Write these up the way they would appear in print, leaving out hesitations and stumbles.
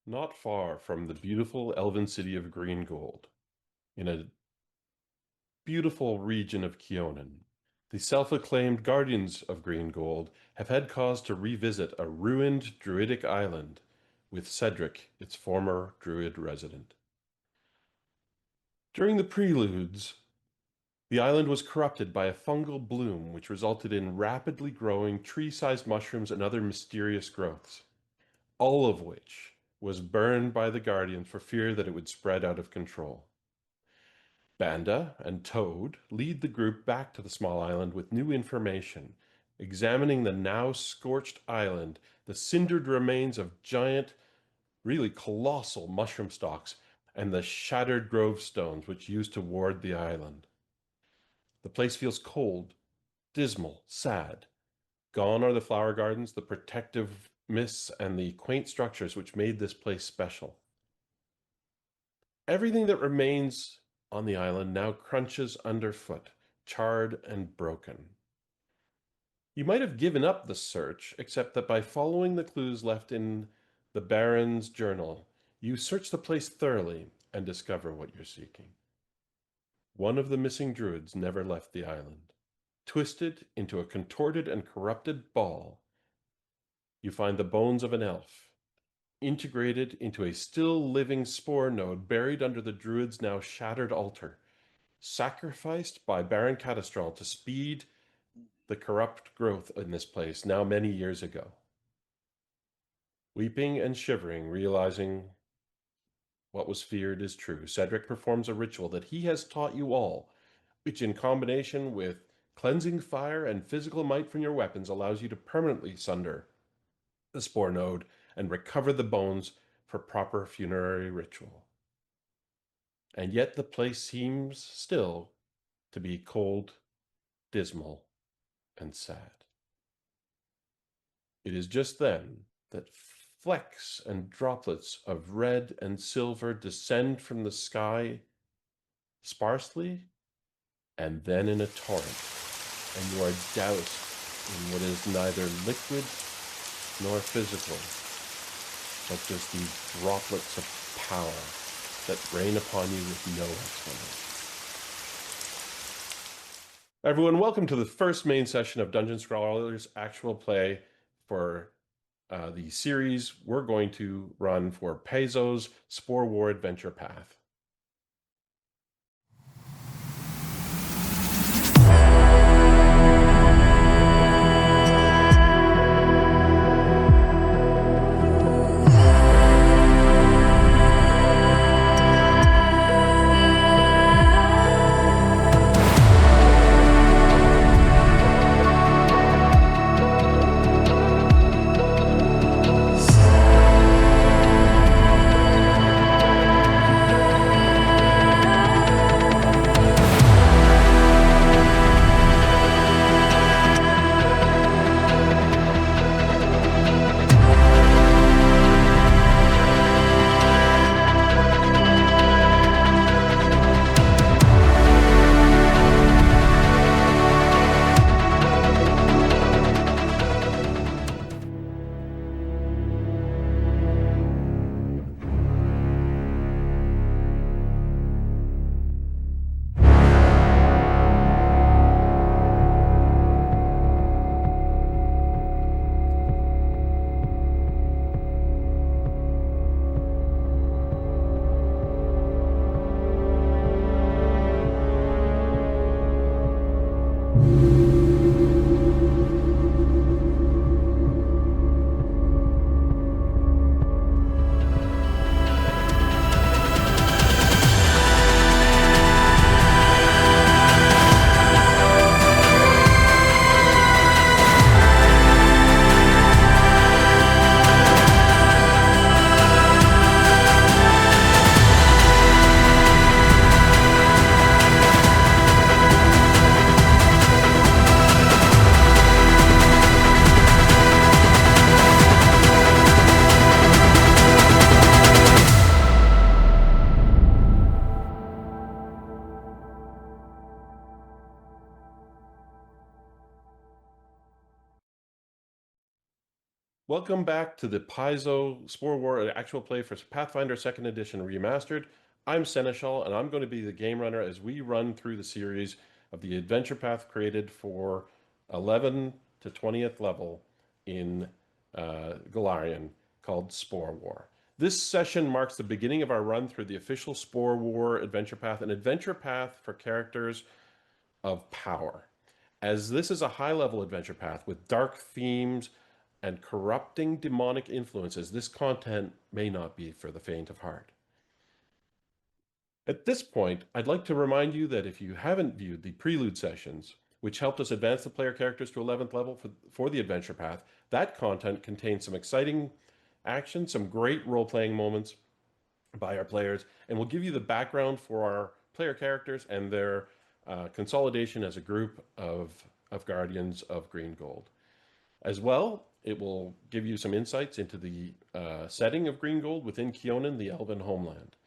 Not far from the beautiful elven city of Green Gold, in a beautiful region of Keonan, the self-acclaimed Guardians of Green Gold have had cause to revisit a ruined druidic island with Cedric, its former druid resident. During the preludes, the island was corrupted by a fungal bloom which resulted in rapidly growing tree-sized mushrooms and other mysterious growths, all of which was burned by the Guardians for fear that it would spread out of control. Banda and Toad lead the group back to the small island with new information, examining the now scorched island, the cindered remains of giant, really colossal mushroom stalks, and the shattered gravestones which used to ward the island. The place feels cold, dismal, sad. Gone are the flower gardens, the protective mists, and the quaint structures which made this place special. Everything that remains on the island now crunches underfoot, charred and broken. You might have given up the search, except that by following the clues left in the Baron's journal, you search the place thoroughly and discover what you're seeking. One of the missing druids never left the island. Twisted into a contorted and corrupted ball, you find the bones of an elf, integrated into a still living spore node buried under the druid's now shattered altar, sacrificed by Baron Catastral to speed the corrupt growth in this place now many years ago. Weeping and shivering, realizing what was feared is true, Cedric performs a ritual that he has taught you all, which in combination with cleansing fire and physical might from your weapons allows you to permanently sunder the spore node and recover the bones for proper funerary ritual. And yet the place seems still to be cold, dismal, and sad. It is just then that flecks and droplets of red and silver descend from the sky sparsely and then in a torrent, and you are doused in what is neither liquid nor physical, but just these droplets of power that rain upon you with no explanation. Everyone, welcome to the first main session of Dungeon Scrawlers Actual Play for the series we're going to run for Paizo's SPORE WAR Adventure Path. Welcome back to the Paizo SPORE WAR the Actual Play for Pathfinder 2nd Edition Remastered. I'm Seneschal, and I'm going to be the game runner as we run through the series of the adventure path created for 11 to 20th level in Golarion called SPORE WAR. This session marks the beginning of our run through the official SPORE WAR adventure path, an adventure path for characters of power. As this is a high-level adventure path with dark themes and corrupting demonic influences, this content may not be for the faint of heart. At this point, I'd like to remind you that if you haven't viewed the prelude sessions, which helped us advance the player characters to 11th level for the adventure path, that content contains some exciting action, some great role-playing moments by our players, and will give you the background for our player characters and their consolidation as a group of Guardians of Green Gold. As well, it will give you some insights into the setting of Green Gold within Kionan, the Elven homeland.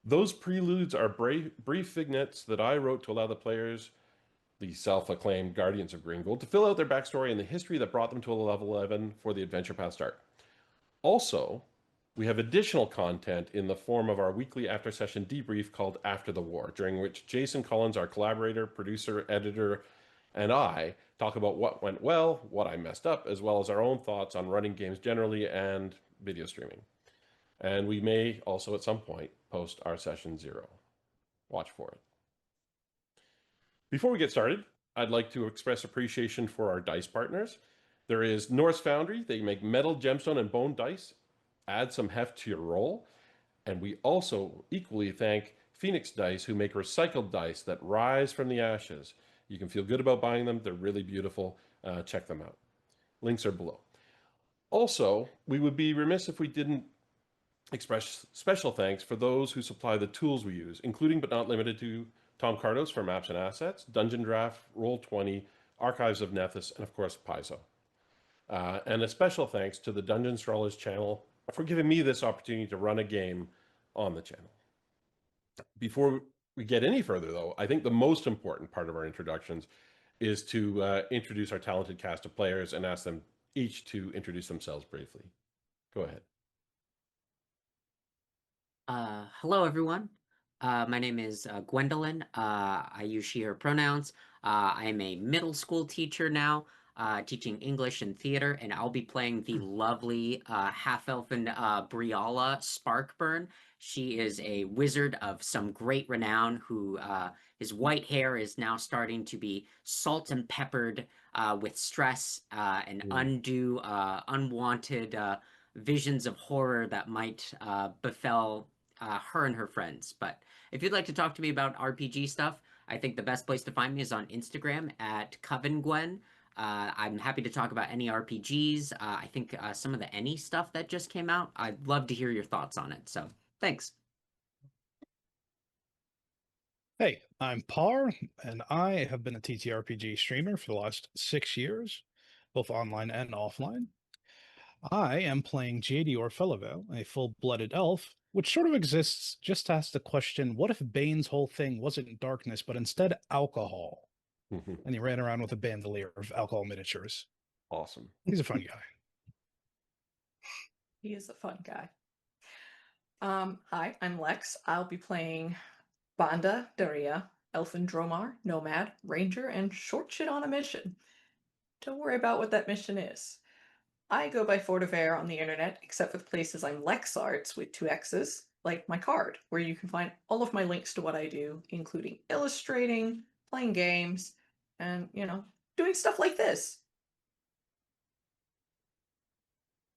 Those preludes are brief vignettes that I wrote to allow the players, the self-acclaimed Guardians of Green Gold, to fill out their backstory and the history that brought them to a level 11 for the adventure path start. Also, we have additional content in the form of our weekly after-session debrief called After the War, during which Jason Collins, our collaborator, producer, editor, and I talk about what went well, what I messed up, as well as our own thoughts on running games generally and video streaming. And we may also at some point post our session 0. Watch for it. Before we get started, I'd like to express appreciation for our dice partners. There is Norse Foundry. They make metal, gemstone, and bone dice. Add some heft to your roll. And we also equally thank Phoenix Dice, who make recycled dice that rise from the ashes. You can feel good about buying them. They're really beautiful. Check them out. Links are below. Also, we would be remiss if we didn't express special thanks for those who supply the tools we use, including but not limited to Tom Cardos for Maps and Assets, Dungeon Draft, Roll20, Archives of Nethys, and of course Paizo. And a special thanks to the Dungeon Scrawlers channel for giving me this opportunity to run a game on the channel. Before we get any further, though, I think the most important part of our introductions is to introduce our talented cast of players and ask them each to introduce themselves briefly. Go ahead. Hello, everyone. My name is Gwendolyn. I use she, her pronouns. I am a middle school teacher now, teaching English and theater, and I'll be playing the lovely half-elfin Briala Sparkburn. She is a wizard of some great renown who his white hair is now starting to be salt and peppered with stress and undue, unwanted visions of horror that might befell her and her friends. But if you'd like to talk to me about RPG stuff, I think the best place to find me is on Instagram at CovenGwen. I'm happy to talk about any RPGs. I think some of the any stuff that just came out, I'd love to hear your thoughts on it. So thanks. Hey, I'm Par, and I have been a TTRPG streamer for the last 6 years, both online and offline. I am playing JD Orfelavel, a full-blooded elf, which sort of exists just to ask the question, what if Bane's whole thing wasn't darkness, but instead alcohol? And he ran around with a bandolier of alcohol miniatures. Awesome. He's a fun guy. He is a fun guy. Hi, I'm Lex. I'll be playing Banda Daria, Elfin Dromar, Nomad, Ranger, and short shit on a mission. Don't worry about what that mission is. I go by Fortivair on the internet, except for the places I'm LexArts with 2 X's, like my card, where you can find all of my links to what I do, including illustrating, playing games, and, doing stuff like this.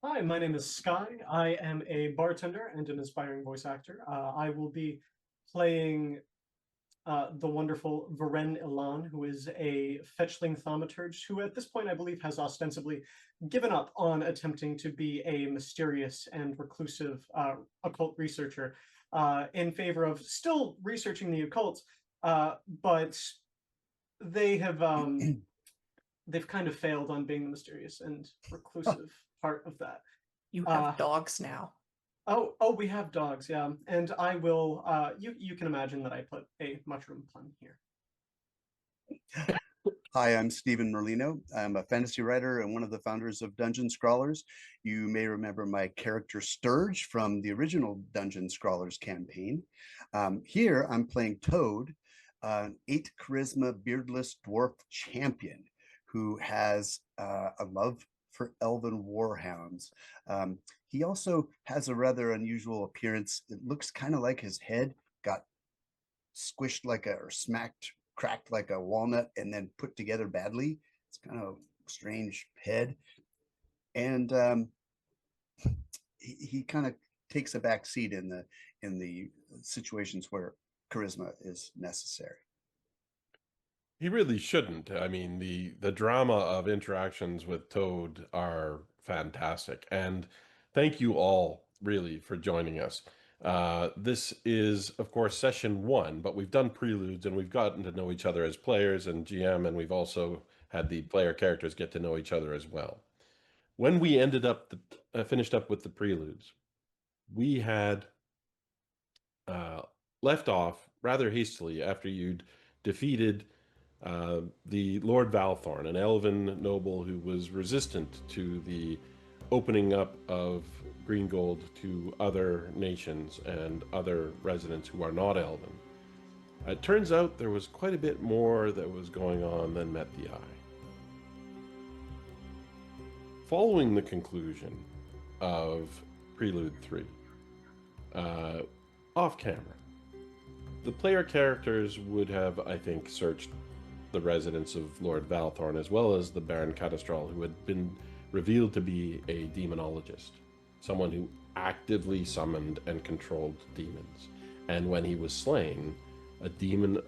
Hi, my name is Skye. I am a bartender and an aspiring voice actor. I will be playing the wonderful Varen Ilan, who is a fetchling thaumaturge, who at this point I believe has ostensibly given up on attempting to be a mysterious and reclusive occult researcher in favor of still researching the occult, but they have they've kind of failed on being the mysterious and reclusive part of that. You have dogs now. Oh, we have dogs, yeah. And I will, you can imagine that I put a mushroom pun here. Hi, I'm Stephen Merlino. I'm a fantasy writer and one of the founders of Dungeon Scrawlers. You may remember my character Sturge from the original Dungeon Scrawlers campaign. Here I'm playing Toad, an 8 charisma beardless dwarf champion who has a love for elven warhounds. He also has a rather unusual appearance. It looks kind of like his head got squished like or cracked like a walnut and then put together badly. It's kind of a strange head. And he kind of takes a back seat in the situations where charisma is necessary. He really shouldn't. I mean, the drama of interactions with Toad are fantastic. And thank you all really for joining us. This is, of course, session 1, but we've done preludes and we've gotten to know each other as players and GM, and we've also had the player characters get to know each other as well. When we ended up finished up with the preludes, we had left off rather hastily after you'd defeated the Lord Valthorn, an elven noble who was resistant to the opening up of green gold to other nations and other residents who are not elven. It turns out there was quite a bit more that was going on than met the eye. Following the conclusion of Prelude 3, off camera, the player characters would have, I think, searched the residence of Lord Valthorn, as well as the Baron Catastral, who had been revealed to be a demonologist, someone who actively summoned and controlled demons. And when he was slain, a demon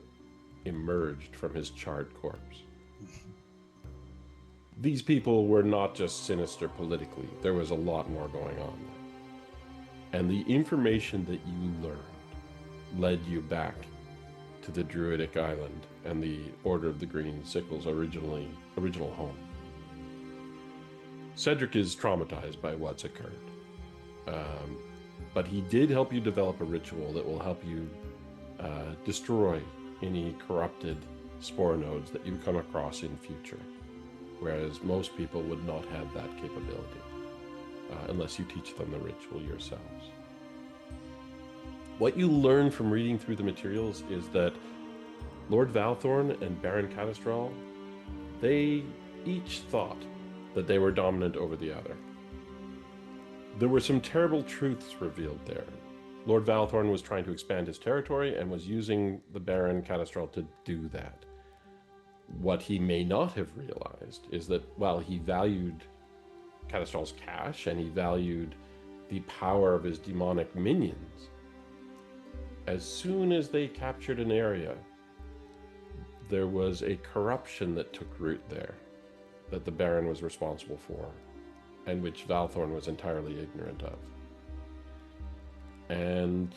emerged from his charred corpse. These people were not just sinister politically, there was a lot more going on there. And the information that you learned led you back to the Druidic Island and the Order of the Green Sickle's original home. Cedric is traumatized by what's occurred, but he did help you develop a ritual that will help you destroy any corrupted spore nodes that you come across in future, whereas most people would not have that capability unless you teach them the ritual yourselves. What you learn from reading through the materials is that Lord Valthorn and Baron Catastral, they each thought that they were dominant over the other. There were some terrible truths revealed there. Lord Valthorn was trying to expand his territory and was using the Baron Catastral to do that. What he may not have realized is that while he valued Catastral's cash and he valued the power of his demonic minions, as soon as they captured an area, there was a corruption that took root there that the Baron was responsible for, and which Valthorn was entirely ignorant of. And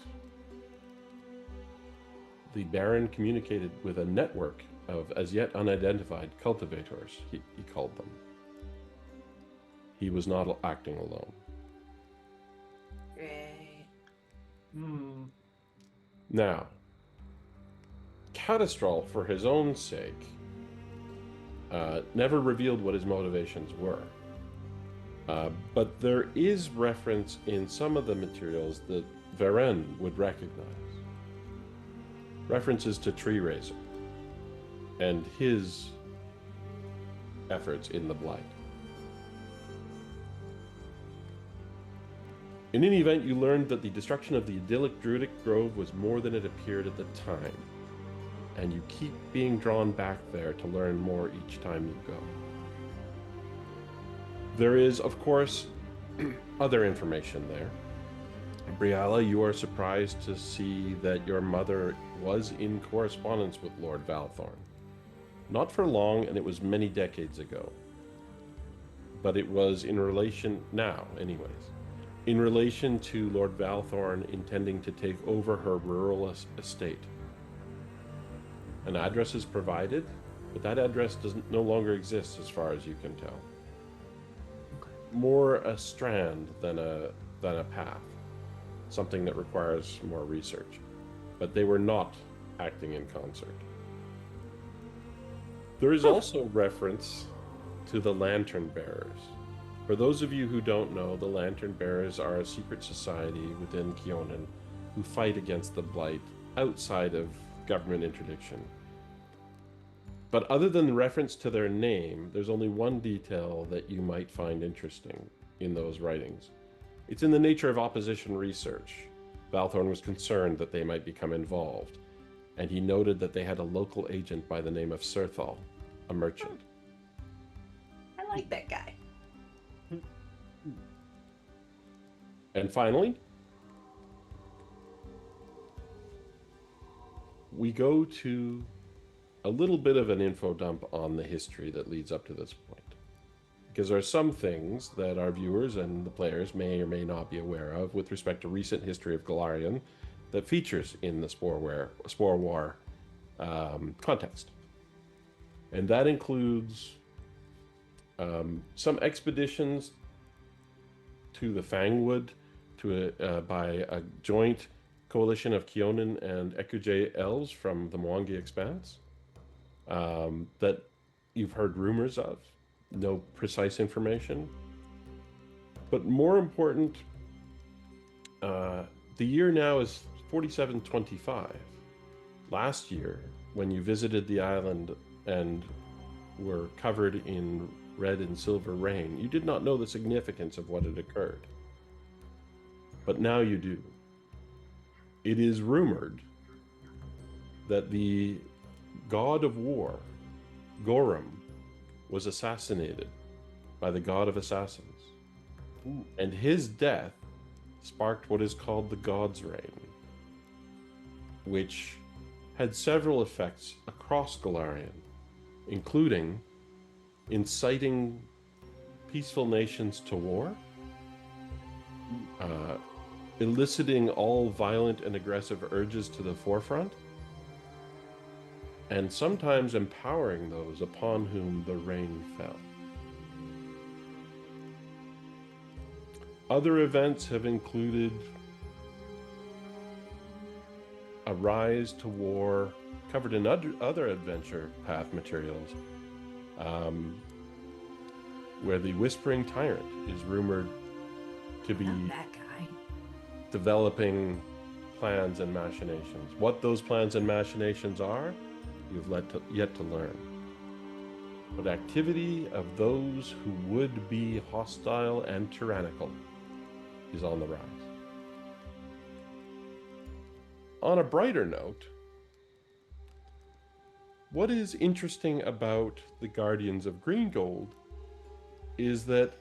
the Baron communicated with a network of as yet unidentified cultivators, he called them. He was not acting alone. Great. Now, Catastral, for his own sake, never revealed what his motivations were. But there is reference in some of the materials that Varen would recognize. References to Tree Razor and his efforts in the Blight. In any event, you learned that the destruction of the idyllic Druidic Grove was more than it appeared at the time, and you keep being drawn back there to learn more each time you go. There is, of course, other information there. Briala, you are surprised to see that your mother was in correspondence with Lord Valthorn. Not for long, and it was many decades ago. But it was in relation, now anyways, in relation to Lord Valthorn intending to take over her rural estate. An address is provided, but that address no longer exists as far as you can tell. More a strand than a path, something that requires more research. But they were not acting in concert. There is also reference to the Lantern Bearers. For those of you who don't know, the Lantern Bearers are a secret society within Kionan who fight against the Blight outside of government interdiction. But other than the reference to their name, there's only one detail that you might find interesting in those writings. It's in the nature of opposition research. Valthorn was concerned that they might become involved, and he noted that they had a local agent by the name of Serthal, a merchant. I like that guy. And finally, we go to a little bit of an info dump on the history that leads up to this point. Because there are some things that our viewers and the players may or may not be aware of with respect to recent history of Golarion that features in the Spore War context. And that includes some expeditions to the Fangwood by a joint coalition of Kionan and Ekuje elves from the Mwangi Expanse that you've heard rumors of. No precise information. But more important, the year now is 4725. Last year, when you visited the island and were covered in red and silver rain, you did not know the significance of what had occurred. But now you do. It is rumored that the god of war, Gorum, was assassinated by the god of assassins. Ooh. And his death sparked what is called the God's Reign, which had several effects across Golarion, including inciting peaceful nations to war, eliciting all violent and aggressive urges to the forefront, and sometimes empowering those upon whom the rain fell. Other events have included a rise to war covered in other adventure path materials, where the Whispering Tyrant is rumored to be Not that guy. developing plans and machinations. What those plans and machinations are, you've yet to learn. But activity of those who would be hostile and tyrannical is on the rise. On a brighter note, what is interesting about the Guardians of Greengold is that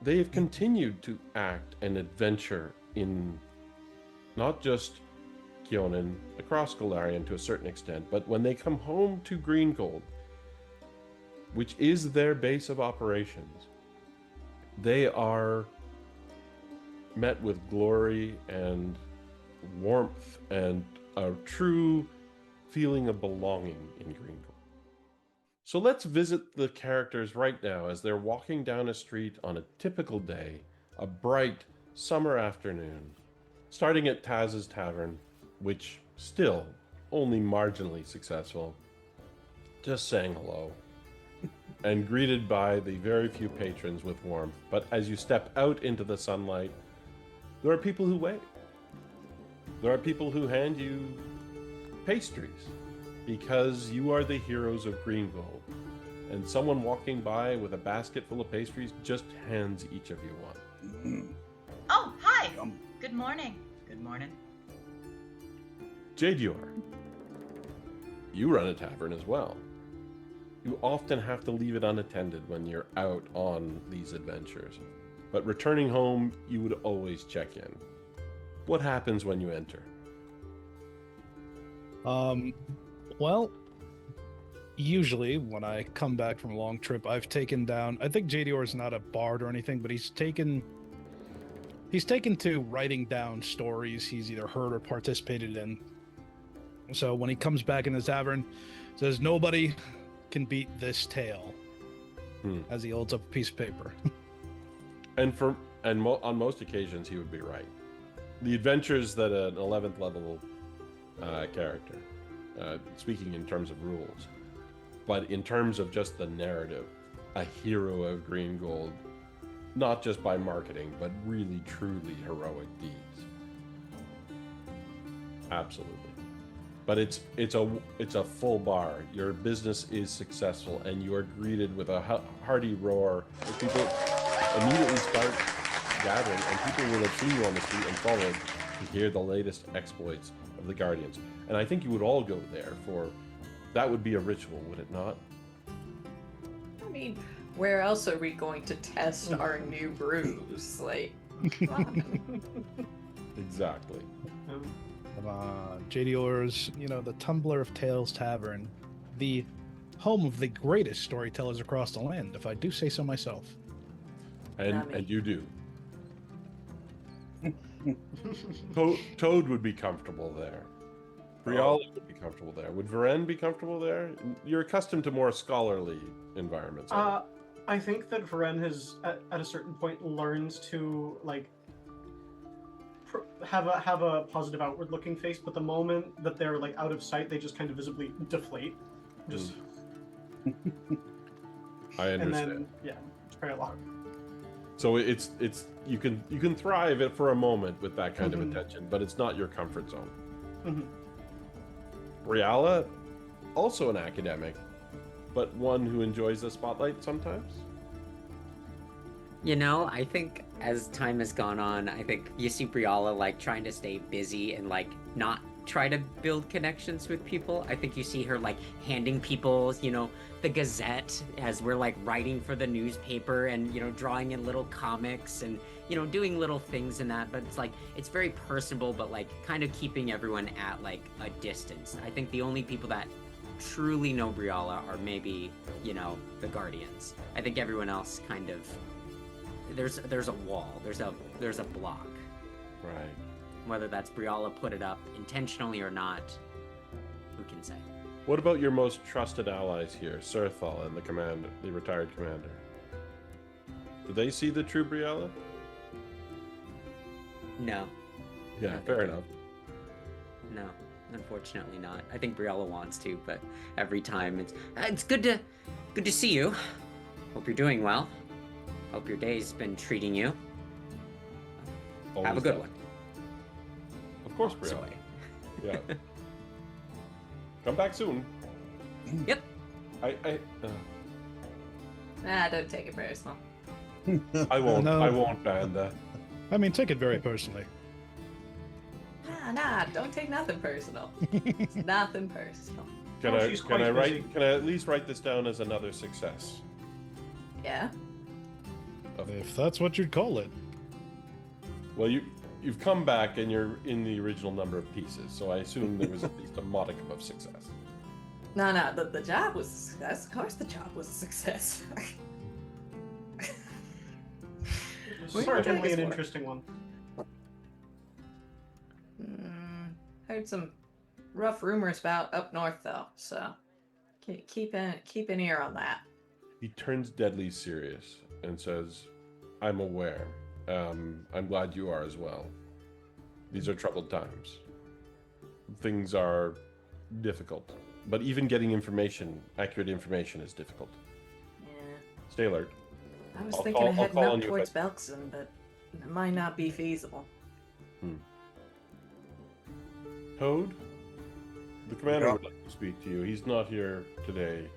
they have continued to act and adventure in not just Kionan, across Golarion to a certain extent, but when they come home to Greengold, which is their base of operations, they are met with glory and warmth and a true feeling of belonging in Greengold. So let's visit the characters right now as they're walking down a street on a typical day, a bright summer afternoon, starting at Taz's Tavern, which still only marginally successful, just saying hello, and greeted by the very few patrons with warmth. But as you step out into the sunlight, there are people who wait. There are people who hand you pastries because you are the heroes of Greengold. And someone walking by with a basket full of pastries just hands each of you one. Oh, hi. Yum. Good morning. Good morning. Jadior, you run a tavern as well. You often have to leave it unattended when you're out on these adventures. But returning home, you would always check in. What happens when you enter? Well, usually when I come back from a long trip, I've taken down, I think JDR is not a bard or anything, but he's taken to writing down stories he's either heard or participated in. So when he comes back in the tavern, says nobody can beat this tale, as he holds up a piece of paper. On most occasions, he would be right. The adventures that an 11th level character, speaking in terms of rules, But in terms of just the narrative, a hero of green gold, not just by marketing, but really truly heroic deeds. Absolutely. But it's a full bar. Your business is successful, and you are greeted with a hearty roar. As people immediately start gathering, and people will have seen you on the street and followed to hear the latest exploits of the Guardians. And I think you would all go there for that. Would be a ritual, would it not? I mean, where else are we going to test our new brews? Like, come on. Exactly. Come on, JDR's, the Tumbler of Tales Tavern, the home of the greatest storytellers across the land, if I do say so myself. And you do. Toad would be comfortable there. Briala would be comfortable there. Would Varen be comfortable there? You're accustomed to more scholarly environments. I think that Varen has, at a certain point, learned to have a positive outward-looking face, but the moment that they're out of sight, they just kind of visibly deflate. Just. I understand. And then it's very long. So it's you can thrive for a moment with that kind of attention, but it's not your comfort zone. Briala, also an academic, but one who enjoys the spotlight sometimes. I think as time has gone on, I think you see Briala trying to stay busy and not try to build connections with people. I think you see her handing people, the Gazette as we're writing for the newspaper and, drawing in little comics and, doing little things in that. But it's very personable, but kind of keeping everyone at a distance. I think the only people that truly know Briala are maybe, the Guardians. I think everyone else kind of, there's a wall, there's a block. Right. Whether that's Briala put it up intentionally or not, who can say? What about your most trusted allies here, Serthal and the retired commander? Do they see the true Briala? No. Yeah, No, fair enough. No, unfortunately not. I think Briala wants to, but every time it's good to see you. Hope you're doing well. Hope your day's been treating you. Have a Always good does. one. Of course, Walks Briala. away. Yeah. Come back soon. Yep. Don't take it personal. I won't. No. I won't, Banda. I mean, take it very personally. Nah, don't take nothing personal. It's nothing personal. Can Oh, I she's can quite I busy. write? Can I at least write this down as another success? Yeah? If that's what you'd call it. Well, you've come back and you're in the original number of pieces, so I assume there was at least a modicum of success. No, the job was a success. Of course the job was a success. We're gonna take Certainly his an word. interesting one. Heard some rough rumors about up north, though, so keep an ear on that. He turns deadly serious and says, "I'm aware. I'm glad you are as well. These are troubled times. Things are difficult, but even getting accurate information is difficult. Yeah. Stay alert." I was I'll thinking call- of I'll heading call up on you if towards Belkson, but it might not be feasible. Toad, the commander Yeah. would like to speak to you. He's not here today.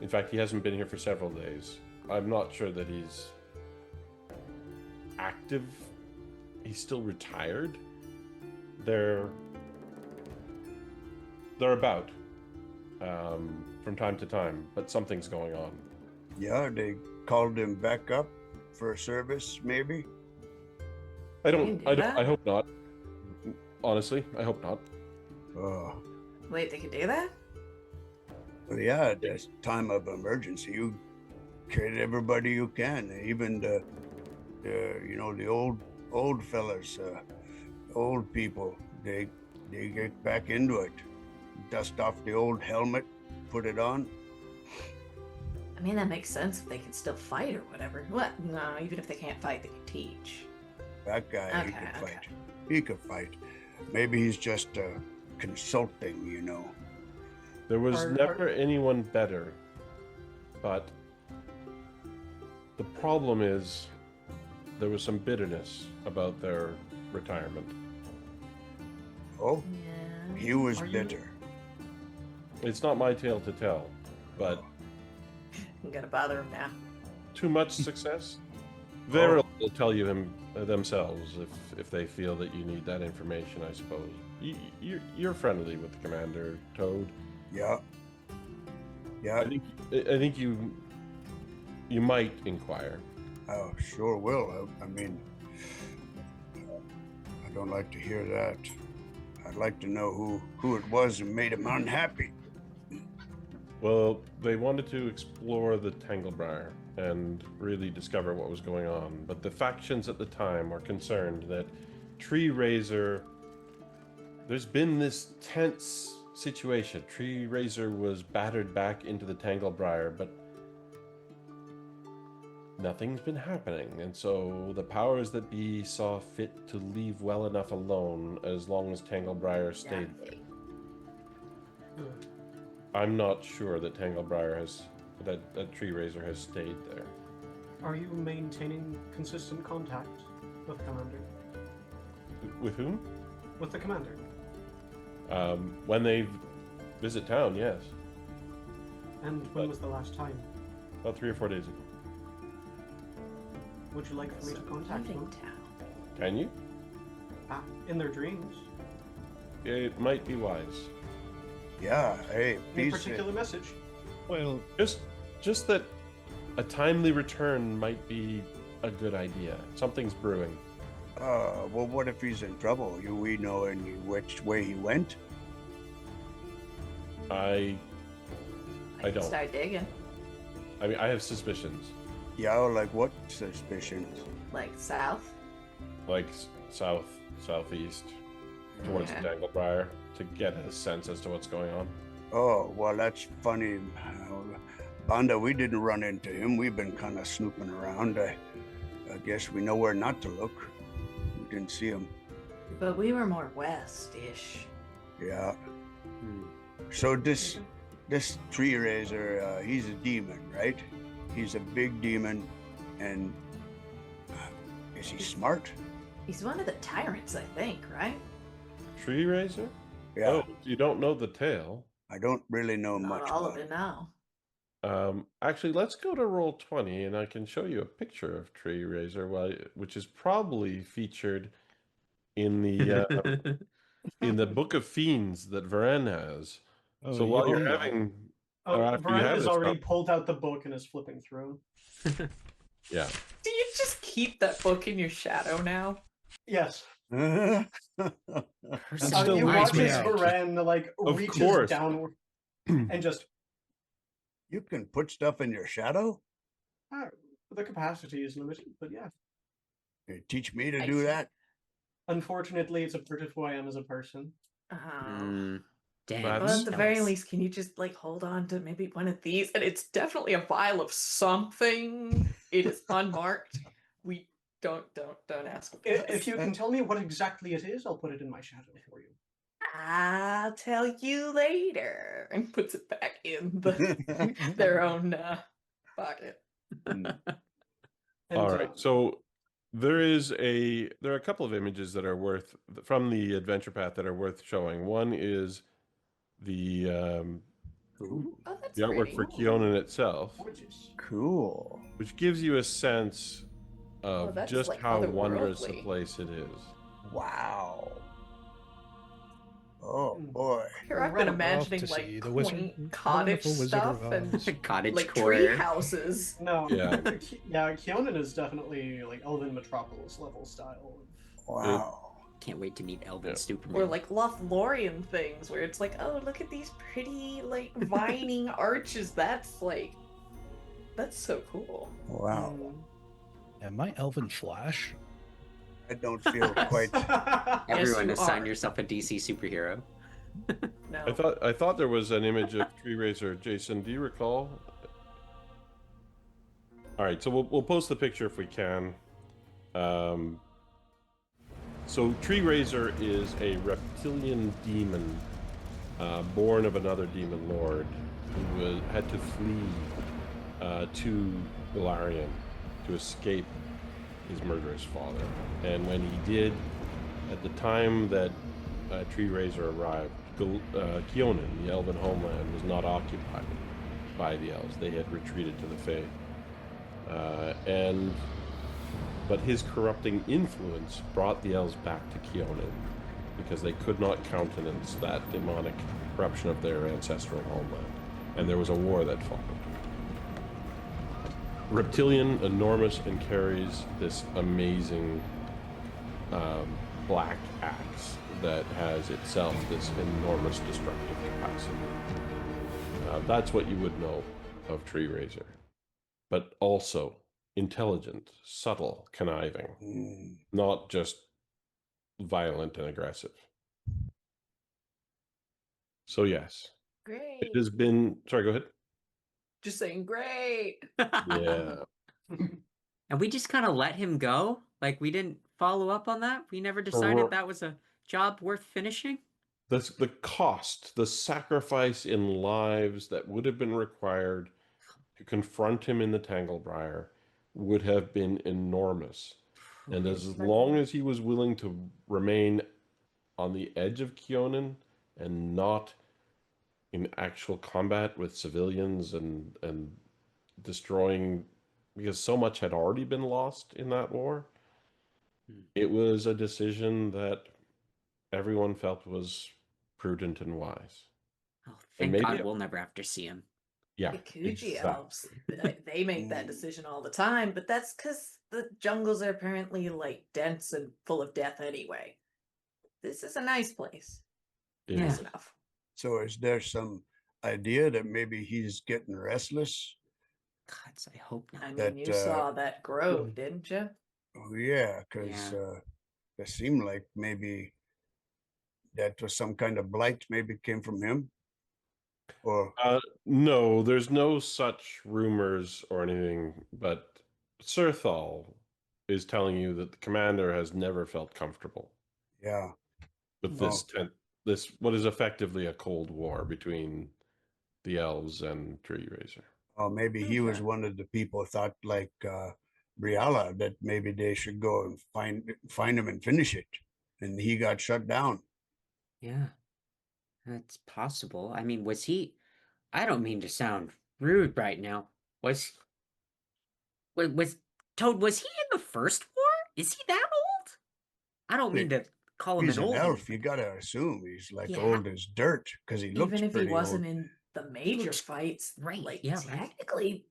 In fact, he hasn't been here for several days. I'm not sure that he's active. He's still retired. They're about from time to time, but something's going on. Yeah, they called him back up for service, maybe. I can don't. do I that? hope not. Honestly, I hope not. Oh, Wait, they could do that? well, yeah, at this time of emergency, you treat everybody you can, even the old fellas, old people. They get back into it, dust off the old helmet, put it on. I mean, that makes sense if they can still fight or whatever. What? No, even if they can't fight, they can teach. That guy, he Okay, could okay. fight. He could fight. Maybe he's just consulting, There was Are- never anyone better, but the problem is there was some bitterness about their retirement. Oh, Yeah. he was Are you- bitter. It's not my tale to tell, but I'm gonna bother him now. too much success. Varil will tell you themselves if they feel that you need that information, I suppose. You're friendly with the commander, Toad. Yeah. Yeah. I think you might inquire. Oh, sure will. I mean, I don't like to hear that. I'd like to know who it was who made him unhappy. Well, they wanted to explore the Tanglebriar and really discover what was going on, but the factions at the time were concerned that Tree Razor. There's been this tense situation. Tree Razor was battered back into the Tanglebriar, but nothing's been happening, and so the powers that be saw fit to leave well enough alone as long as Tanglebriar stayed there. I'm not sure that that Tree Razor has stayed there. Are you maintaining consistent contact with the commander? With whom? With the commander. When they visit town, yes. And when was the last time? About 3 or 4 days ago. Would you like for me to contact Leaving them? town. Can you? In their dreams. It might be wise. Yeah, hey, Any peace. particular message? Well, Just that a timely return might be a good idea. Something's brewing. Well, what if he's in trouble? We know any which way he went? I can don't. start digging. I mean, I have suspicions. Yeah, like what suspicions? Like south. Like southeast, towards the Danglebriar, to get a sense as to what's going on. Oh, well, that's funny. Banda, we didn't run into him. We've been kind of snooping around. I guess we know where not to look. We didn't see him. But we were more west-ish. Yeah. So this Tree Razor, he's a demon, right? He's a big demon, and is he smart? He's one of the tyrants, I think, right? Tree Razor? Yeah. Oh, you don't know the tale. I don't really know Not much all about of it now. Actually, let's go to roll 20, and I can show you a picture of Tree Razor, which is probably featured in the in the Book of Fiends that Varen has. oh, So while you're yeah. having, Oh, or after you Varen have has this already stuff- pulled out the book and is flipping through. yeah. Do you just keep that book in your shadow now? Yes. That still You weirds watch me as out. Varen Of reaches course. downward and just You can put stuff in your shadow? the capacity is limited, but yeah. Hey, teach me to I do see. that? Unfortunately, it's a part of who I am as a person. Dang. But- Well, at the very Nice. least, can you just like hold on to maybe one of these? And it's definitely a vial of something. It is unmarked. We don't ask. If you can tell me what exactly it is, I'll put it in my shadow for you. I'll tell you later, and puts it back in their own pocket. And, All right. So there are a couple of images that are worth from the Adventure Path that are worth showing. One is the Oh, that's the artwork pretty. for Keonan itself, gorgeous. Cool. which gives you a sense Oh, of that's, just like, how wondrous the otherworldly. place it is. Wow. Oh Mm. boy. Here I've been Incredible. imagining To see like the wizard- quaint cottage wonderful Wizard of stuff and Oz. Cottage like core. tree houses. No, Yeah. yeah, Keonan is definitely like Elven Metropolis level style. Wow. Can't wait to meet Elven Yeah. Superman. Or like Lothlorien things where it's like, oh, look at these pretty like vining arches. That's so cool. Wow. Am I Elven Flash? I don't feel quite. Everyone you assign are. yourself a DC superhero. No. I thought there was an image of Tree Razor. Jason, do you recall? All right, so we'll post the picture if we can. So Tree Razor is a reptilian demon born of another demon lord, who had to flee to Golarion to escape his murderous father. And when he did, at the time that Tree Raiser arrived, Kionin, the elven homeland, was not occupied by the elves. They had retreated to the Fae. But his corrupting influence brought the elves back to Kionin, because they could not countenance that demonic corruption of their ancestral homeland. And there was a war that followed. Reptilian, enormous, and carries this amazing black axe that has itself this enormous destructive capacity. That's what you would know of Tree Raiser. But also intelligent, subtle, conniving, not just violent and aggressive. So yes, Great. it has been. Sorry, go ahead. Just saying, great. Yeah. And we just kind of let him go? Like, we didn't follow up on that? We never decided that was a job worth finishing? The cost, the sacrifice in lives that would have been required to confront him in the Tanglebriar would have been enormous. And as long as he was willing to remain on the edge of Kionin and not in actual combat with civilians and destroying, because so much had already been lost in that war, it was a decision that everyone felt was prudent and wise. Oh, thank God we'll never have to see him. Yeah, The Kuji exactly. elves, they make that decision all the time, but that's because the jungles are apparently like dense and full of death anyway. This is a nice place. Yeah. Nice enough. So is there some idea that maybe he's getting restless? God, I hope not. I mean, That, you saw that grove, didn't you? Oh yeah, because it seemed like maybe that was some kind of blight. Maybe came from him. Or No, there's no such rumors or anything, but Serthal is telling you that the commander has never felt comfortable. Yeah. With this what is effectively a cold war between the elves and Tree Raiser. Oh, maybe he was one of the people thought like Briala that maybe they should go and find him and finish it, and he got shut down. Yeah, that's possible. I mean, was he? I don't mean to sound rude right now. Was Toad? Was he in the first war? Is he that old? I don't mean to call him He's an an old elf. You gotta assume he's like Yeah. old as dirt because he looks Even if he pretty wasn't old. in the major looks fights, right, like yeah, right. technically,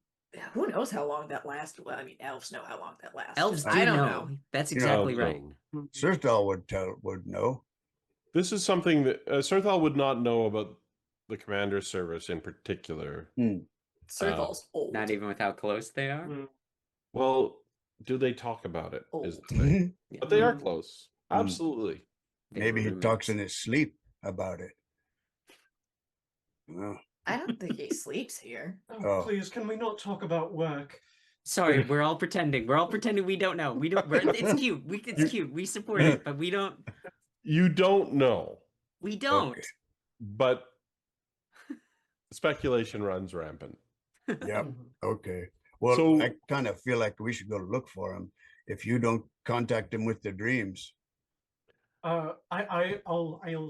who knows how long that lasted? Well, I mean, elves know how long that lasts. Elves Just- do I don't know. know. That's You know, exactly right. Serthal would know. This is something that Serthal would not know about the commander's service in particular. Serthal's old. Not even with how close they are. Well, do they talk about it? Is Old. the thing. But they are close. Absolutely. Maybe he talks in his sleep about it. Well, I don't think he sleeps here. Oh, please, can we not talk about work? Sorry, we're all pretending. We're all pretending we don't know. We don't. It's cute. It's cute. We support it, but we don't. You don't know. We don't. Okay. But speculation runs rampant. Yep. Okay. Well, So- I kind of feel like we should go look for him if you don't contact him with the dreams. I'll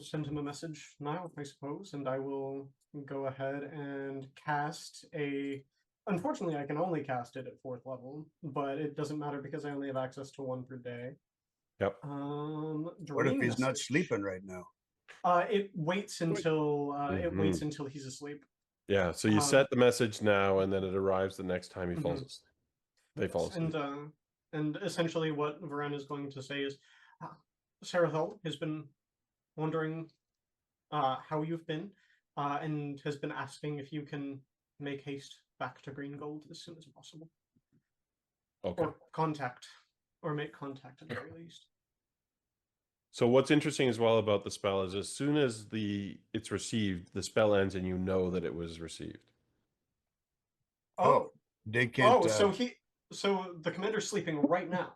send him a message now, I suppose, and I will go ahead and cast a. Unfortunately, I can only cast it at 4th level, but it doesn't matter because I only have access to 1 per day. Yep. What if he's not sleeping right now? It waits until he's asleep. Yeah, so you set the message now, and then it arrives the next time he falls asleep. They fall Yes, asleep. and essentially what Varen is going to say is, Serthal has been wondering how you've been, and has been asking if you can make haste back to Green Gold as soon as possible. Okay. Or make contact at the very least. So what's interesting as well about the spell is as soon as it's received, the spell ends and you know that it was received. Oh, they can't. So the commander's sleeping right now.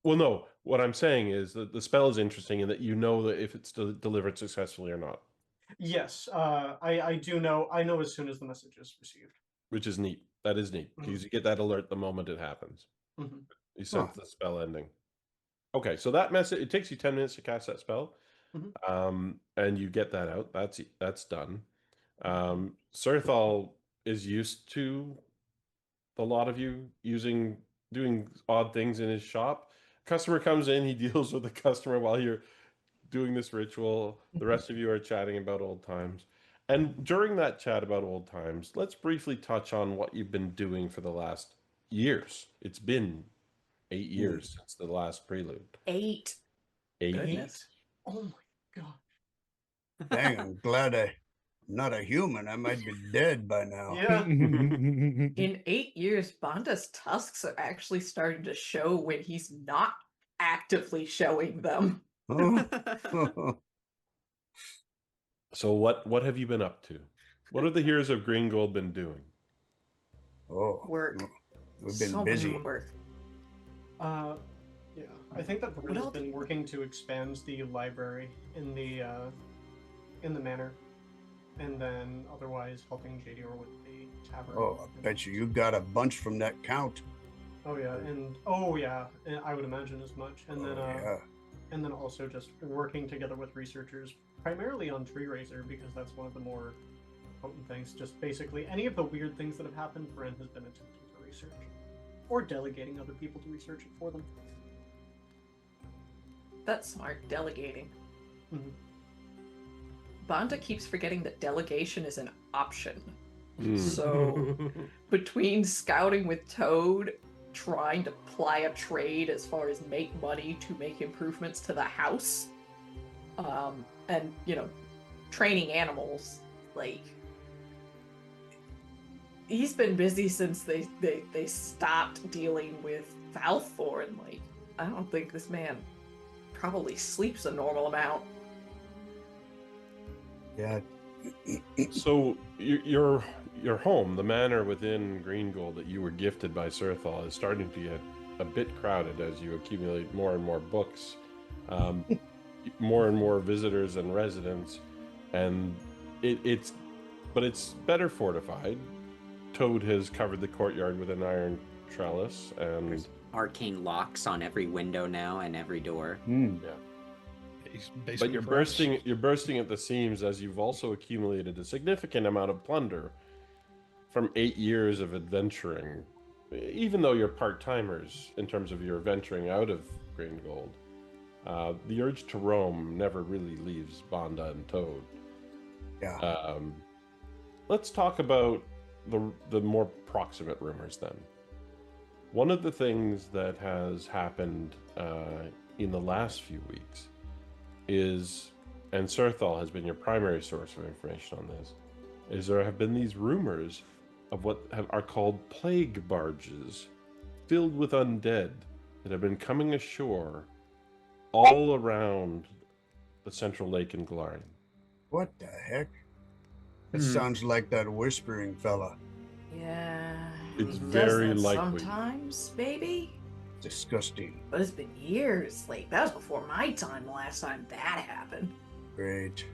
Well, no. What I'm saying is that the spell is interesting in that you know that if it's delivered successfully or not. Yes, I do know. I know as soon as the message is received. Which is neat. That is neat because you get that alert the moment it happens. Mm-hmm. You sense the spell ending. Okay, so that message, it takes you 10 minutes to cast that spell. And you get that out. That's done. Serthal is used to a lot of you doing odd things in his shop. Customer comes in, he deals with the customer while you're doing this ritual. The rest of you are chatting about old times. And during that chat about old times, let's briefly touch on what you've been doing for the last years. It's been 8 years since the last prelude. 8. 8? Goodness. Oh my god. Dang, I'm glad I'm not a human. I might be dead by now. Yeah. In 8 years, Banda's tusks are actually starting to show when he's not actively showing them. Oh. So what have you been up to? What have the heroes of Green Gold been doing? Work. We've been So busy. much work. Yeah. I think that Varen has been working to expand the library in the manor, and then otherwise helping JDR with the tavern. Oh, I bet you got a bunch from that count. Oh yeah, and I would imagine as much. And then and then also just working together with researchers, primarily on Tree Razor, because that's one of the more potent things. Just basically any of the weird things that have happened, Varen has been attempting to research, or delegating other people to research it for them. That's smart, delegating. Banda keeps forgetting that delegation is an option. So, between scouting with Toad, trying to ply a trade as far as make money to make improvements to the house, and, training animals, he's been busy since they stopped dealing with Valthor, and, I don't think this man probably sleeps a normal amount. Yeah. So your home, the manor within Green Gold that you were gifted by Serthal, is starting to get a bit crowded as you accumulate more and more books, more and more visitors and residents, and it's better fortified. Toad has covered the courtyard with an iron trellis, and There's arcane locks on every window now and every door. But you're bursting at the seams as you've also accumulated a significant amount of plunder from 8 years of adventuring. Even though you're part-timers in terms of your venturing out of Green Gold, the urge to roam never really leaves Banda and Toad. Yeah. Let's talk about the more proximate rumors then. One of the things that has happened in the last few weeks is, and Serthal has been your primary source of information on this, is there have been these rumors of what are called plague barges filled with undead that have been coming ashore all around the central lake in Glarian. What the heck? It sounds like that whispering fella. Yeah. It's he very does that likely. sometimes, maybe? Disgusting. But it's been years. That was before my time the last time that happened. Great.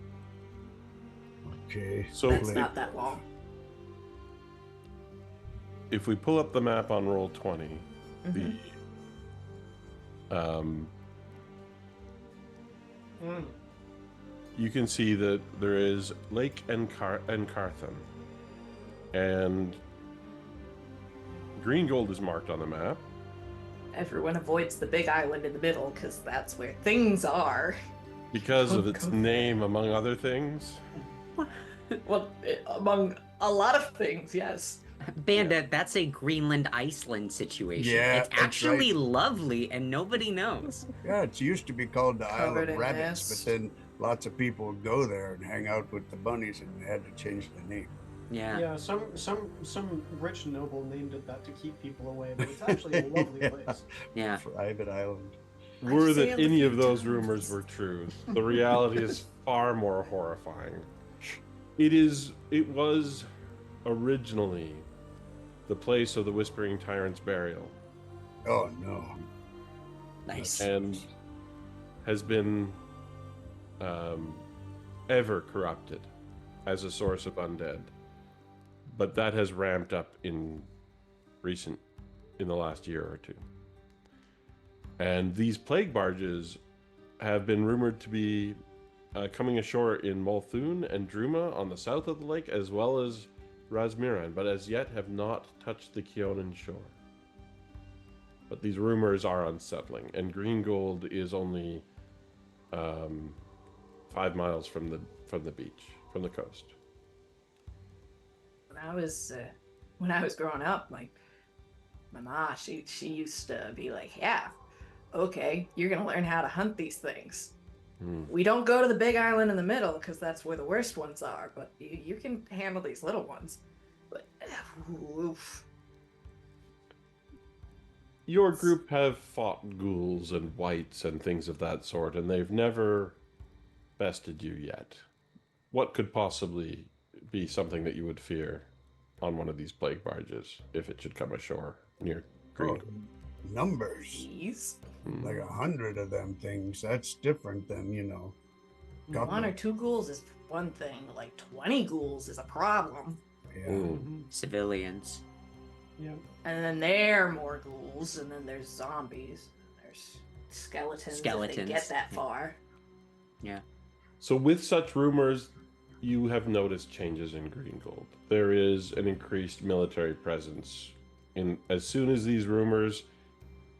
Okay. So That's not that long. if we pull up the map on roll 20, you can see that there is Lake Encarthon, and Green Gold is marked on the map. Everyone avoids the big island in the middle because that's where things are. Because of its name, among other things. Well, among a lot of things, yes. Bandit, that's a Greenland Iceland situation. Yeah, it's that's actually right. lovely and nobody knows. Yeah, it used to be called the Isle Covered of in Rabbits, mist. but then lots of people would go there and hang out with the bunnies, and they had to change the name. Yeah. Some rich noble named it that to keep people away, but it's actually a lovely place. Yeah. Private island. Were that sailed a any few of those times. rumors were true, the reality is far more horrifying. It was originally the place of the Whispering Tyrant's burial, Oh no. Nice. and has been ever corrupted as a source of undead, but that has ramped up in the last year or two. And these plague barges have been rumored to be coming ashore in Multhun and Druma on the south of the lake, as well as Razmiran, but as yet have not touched the Kionan shore. But these rumors are unsettling, and Green Gold is only 5 miles from the beach, from the coast. When I was growing up, like my ma, she used to be like, yeah, okay, you're gonna learn how to hunt these things. We don't go to the big island in the middle because that's where the worst ones are, but you can handle these little ones. But oof. Your group have fought ghouls and wights and things of that sort, and they've never bested you yet. What could possibly be something that you would fear on one of these plague barges if it should come ashore near Green? Numbers. Jeez. Like 100 of them things. That's different than, One or two ghouls is one thing, but like 20 ghouls is a problem. Yeah. Civilians. Yeah. And then there are more ghouls, and then there's zombies. There's skeletons. If they get that far. Yeah. So with such rumors, you have noticed changes in Green Gold. There is an increased military presence. As soon as these rumors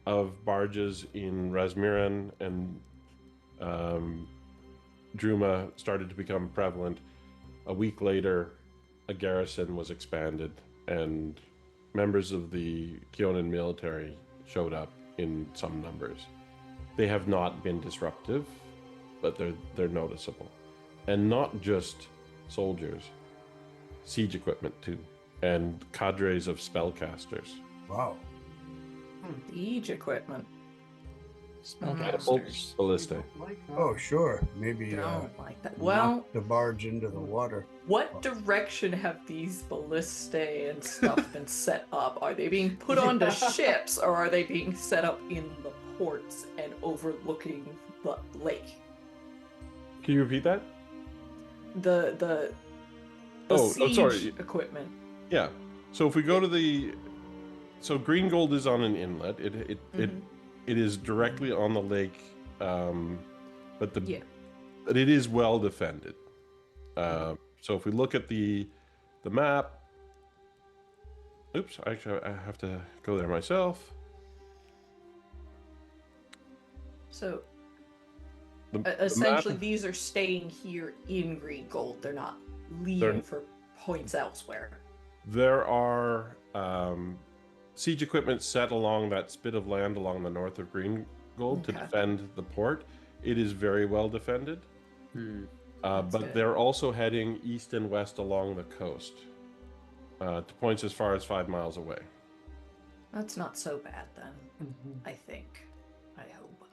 of barges in Razmiran and Druma started to become prevalent, a week later, a garrison was expanded, and members of the Kionan military showed up in some numbers. They have not been disruptive, but they're noticeable. And not just soldiers, siege equipment too, and cadres of spellcasters. Wow. Siege equipment. Spellcasters. Ballespi. Oh, sure. Maybe Don't like that. knock Well, the barge into the water. what direction have these ballistae and stuff been set up? Are they being put onto ships, or are they being set up in the ports and overlooking the lake? Can you repeat that? The siege sorry. equipment. Yeah. So if we go to so Green Gold is on an inlet. It is directly on the lake, but it is well defended. So if we look at the map, oops, actually I have to go there myself. So The essentially, map- these are staying here in Green Gold. They're not leaving for points elsewhere. There are siege equipment set along that spit of land along the north of Green Gold to Okay. defend the port. It is very well defended. But good. they're also heading east and west along the coast to points as far as 5 miles away. That's not so bad then, I think. I hope.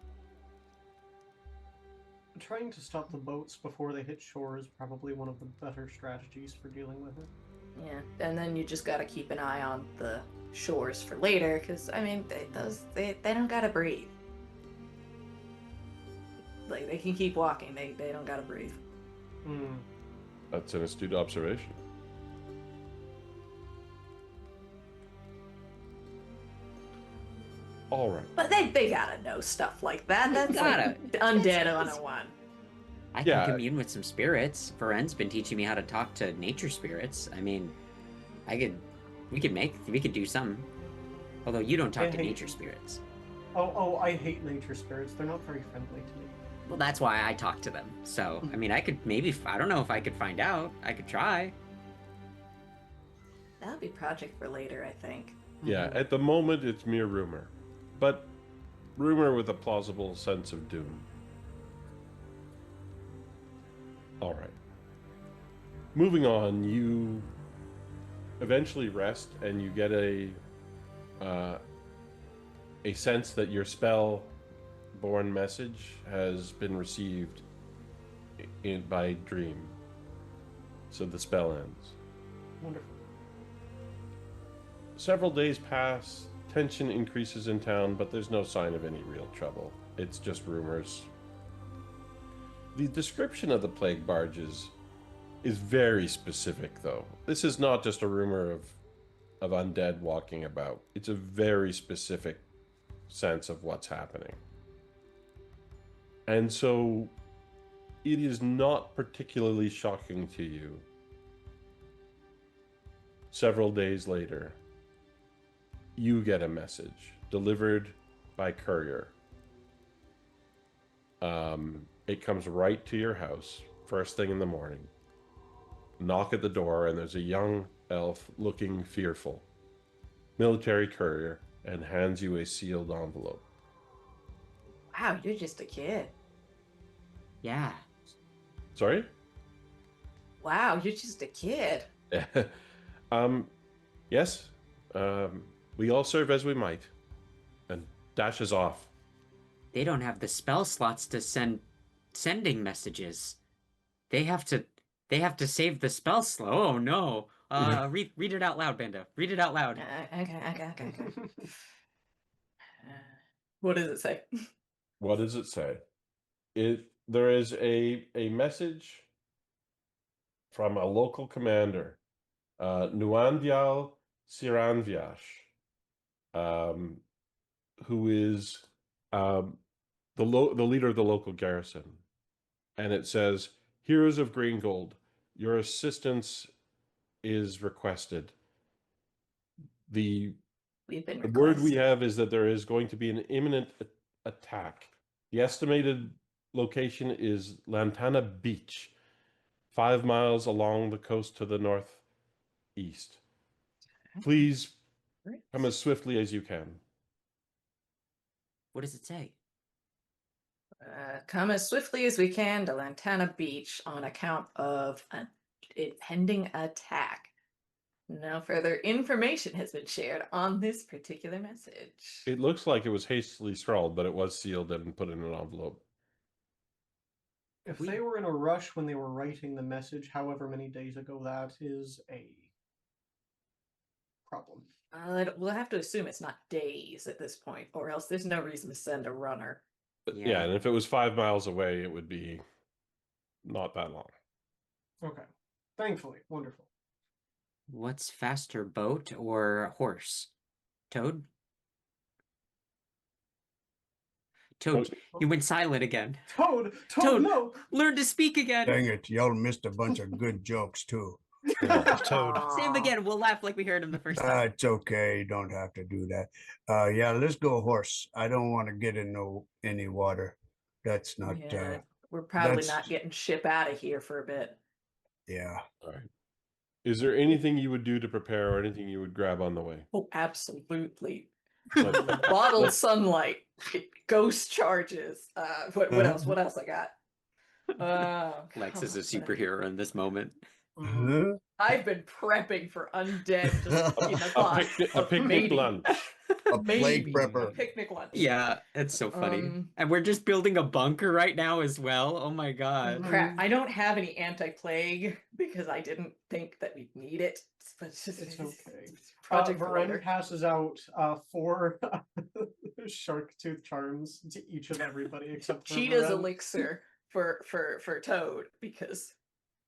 Trying to stop the boats before they hit shore is probably one of the better strategies for dealing with it. Yeah, and then you just gotta keep an eye on the shores for later, because I mean, they don't gotta breathe. Like they can keep walking. They don't gotta breathe. That's an astute observation. All right. But they gotta know stuff like that. That's like undead 101. I Yeah. can commune with some spirits. Varen's been teaching me how to talk to nature spirits. I mean, we could do some. Although you don't talk to nature spirits. Oh, I hate nature spirits. They're not very friendly to me. Well, that's why I talk to them. So, I mean, I could maybe, I don't know if I could find out. I could try. That'll be project for later, I think. Yeah, at the moment it's mere rumor, but rumor with a plausible sense of doom. All right. Moving on, you eventually rest and you get a sense that your spell-born message has been received by dream. So the spell ends. Wonderful. Several days pass, tension increases in town, but there's no sign of any real trouble. It's just rumors. The description of the plague barges is very specific, though. This is not just a rumor of undead walking about. It's a very specific sense of what's happening. And so it is not particularly shocking to you. Several days later, you get a message delivered by courier. It comes right to your house, first thing in the morning. Knock at the door, and there's a young elf looking fearful. Military courier, and hands you a sealed envelope. Wow, you're just a kid. Yeah. Sorry? Wow, you're just a kid. Yes. We all serve as we might. And dashes off. They don't have the spell slots to sending messages. They have to save the spell slot. Oh no. Read it out loud, Banda. Read it out loud. Okay. What does it say? What does it say? There is a message from a local commander, Nuandial Siranviash, who is the leader of the local garrison. And it says, "Heroes of Green Gold, your assistance is requested." The word we have is that there is going to be an imminent attack. The estimated location is Lantana Beach, 5 miles along the coast to the northeast. Please come as swiftly as you can. What does it say? Come as swiftly as we can to Lantana Beach on account of an impending attack. No further information has been shared on this particular message. It looks like it was hastily scrawled, but it was sealed and put in an envelope. If they were in a rush when they were writing the message, however many days ago, that is a problem. We'll have to assume it's not days at this point, or else there's no reason to send a runner. But yeah, and if it was 5 miles away, it would be not that long. Okay. Thankfully. Wonderful. What's faster, boat or horse? Toad? Toad, you went silent again. Toad, no! Learn to speak again! Dang it, y'all missed a bunch of good jokes, too. Toad. Say him again. We'll laugh like we heard him the first time. It's okay. You don't have to do that. Yeah, let's go horse. I don't want to get in any water. That's not... Yeah, we're probably not getting ship out of here for a bit. Yeah. All right. Is there anything you would do to prepare or anything you would grab on the way? Oh, absolutely. Bottled sunlight, ghost charges. What else? What else I got? Lex is a superhero in this moment. I've been prepping for undead just in a box. A picnic lunch. A plague prepper. A picnic lunch. Yeah, it's so funny. And we're just building a bunker right now as well. Oh my god. Crap, I don't have any anti-plague because I didn't think that we'd need it. But it's okay. Project Varen passes out 4 shark tooth charms to each and everybody except for Cheetah's Varen. elixir for Toad because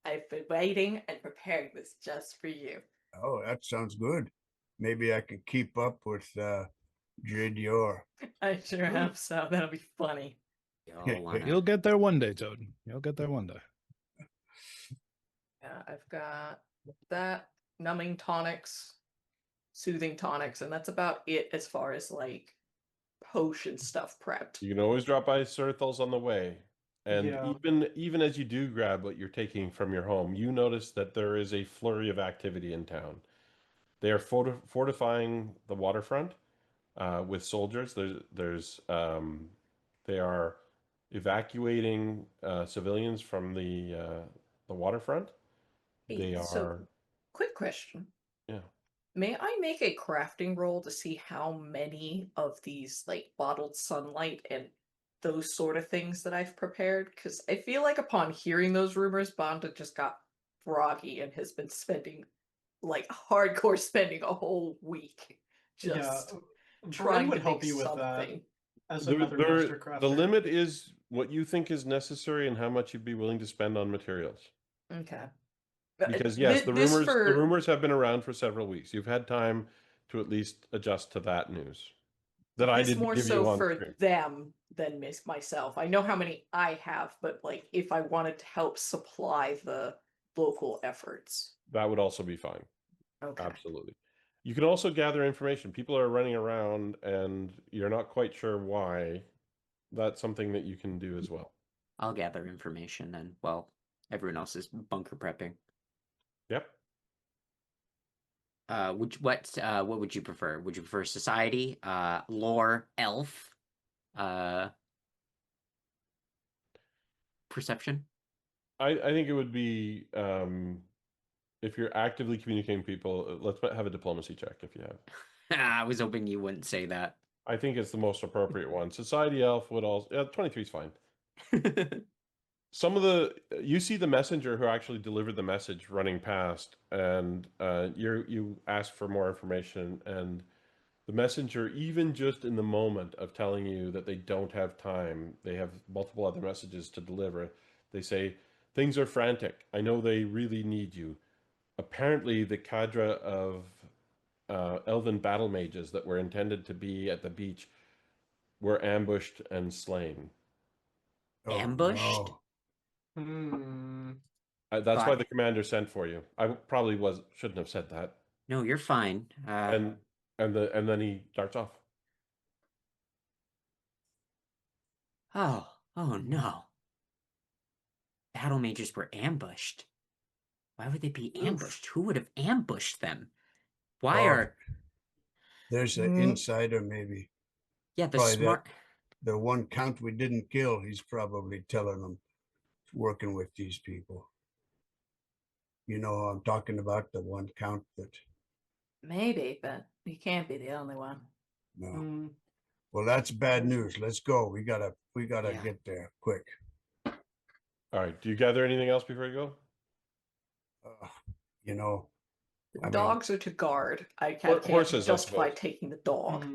I've been waiting and preparing this just for you. Oh, that sounds good. Maybe I can keep up with JDR. I sure hope so. That'll be funny. You'll get there one day, Toad. You'll get there one day. Yeah, I've got that, numbing tonics, soothing tonics, and that's about it as far as like potion stuff prepped. You can always drop by Sirthel's on the way. And Yeah. even as you do grab what you're taking from your home, you notice that there is a flurry of activity in town. They are fortifying the waterfront with soldiers. They are evacuating civilians from the waterfront. They are. So, quick question. Yeah. May I make a crafting roll to see how many of these like bottled sunlight and those sort of things that I've prepared? Because I feel like upon hearing those rumors, Bonda just got froggy and has been spending like hardcore spending a whole week just Varen trying would to help make you with something. that as another master crafter. The limit is what you think is necessary and how much you'd be willing to spend on materials. Okay. Because yes, the This rumors have been around for several weeks. You've had time to at least adjust to that news that I This didn't more give so you on for screen. them than myself. I know how many I have, but like if I wanted to help supply the local efforts. That would also be fine. Okay. Absolutely. You can also gather information. People are running around and you're not quite sure why. That's something that you can do as well. I'll gather information then while everyone else is bunker prepping. Yep. What would you prefer? Would you prefer society, lore, elf, perception? I think it would be if you're actively communicating with people, let's have a diplomacy check if you have. I was hoping you wouldn't say that. I think it's the most appropriate one. Society elf would also 23 is fine. Some of you see the messenger who actually delivered the message running past, and you ask for more information, and the messenger, even just in the moment of telling you that they don't have time, they have multiple other messages to deliver. They say, things are frantic. I know they really need you. Apparently, the cadre of elven battle mages that were intended to be at the beach were ambushed and slain. Oh, Ambushed? no. That's why Fine. the commander sent for you. I probably shouldn't have said that. No, you're fine. And then he darts off. Oh no. Battle mages were ambushed. Why would they be ambushed? Who would have ambushed them? Why Oh, are... There's an insider, maybe. Yeah, the Probably smart... The one count we didn't kill, he's probably telling them, working with these people. You know, I'm talking about the one count that. Maybe, but he can't be the only one. No. Well, that's bad news. Let's go. We gotta Yeah. get there quick. All right. Do you gather anything else before you go? You know, The dogs are to guard. I can't horses, I justify suppose. taking the dog.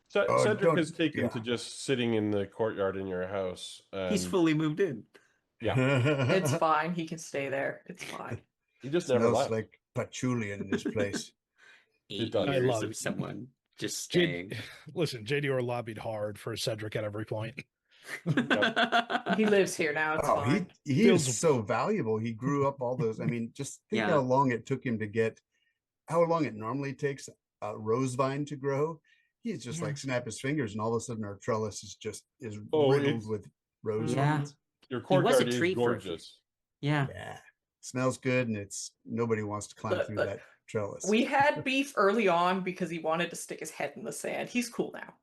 Cedric has taken yeah. to just sitting in the courtyard in your house. He's fully moved in. Yeah. It's fine. He can stay there. It's fine. He just never Smells left. like patchouli in this place. 8 does. I years love of it. someone just staying. Listen, JDR lobbied hard for Cedric at every point. He lives here now. It's Oh, fine. he is so valuable. He grew up all those. I mean, just think Yeah. how long it took him to get, how long it normally takes a rose vine to grow. He's just like snap his fingers, and all of a sudden our trellis is riddled with rose Yeah. vines. Your He was a courtyard tree is for a few- gorgeous. Yeah. Yeah, smells good, and nobody wants to climb through that trellis. We had beef early on because he wanted to stick his head in the sand. He's cool now.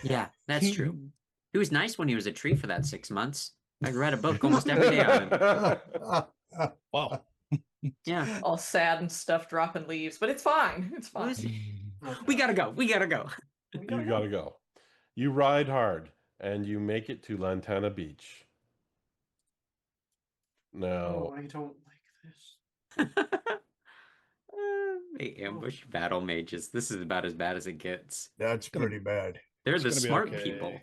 Yeah, that's true. He was nice when he was a tree for that 6 months. I read a book almost every day on him. Wow. Yeah. All sad and stuff, dropping leaves, but it's fine. It's fine. We gotta go. We gotta go. You gotta go. You ride hard and you make it to Lantana Beach. Now, I don't like this. They ambush battle mages. This is about as bad as it gets. That's pretty bad. They're the gonna be smart okay. people.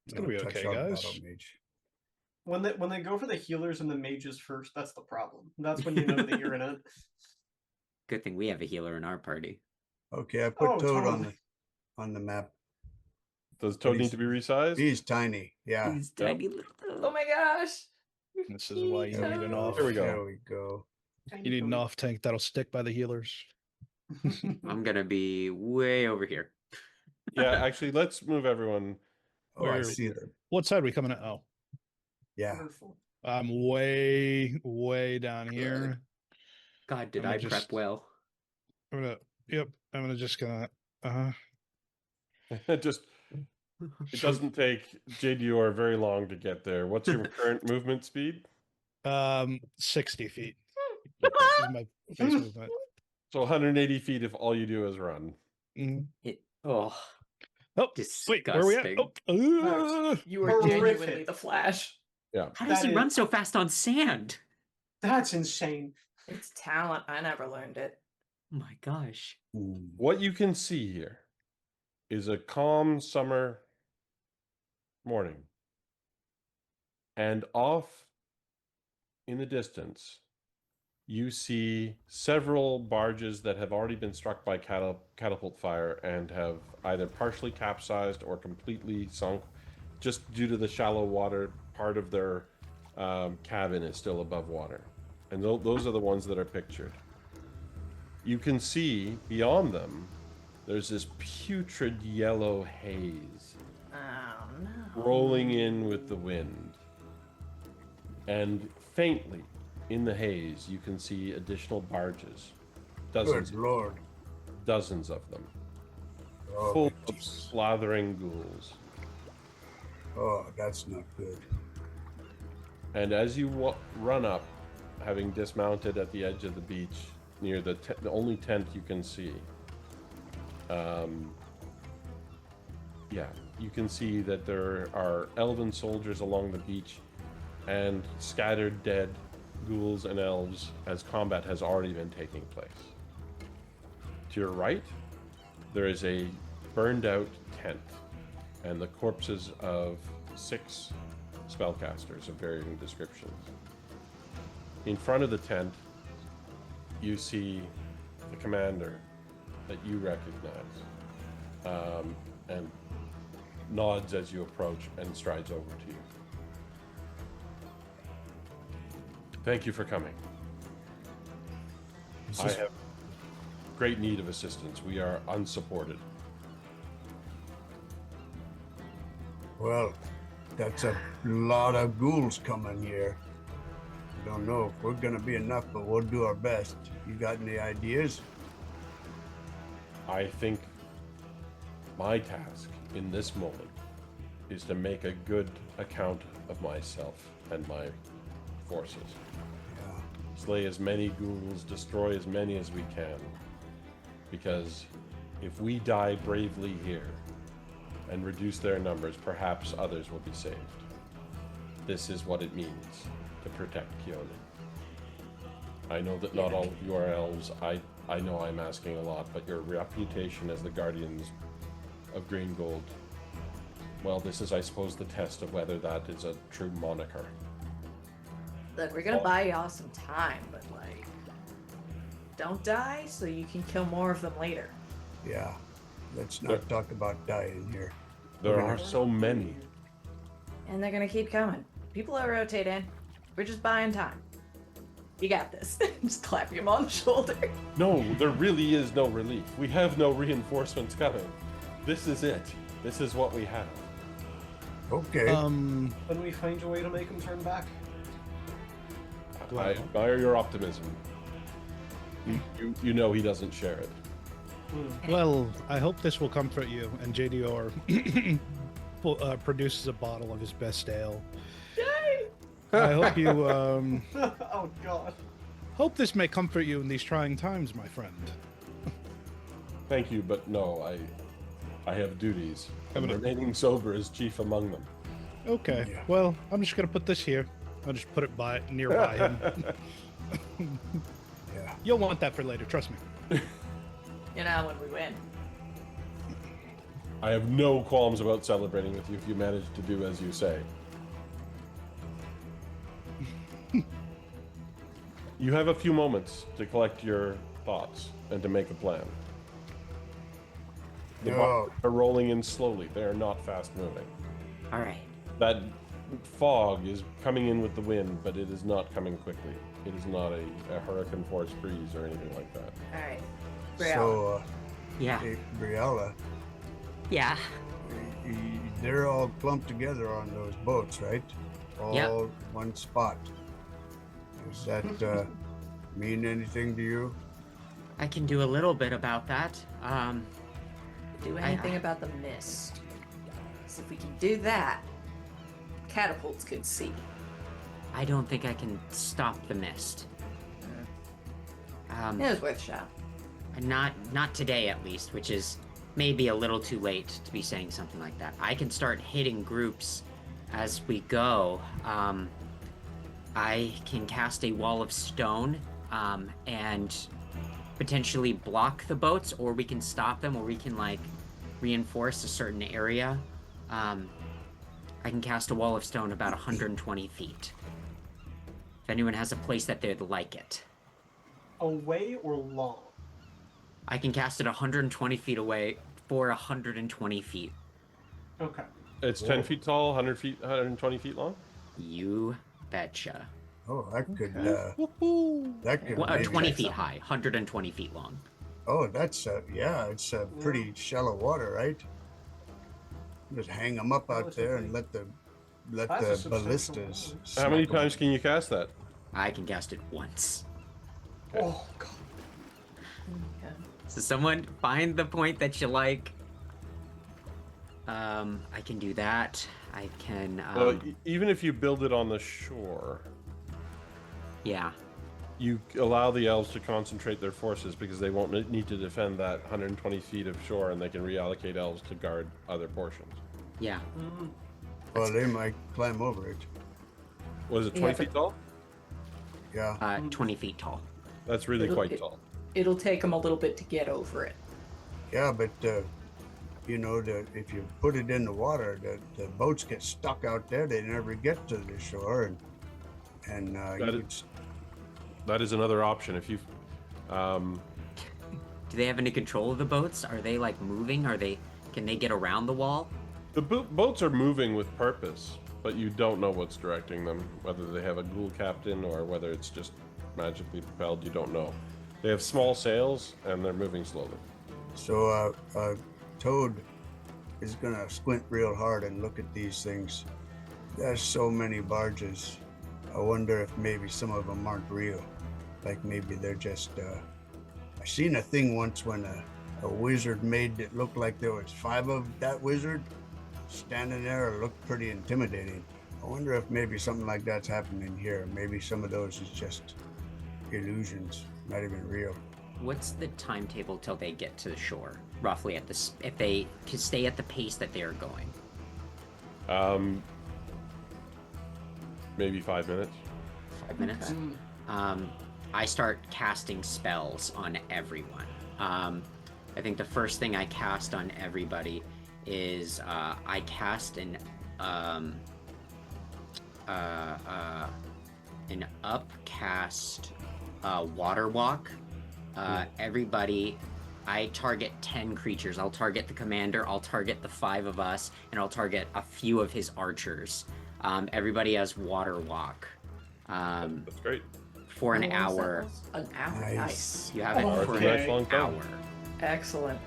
It's gonna be Touch okay, our guys. battle mage. When they go for the healers and the mages first, that's the problem. That's when you know that you're in it. Good thing we have a healer in our party. Okay, I put Toad totally. on the map. does Toad need to be resized? He's tiny. Yeah. These tiny little... Oh my gosh. This is why you need an off. Here we go. There we go. You need an off tank that'll stick by the healers. I'm gonna be way over here. Yeah, actually, let's move everyone. Oh, I see them. What side are we coming at? Oh, Yeah. Wonderful. I'm way down here. God, did I'm I gonna prep just- well? I'm gonna Just it doesn't take JDR very long to get there. What's your current movement speed? 60 feet. This is my face movement. So 180 feet if all you do is run. Mhm. Oh, Oh, wait, where are we at? disgusting. Oh, You are Horrific. genuinely the Flash. Yeah. How does That he is- run so fast on sand? That's insane. It's talent. I never learned it. Oh my gosh. What you can see here is a calm summer morning. And off in the distance, you see several barges that have already been struck by catapult fire and have either partially capsized or completely sunk just due to the shallow water. Part of their cabin is still above water. And those are the ones that are pictured. You can see beyond them, there's this putrid yellow haze Oh no. rolling in with the wind. And faintly in the haze, you can see additional barges. Good Lord. Dozens of them. Oh, Full but of slathering ghouls. oh, that's not good. And as you run up, having dismounted at the edge of the beach, near the only tent you can see, you can see that there are elven soldiers along the beach and scattered dead ghouls and elves as combat has already been taking place. To your right, there is a burned out tent and the corpses of 6 spellcasters of varying descriptions. In front of the tent, you see the commander that you recognize, and nods as you approach and strides over to you. Thank you for coming. I have great need of assistance. We are unsupported. Well, that's a lot of ghouls coming here. I don't know if we're gonna be enough, but we'll do our best. You got any ideas? I think my task in this moment is to make a good account of myself and my forces. Yeah. Slay as many ghouls, destroy as many as we can. Because if we die bravely here and reduce their numbers, perhaps others will be saved. This is what it means to protect Keone. I know that not all of you are elves. I know I'm asking a lot, but your reputation as the guardians of Green Gold, well, this is, I suppose, the test of whether that is a true moniker. Look, we're gonna buy y'all some time, but like, don't die so you can kill more of them later. Yeah. Let's not talk about dying here. There are so many. And they're gonna keep coming. People are rotating. We're just buying time. You got this. Just clap him on the shoulder. No, there really is no relief. We have no reinforcements coming. This is it. This is what we have. Okay. When we find a way to make him turn back. I admire your optimism. You know he doesn't share it. Well, I hope this will comfort you. And JDR produces a bottle of his best ale. I hope you Oh God. hope this may comfort you in these trying times, my friend. Thank you, but no, I have duties. And remaining sober is chief among them. Okay. Yeah. Well, I'm just gonna put this here. I'll just put it nearby him. Yeah. You'll want that for later, trust me. You know, when we win. I have no qualms about celebrating with you if you manage to do as you say. You have a few moments to collect your thoughts and to make a plan. The bots are rolling in slowly. They are not fast moving. All right. That fog is coming in with the wind, but it is not coming quickly. It is not a hurricane force breeze or anything like that. All right. So, Yeah. hey, Briella, Yeah. they're all clumped together on those boats, right? All Yep. one spot. Does that mean anything to you? I can do a little bit about that. Do anything about the mist. So if we can do that, catapults could see. I don't think I can stop the mist. It was worth a shot. Not today, at least, which is maybe a little too late to be saying something like that. I can start hitting groups as we go. I can cast a wall of stone and potentially block the boats, or we can stop them, or we can like reinforce a certain area. I can cast a wall of stone about 120 feet. If anyone has a place that they'd like it. Away or long? I can cast it 120 feet away for 120 feet. Okay. It's 10 feet tall, 100 feet, 120 feet long. You betcha. Oh, that could Well, maybe- 20 feet high, 120 feet long. Oh, that's yeah, it's pretty shallow water, right? Just hang them up out there and let the That's a substantial ballistas. How many smack 'em. times can you cast that? I can cast it once. Oh god. Yeah. So someone find the point that you like. I can do that. I can, Well, even if you build it on the shore, yeah. you allow the elves to concentrate their forces because they won't need to defend that 120 feet of shore, and they can reallocate elves to guard other portions. Yeah. Well, they might climb over it. Was it Yeah, 20 but- feet tall? Yeah. 20 feet tall. That's really quite tall. It'll take them a little bit to get over it. Yeah, but you know, if you put it in the water, the boats get stuck out there. They never get to the shore, and That is another option. If you, Do they have any control of the boats? Are they like moving? Can they get around the wall? the boats are moving with purpose, but you don't know what's directing them. Whether they have a ghoul captain or whether it's just magically propelled, you don't know. They have small sails and they're moving slowly. so Toad is gonna squint real hard and look at these things. There's so many barges. I wonder if maybe some of them aren't real. Like maybe they're just. I seen a thing once when a wizard made it look like there was 5 of that wizard standing there. It looked pretty intimidating. I wonder if maybe something like that's happening here. Maybe some of those is just illusions, not even real. What's the timetable till they get to the shore? Roughly if they can stay at the pace that they are going. Maybe 5 minutes. 5 minutes. I start casting spells on everyone. I think the first thing I cast on everybody is I cast an upcast water walk. Everybody, I target 10 creatures. I'll target the commander, I'll target the 5 of us, and I'll target a few of his archers. Everybody has water walk. That's great. For an How long is that hour. last? An hour. Nice. You have it Oh, for okay. an Long time. hour. Excellent.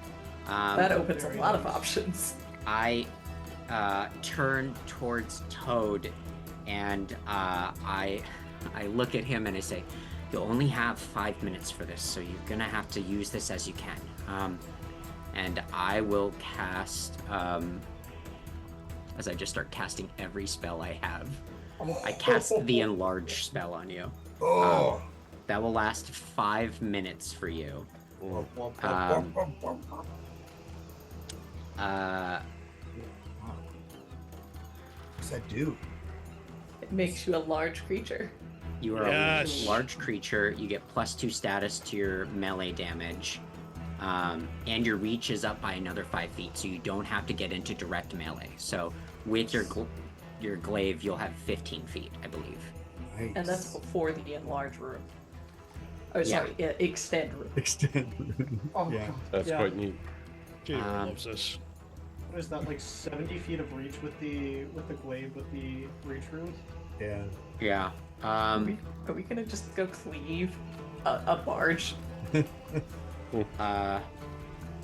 That opens a very lot of nice. options. I turn towards Toad, and I look at him and I say, "You'll only have 5 minutes for this, so you're gonna have to use this as you can." And I will cast, as I just start casting every spell I have. I cast the enlarge spell on you. Oh. That will last 5 minutes for you. What's that do? It makes you a large creature. You are Yes. a large creature. You get +2 status to your melee damage. And your reach is up by another 5 feet, so you don't have to get into direct melee. So with your glaive, you'll have 15 feet, I believe. Nice. And that's before the enlarge room. Oh, Yeah. sorry, extend room. extend. Oh Yeah. god. That's yeah. quite neat. JD loves this. What is that, like 70 feet of reach with the glaive with the reach rune? Yeah. Yeah. Are we gonna just go cleave a barge?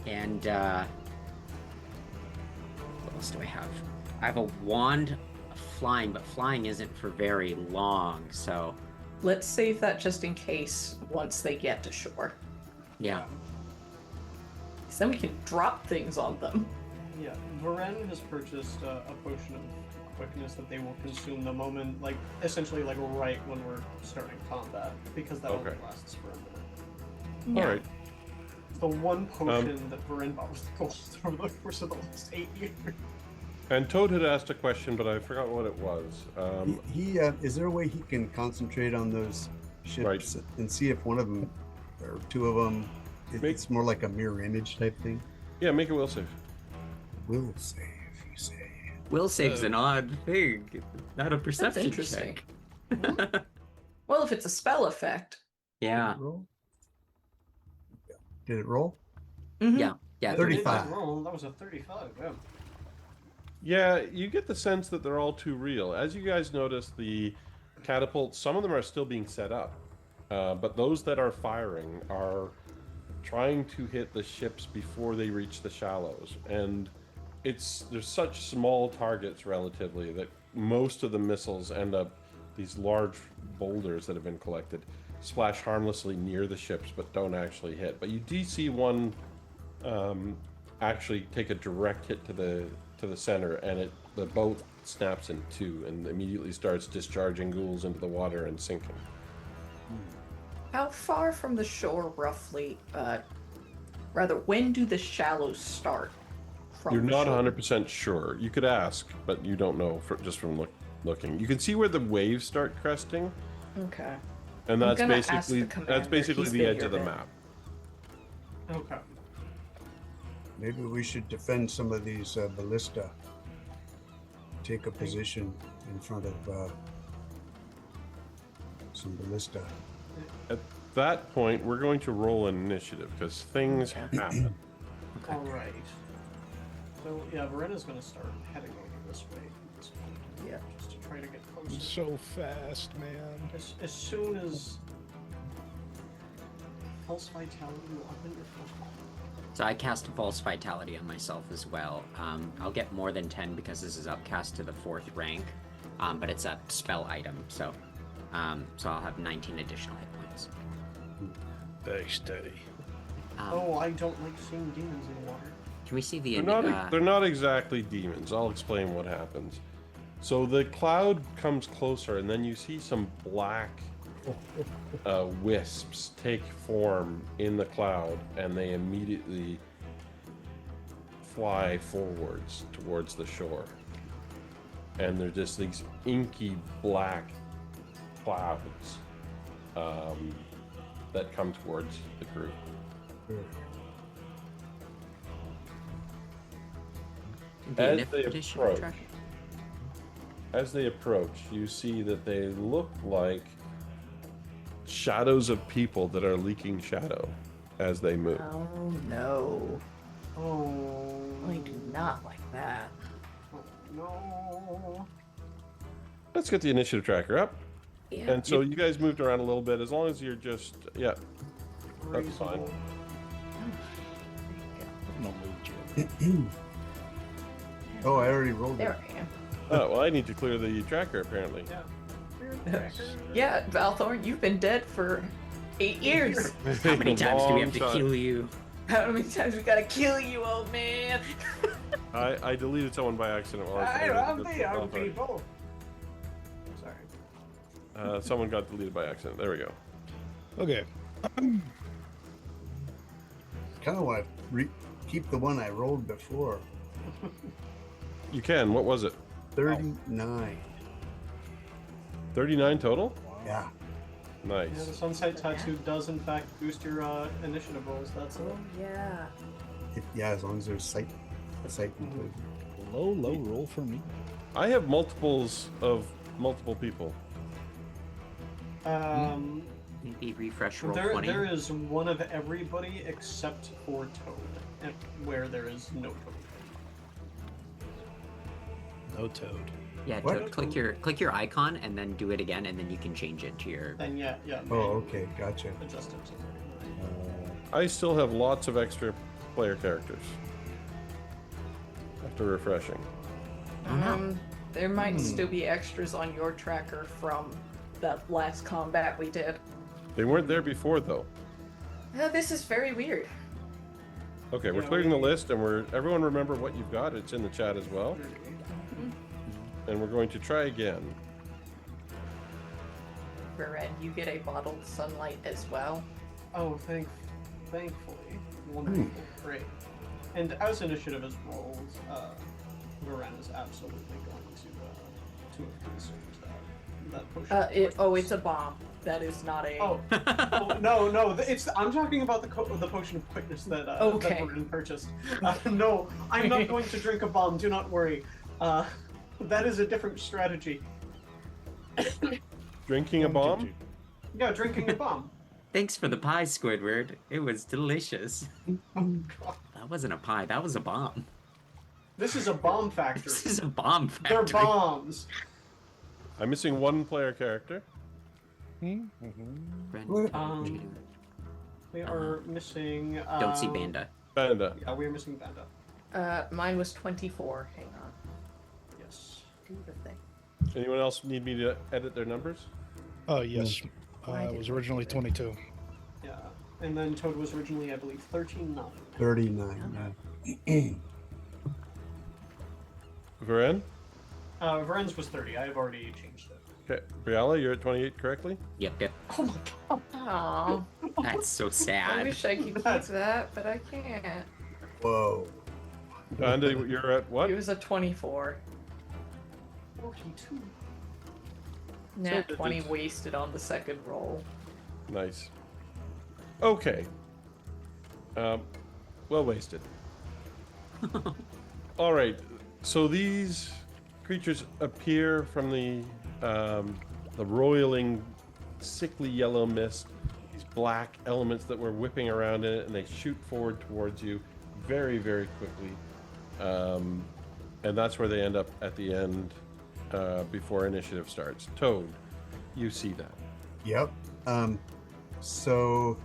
And what else do I have? I have a wand of flying, but flying isn't for very long, so Let's save that just in case once they get to shore. yeah. So then we can drop things on them. Yeah, Varen has purchased a potion of quickness that they will consume the moment, like essentially like right when we're starting combat, because that only Okay. lasts for a minute. Yeah. All right. The one potion that Varen bought was the gold over the course of the last 8 years. And Toad had asked a question, but I forgot what it was. He is there a way he can concentrate on those ships Right. and see if one of them or 2 of them? Make- It's more like a mirror image type thing. Yeah, make a will save. Will save, you say? Will save's an odd thing, not a That's perception interesting. check. Well, if it's a spell effect. Yeah. Roll. Did it roll? Mhm. Yeah. Yeah. 35. Roll. That was a 35. Yeah. Yeah, you get the sense that they're all too real. As you guys notice, the catapults, some of them are still being set up, but those that are firing are trying to hit the ships before they reach the shallows. And there's such small targets relatively that most of the missiles end up these large boulders that have been collected, splash harmlessly near the ships but don't actually hit. But you do see one actually take a direct hit to the center, and the boat snaps in two and immediately starts discharging ghouls into the water and sinking. How far from the shore, roughly? Rather, when do the shallows start? You're the not shore? 100% sure. You could ask, but you don't know just from looking. You can see where the waves start cresting, Okay. and I'm that's gonna ask basically the commander. He's the been edge here of the then. map. Okay. Maybe we should defend some of these ballista. Take a position in front of some ballista. At that point, we're going to roll an initiative because things happen. All right. So yeah, Verena's gonna start heading over this way. Yeah. Just to try to get closer. So fast, man. As soon as Pulse Vitality will up in your first call. So I cast False Vitality on myself as well. I'll get more than 10 because this is upcast to the 4th rank, but it's a spell item, so I'll have 19 additional hit points. Very steady. Oh, I don't like seeing demons in the water. Can we see the They're not exactly demons. I'll explain what happens. So the cloud comes closer, and then you see some black wisps take form in the cloud, and they immediately fly forwards towards the shore. And they're just these inky black clouds that come towards the group. As they approach, you see that they look like shadows of people that are leaking shadow as they move. Oh no. Oh. I do not like that. Oh, no. Let's get the initiative tracker up. Yeah. And so you guys moved around a little bit. As long as you're just, yeah, that's fine. Reasonable. No move, Jim. Oh, I already rolled it. There I am. Oh, well, I need to clear the tracker apparently. Yeah. Yeah, Valthorn, you've been dead for 8 years. How many times do we have to Long kill you? How many times we gotta kill you, old man? I deleted someone by accident. While I was I'm people. Sorry. someone got deleted by accident. There we go. Okay. Kind of want to keep the one I rolled before. You can. What was it? 39. 39 total? Yeah. Nice. Yeah, the Sunset Tattoo does in fact boost your initiative rolls. That's Oh yeah. Yeah, as long as there's sight included. Low roll for me. I have multiples of multiple people. Maybe refresh roll There 20. is one of everybody except for Toad, where there is no Toad. No toad. Yeah, What? click your icon and then do it again, and then you can change it to your. Then yeah. Oh, okay, gotcha. Adjust it to 39. I still have lots of extra player characters. After refreshing. There might still be extras on your tracker from that last combat we did. They weren't there before though. This is very weird. Okay, we're Yeah, clearing the list, and everyone remember what you've got. It's in the chat as well. And we're going to try again. Varen, you get a bottled sunlight as well. Oh, thankfully. Wonderful. Great. And as initiative is rolled, Varen is absolutely going to have consumed that potion. It's a bomb. That is not a. Oh, no! I'm talking about the potion of quickness that Okay. that Varen purchased. No, I'm not going to drink a bomb. Do not worry. That is a different strategy. Drinking a bomb? Yeah, drinking a bomb. Thanks for the pie, Squidward. It was delicious. Oh, God. That wasn't a pie, that was a bomb. This is a bomb This factory. is a bomb factory. They're bombs. I'm missing one player character. Ren- We are missing. Don't see Banda. Panda. Yeah, we are missing Banda. Mine was 24. Hang on. Yes. Do the thing. Anyone else need me to edit their numbers? Oh, yes. I It did was not originally do that. 22. Yeah. And then Toad was originally, I believe, 39. 39. Yeah. Varen? Varen's was 30. I have already changed it. Okay. Briala, you're at 28 correctly? Yep. Oh my God. Aw. That's so I sad. wish I could keep that, but I can't. Whoa. Panda, you're at what? He was a 24. 42. Nat So 20 it's- wasted on the second roll. Nice. Okay. Well wasted. All right. So these creatures appear from the roiling, sickly yellow mist. These black elements that were whipping around in it, and they shoot forward towards you very, very quickly. And that's where they end up at the end before initiative starts. Toad, you see that. Yep. So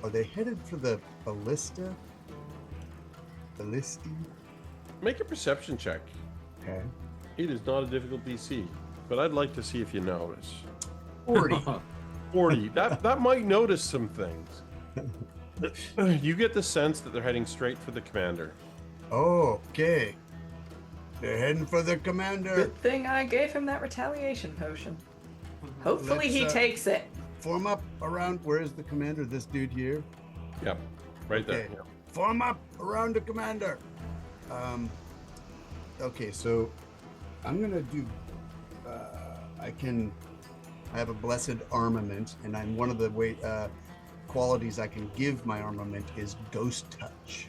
are they headed for the ballista? Ballisti? Make a perception check. Okay. It is not a difficult DC, but I'd like to see if you notice. 40. 40. That might notice some things. You get the sense that they're heading straight for the commander. Oh, okay. They're heading for the commander. Good thing I gave him that retaliation potion. Hopefully he Let's, takes it. Form up around. Where is the commander? This dude here. Yep, right there. Okay. Form up around the commander. Okay, so I'm gonna do. I have a blessed armament, and I'm one of the qualities I can give my armament is ghost touch.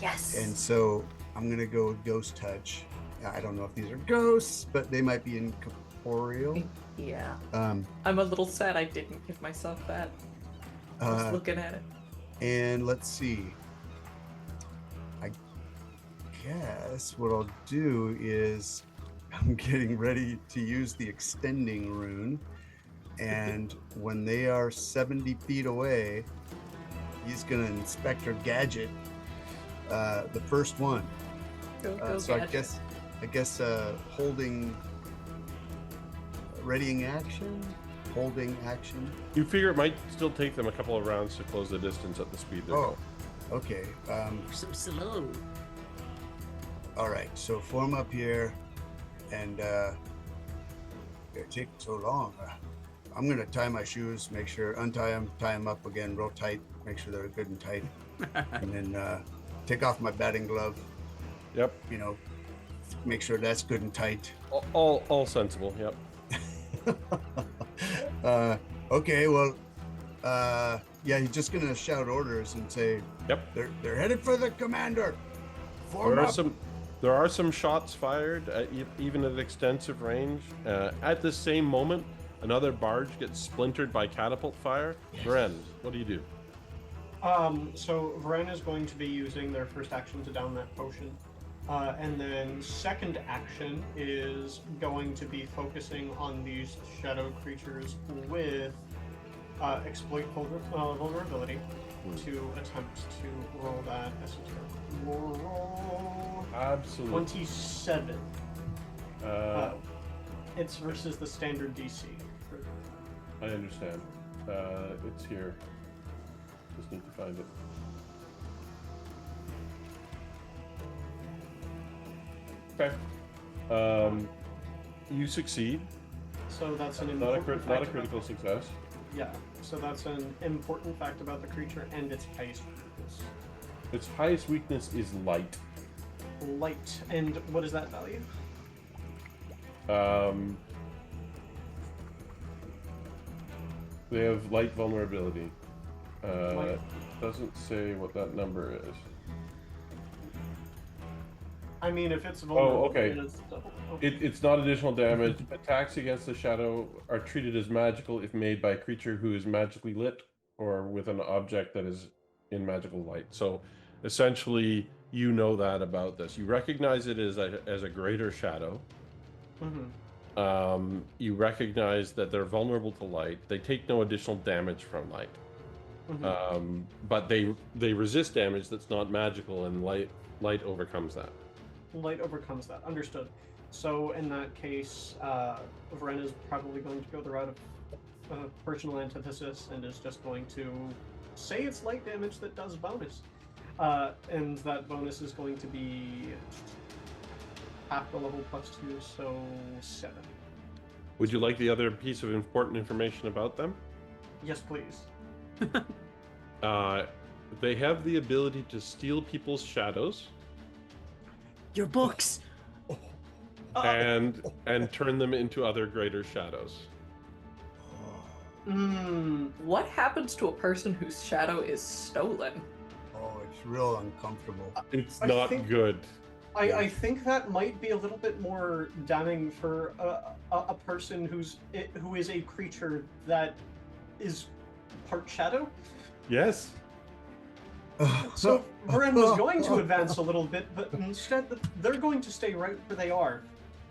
Yes. And so I'm gonna go with ghost touch. I don't know if these are ghosts, but they might be incorporeal. Yeah. Um, I'm a little sad I didn't give myself that. I was looking at it. And let's see. I guess what I'll do is I'm getting ready to use the extending rune. And when they are 70 feet away, he's going to Inspector Gadget the first one. Go So Gadget. I guess holding, readying action, holding action. You figure it might still take them a couple of rounds to close the distance at the speed they're Oh, okay. So slow. All right, so form up here, and they're taking so long. I'm gonna tie my shoes, make sure untie them, tie them up again, real tight, make sure they're good and tight, and then take off my batting glove. Yep. You know, make sure that's good and tight. All sensible. Yep. Okay, well, yeah, he's just gonna shout orders and say, Yep. they're headed for the commander. Form up. There are some shots fired, even at extensive range. At the same moment, another barge gets splintered by catapult fire. Varen, what do you do? So Varen is going to be using their first action to down that potion. And then second action is going to be focusing on these shadow creatures with exploit vulnerability to attempt to roll that esoteric roll. Absolutely. 27. It's versus the standard DC. I understand. It's here. Just need to find it. Okay. You succeed. So that's an Not a important not a fact critical success. Yeah, so that's an important fact about the creature and its highest weakness. Its highest weakness is light. Light. And what is that value? They have light vulnerability. Light. Doesn't say what that number is. I mean, if it's vulnerable, okay. then it's double. Okay. It's not additional damage. Attacks against the shadow are treated as magical if made by a creature who is magically lit or with an object that is in magical light. So essentially, you know that about this. You recognize it as a greater shadow. You recognize that they're vulnerable to light. They take no additional damage from light. But they resist damage that's not magical, and light overcomes that. Light overcomes that. Understood. So in that case, Varen is probably going to go the route of personal antithesis and is just going to say it's light damage that does bonus. And that bonus is going to be half the level plus 2, so 7. Would you like the other piece of important information about them? Yes, please. They have the ability to steal people's shadows Your books. and turn them into other greater shadows. What happens to a person whose shadow is stolen? Oh, it's real uncomfortable. It's I not think- good. I think that might be a little bit more damning for a person who is a creature that is part shadow. Yes. So Varen was going to advance a little bit, but instead they're going to stay right where they are.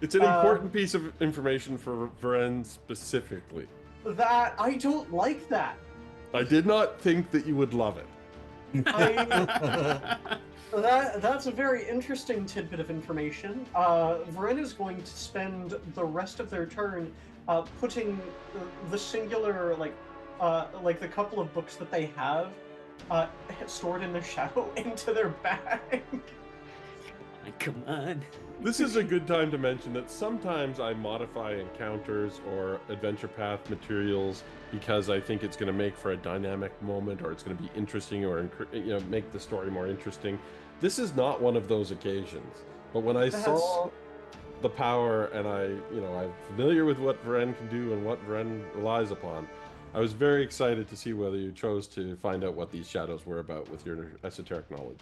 It's an important piece of information for Varen specifically. That I don't like that. I did not think that you would love it. That's a very interesting tidbit of information. Varen is going to spend the rest of their turn putting the singular, like the couple of books that they have stored in their shadow into their bag. Come on. This is a good time to mention that sometimes I modify encounters or adventure path materials because I think it's going to make for a dynamic moment, or it's going to be interesting, or make the story more interesting. This is not one of those occasions. But when I saw the power, and I'm familiar with what Varen can do and what Varen relies upon, I was very excited to see whether you chose to find out what these shadows were about with your esoteric knowledge.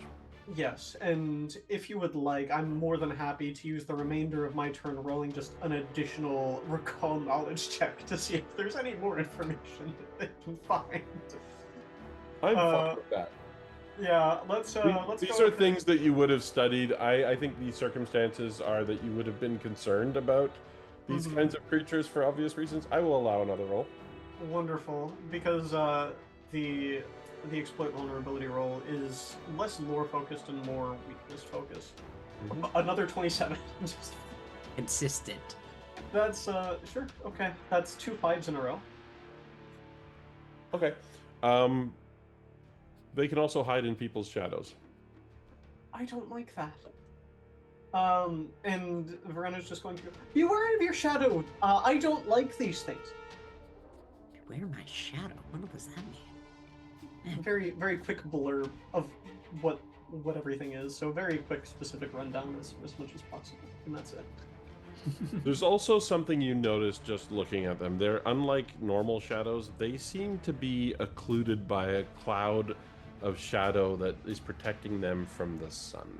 Yes, and if you would like, I'm more than happy to use the remainder of my turn rolling just an additional recall knowledge check to see if there's any more information that they can find. I'm fine with that. Yeah, let's These go are with things that you would have studied. I think these circumstances are that you would have been concerned about these kinds of creatures for obvious reasons. I will allow another roll. Wonderful, because the exploit vulnerability roll is less lore focused and more weakness focused. Another 27. Just- Consistent. That's sure, okay. That's 2 5s in a row. Okay. They can also hide in people's shadows. I don't like that. And Verena's just going to go, beware of your shadow! I don't like these things. Beware my shadow? What does that mean? Very, very quick blurb of what everything is. So very quick, specific rundown as much as possible. And that's it. There's also something you notice just looking at them. They're unlike normal shadows. They seem to be occluded by a cloud of shadow that is protecting them from the sun.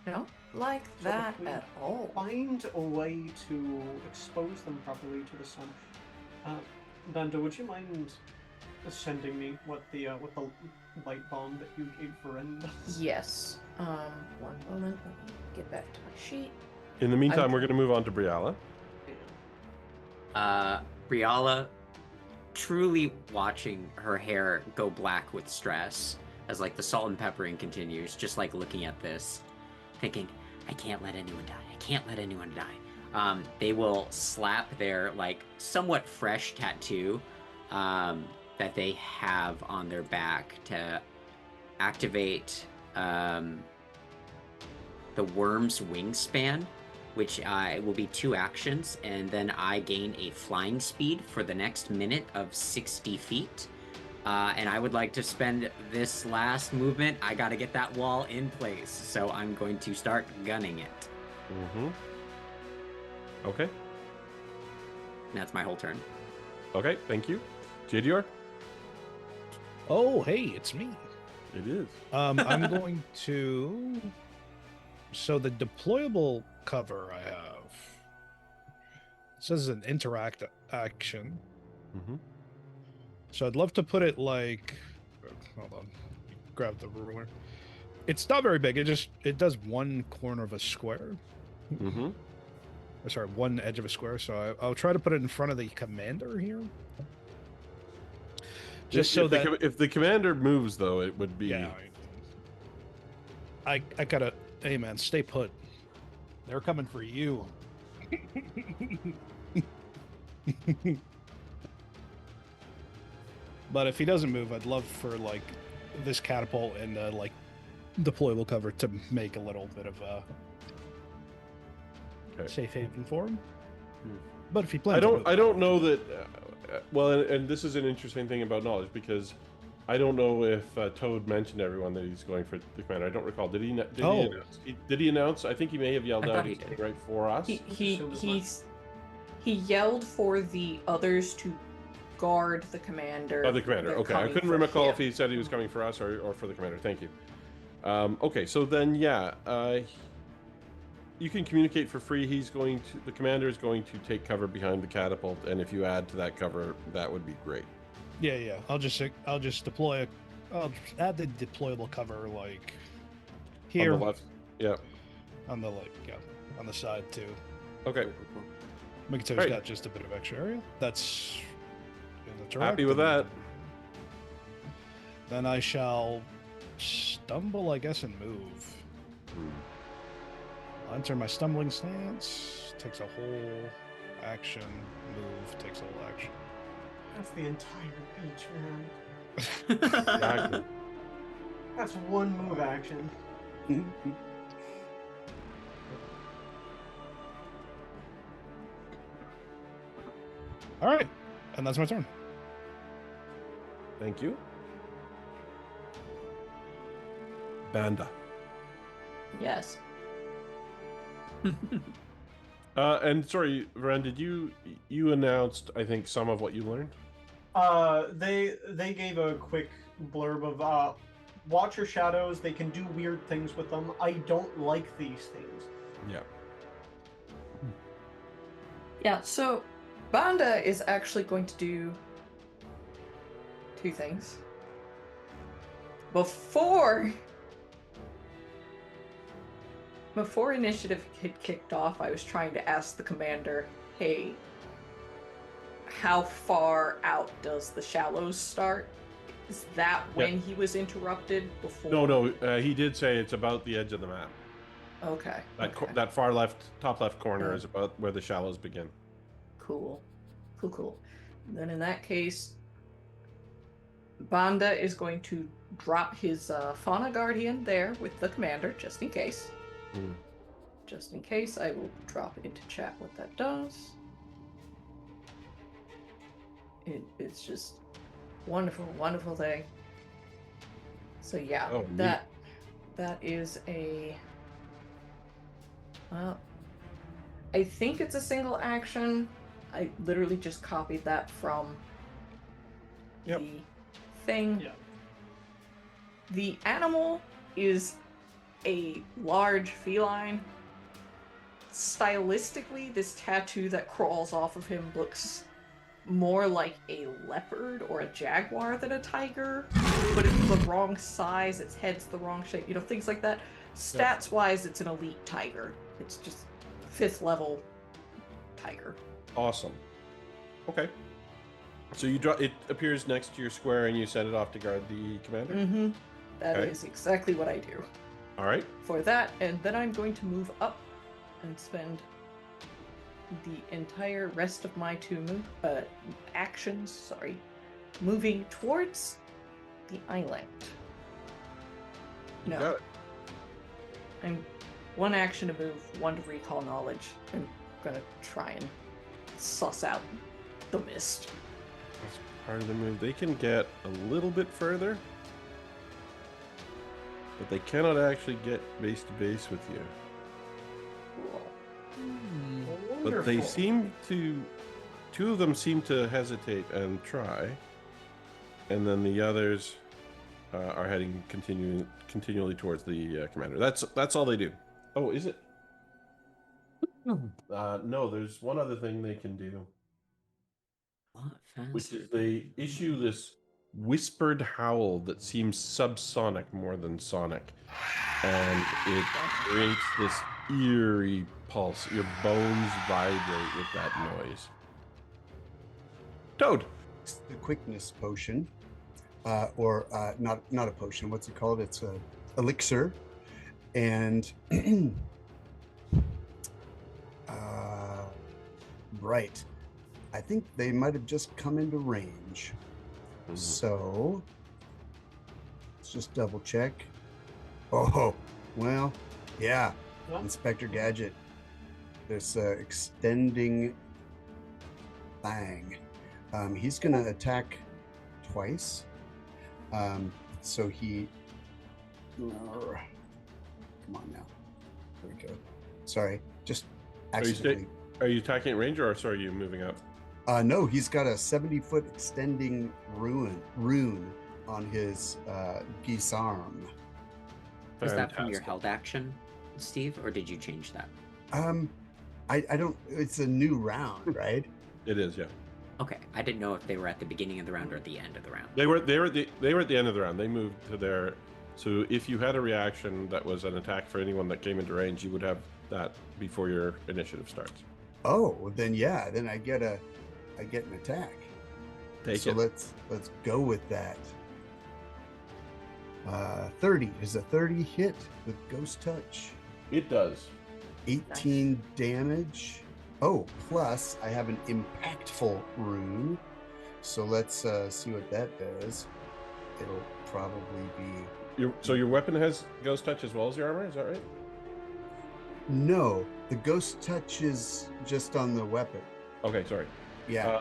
Don't like So that if we at all. Find a way to expose them properly to the sun. Bando, would you mind sending me what the light bomb that you gave Varen does? Yes. One moment. Let me get back to my sheet. In the meantime, we're going to move on to Briala. Briala, truly watching her hair go black with stress as like the salt and peppering continues, just like looking at this, thinking, I can't let anyone die. I can't let anyone die. They will slap their like somewhat fresh tattoo that they have on their back to activate the worm's wingspan, which will be 2 actions, and then I gain a flying speed for the next minute of 60 feet. And I would like to spend this last movement. I got to get that wall in place, so I'm going to start gunning it. Okay. And that's my whole turn. Okay, thank you. JDR? Oh, hey, it's me. It is. I'm going to. So the deployable cover I have says an interact action. Mm-hmm. So I'd love to put it like. Hold on. Grab the ruler. It's not very big. It does one corner of a square. Mm-hmm. Sorry, one edge of a square. So I'll try to put it in front of the commander here. Just so that if the commander moves, though, it would be. Yeah. I gotta. Hey man, stay put. They're coming for you. But if he doesn't move, I'd love for like this catapult and like deployable cover to make a little bit of a safe haven for him. But if he plans, I don't know that. Well, and this is an interesting thing about knowledge because I don't know if Toad mentioned to everyone that he's going for the commander. I don't recall. Did he? Did he announce? I think he may have yelled out he's going right for us. He yelled for the others to guard the commander. Oh, the commander. They're Okay, I coming couldn't for recall him. if he said he was coming for us or for the commander. Thank you. Okay, so then you can communicate for free. The commander is going to take cover behind the catapult, and if you add to that cover, that would be great. Yeah. I'll just deploy. I'll add the deployable cover like here On the left. Yeah. on the on the side too. Okay. Make it so he's got just a bit of extra area. That's Happy with that. Then I shall stumble, I guess, and move. I'll enter my stumbling stance. Takes a whole action. Move takes a whole action. That's the entire beach, man. Exactly. That's one move action. All right, and that's my turn. Thank you. Banda. Yes. And sorry, Varen, did you announced, I think, some of what you learned? They gave a quick blurb of watch your shadows. They can do weird things with them. I don't like these things. Yeah. Yeah, so Banda is actually going to do two things. Before initiative had kicked off, I was trying to ask the commander, hey, how far out does the shallows start? Is that when he was interrupted before? No, he did say it's about the edge of the map. Okay. That far left, top left corner is about where the shallows begin. Cool. Then in that case, Banda is going to drop his Fauna Guardian there with the commander, just in case. Just in case, I will drop it into chat what that does. It's just wonderful, wonderful thing. So yeah, that is a... Well, I think it's a single action. I literally just copied that from the thing. Yeah. The animal is a large feline. Stylistically, this tattoo that crawls off of him looks more like a leopard or a jaguar than a tiger, but it's the wrong size, its head's the wrong shape, things like that. Stats-wise, it's an elite tiger. It's just 5th level tiger. Awesome. Okay. So it appears next to your square and you send it off to guard the commander? Mm-hmm. That is exactly what I do. All right. For that, and then I'm going to move up and spend the entire rest of my actions, moving towards the island. No. Got it. I'm one action to move, one to recall knowledge. I'm gonna try and suss out the mist. That's part of the move. They can get a little bit further, but they cannot actually get base to base with you. Cool. But they seem to... 2 of them seem to hesitate and try. And then the others are heading continually towards the commander. That's all they do. Oh, is it? No, there's one other thing they can do, which is they issue this whispered howl that seems subsonic more than sonic, and it creates this eerie pulse. Your bones vibrate with that noise. Toad. It's the quickness potion, or not a potion. What's it called? It's a elixir, and right. I think they might have just come into range. Mhm. So let's just double check. Oh, well, yeah. What? Inspector Gadget. This extending thing. He's going to attack twice. So he... Come on now. There we go. Sorry. Just accidentally... Are you attacking at range, or sorry, are you moving up? No, he's got a 70-foot extending rune on his geese arm. Was that from your Fantastic. held action, Steve, or did you change that? I don't... It's a new round, right? It is, yeah. Okay, I didn't know if they were at the beginning of the round or at the end of the round. They were at the end of the round. They moved to their. So if you had a reaction that was an attack for anyone that came into range, you would have that before your initiative starts. Oh, then yeah, then I get an attack. Take so it. let's go with that. 30 is a 30 hit with Ghost Touch. It does. 18 damage. Oh, plus I have an impactful rune. So let's see what that does. It'll probably be... So your weapon has Ghost Touch as well as your armor, is that right? No, the Ghost Touch is just on the weapon. Okay, sorry. Yeah,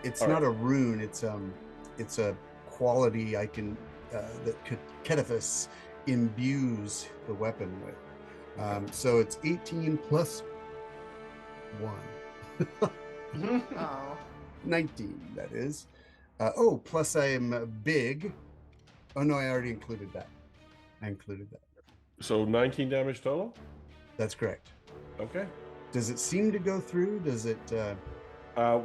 it's all not right. a rune. It's a quality I can that Ketifus imbues the weapon with. So it's 18 plus 1. Oh. 19, that is. Plus I am big. Oh no, I already included that. I included that. So 19 damage total? That's correct. Okay. Does it seem to go through? Does it?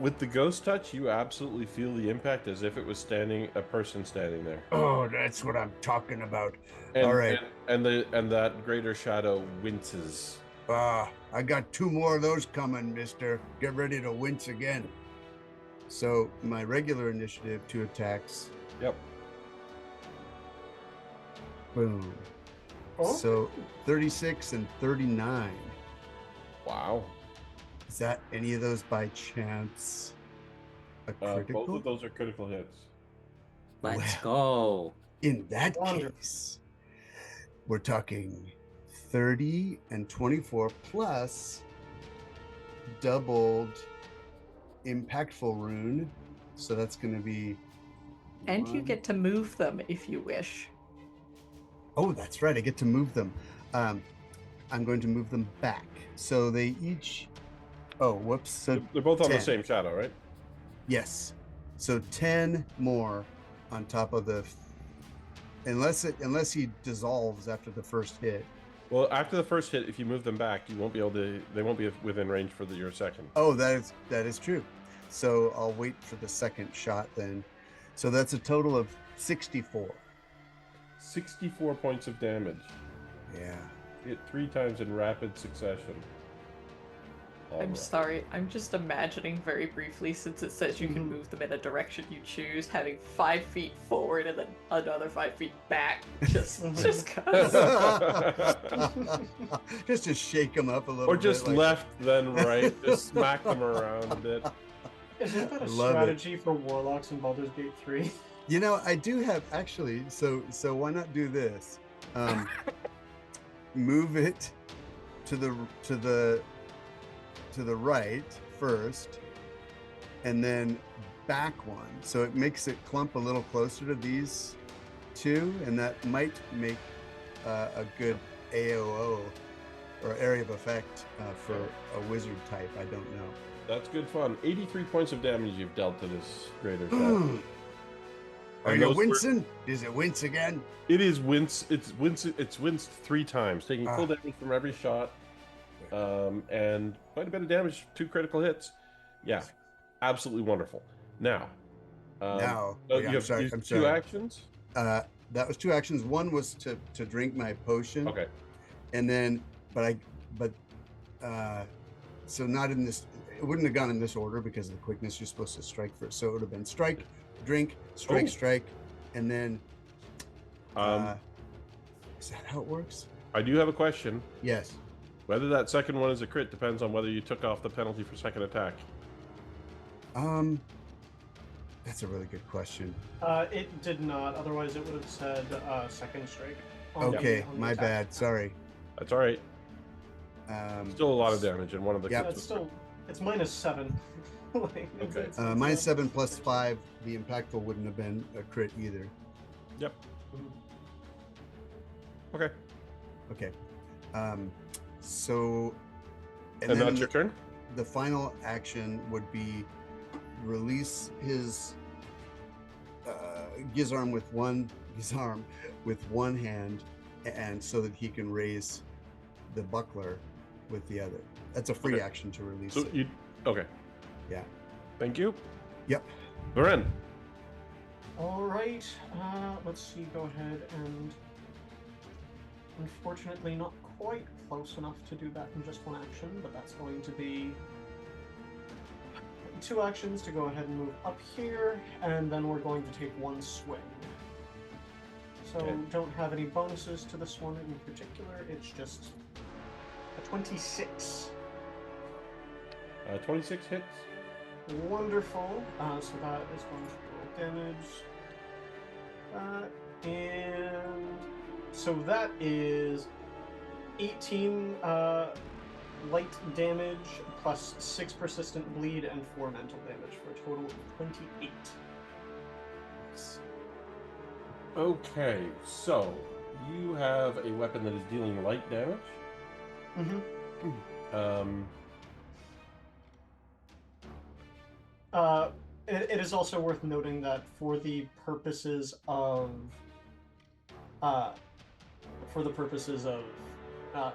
With the Ghost Touch, you absolutely feel the impact as if it was a person standing there. Oh, that's what I'm talking about. And, All right. And that greater shadow winces. I got 2 more of those coming, mister. Get ready to wince again. So my regular initiative, 2 attacks. Yep. Boom. Oh. So 36 and 39. Wow. Is that any of those by chance a critical? Both of those are critical hits. Let's go. In that Wonderful. case, we're talking 30 and 24 plus doubled impactful rune. So that's going to be... And you 1. get to move them if you wish. Oh, that's right. I get to move them. I'm going to move them back. So they each... Oh, whoops. So They're both on 10. the same shadow, right? Yes. So 10 more on top of the... Unless he dissolves after the first hit. Well, after the first hit, if you move them back, you won't be able to. They won't be within range for your second. Oh, that is true. So I'll wait for the second shot then. So that's a total of 64. 64 points of damage. Yeah. Hit 3 times in rapid succession. All I'm right. sorry, I'm just imagining very briefly, since it says you can move them in a direction you choose, having 5 feet forward and then another 5 feet back. Just cause. Just to shake them up a little Or bit. just like- left, then right. Just smack them around a bit. Isn't that I a love it. strategy for warlocks in Baldur's Gate 3? You know, I do have actually. So why not do this? Move it to the right first, and then back one, so it makes it clump a little closer to these 2, and that might make a good AOO or area of effect for a wizard type. I don't know. That's good fun. 83 points of damage you've dealt to this greater shadow. Are And you those were- wincing? Does it wince again? It is wince. It's winced 3 times, taking full Ah. damage from every shot, and quite a bit of damage. 2 critical hits. Yeah, absolutely wonderful. Now, Now, so wait, you I'm have sorry. these I'm 2 sorry. actions. That was 2 actions. One was to drink my potion. Okay. And then, so not in this. It wouldn't have gone in this order because of the quickness. You're supposed to strike first. So it would have been strike, drink, strike, Oh. strike, and then. Is that how it works? I do have a question. Yes. Whether that second one is a crit depends on whether you took off the penalty for second attack. That's a really good question. It did not. Otherwise, it would have said second strike. Okay, on the my attack. bad. Sorry. That's all right. Still a lot of damage, and one of the Yeah, crits It's was still it's -7. Like, Okay. Minus 7 plus 5. The impactful wouldn't have been a crit either. Yep. Okay. Okay. So. And then that's your turn? The final action would be release his Gizarm with one hand, and so that he can raise the buckler with the other. That's a free Okay. action to release So it. you okay. Yeah. Thank you. Yep. Varen. All right. Let's see. Go ahead and. Unfortunately, not quite close enough to do that in just 1 action, but that's going to be 2 actions to go ahead and move up here, and then we're going to take 1 swing. So Okay. don't have any bonuses to this one in particular. It's just a 26. 26 hits. Wonderful. So that is going to roll damage. And so that is 18 light damage plus 6 persistent bleed and 4 mental damage for a total of 28. Okay, so you have a weapon that is dealing light damage. Mm-hmm. It is also worth noting that for the purposes of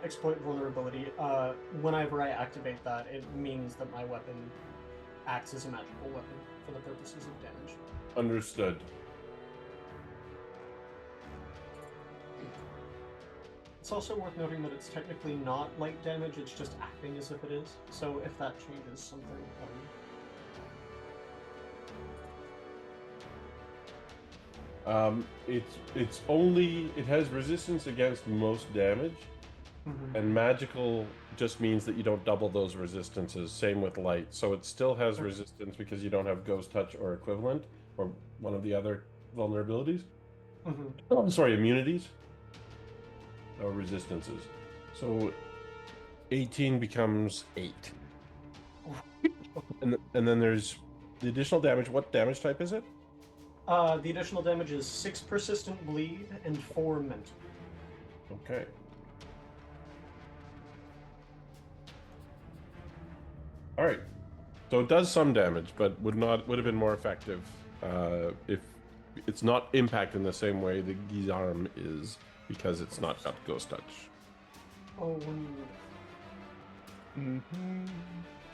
exploit vulnerability, whenever I activate that, it means that my weapon acts as a magical weapon for the purposes of damage. Understood. It's also worth noting that it's technically not light damage, it's just acting as if it is. So if that changes something, it has resistance against most damage, and magical just means that you don't double those resistances. Same with light, so it still has resistance because you don't have ghost touch or equivalent, or one of the other vulnerabilities. Oh, I'm sorry, immunities or resistances. So 18 becomes 8, and then there's the additional damage. What damage type is it? the additional damage is 6 persistent bleed and 4 mental. Okay. All right. So it does some damage, but would have been more effective if it's not impact in the same way the Gizarm is, because it's not got ghost touch. Oh,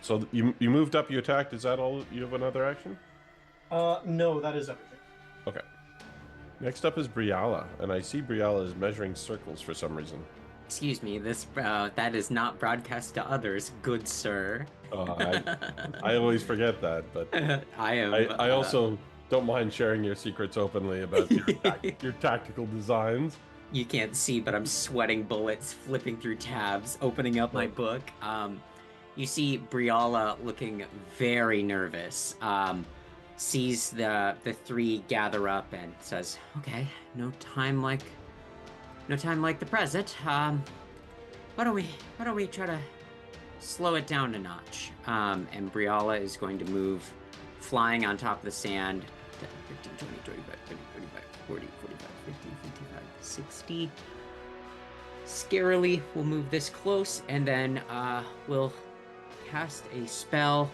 So you moved up, you attacked. Is that all? You have another action? no, that is everything. Okay. Next up is Briala, and I see Briala is measuring circles for some reason. Excuse me, this that is not broadcast to others, good sir. I always forget that, but I am. I also don't mind sharing your secrets openly about your tactical designs. You can't see, but I'm sweating bullets, flipping through tabs, opening up my book. You see Briala looking very nervous. Sees the three gather up and says, "Okay, no time like the present. Why don't we try to slow it down a notch?" And Briala is going to move, flying on top of the sand. 10, 15, 20, 25, 30, 35, 40, 45, 50, 55, 60. Scarily, we'll move this close, and then we'll cast a spell.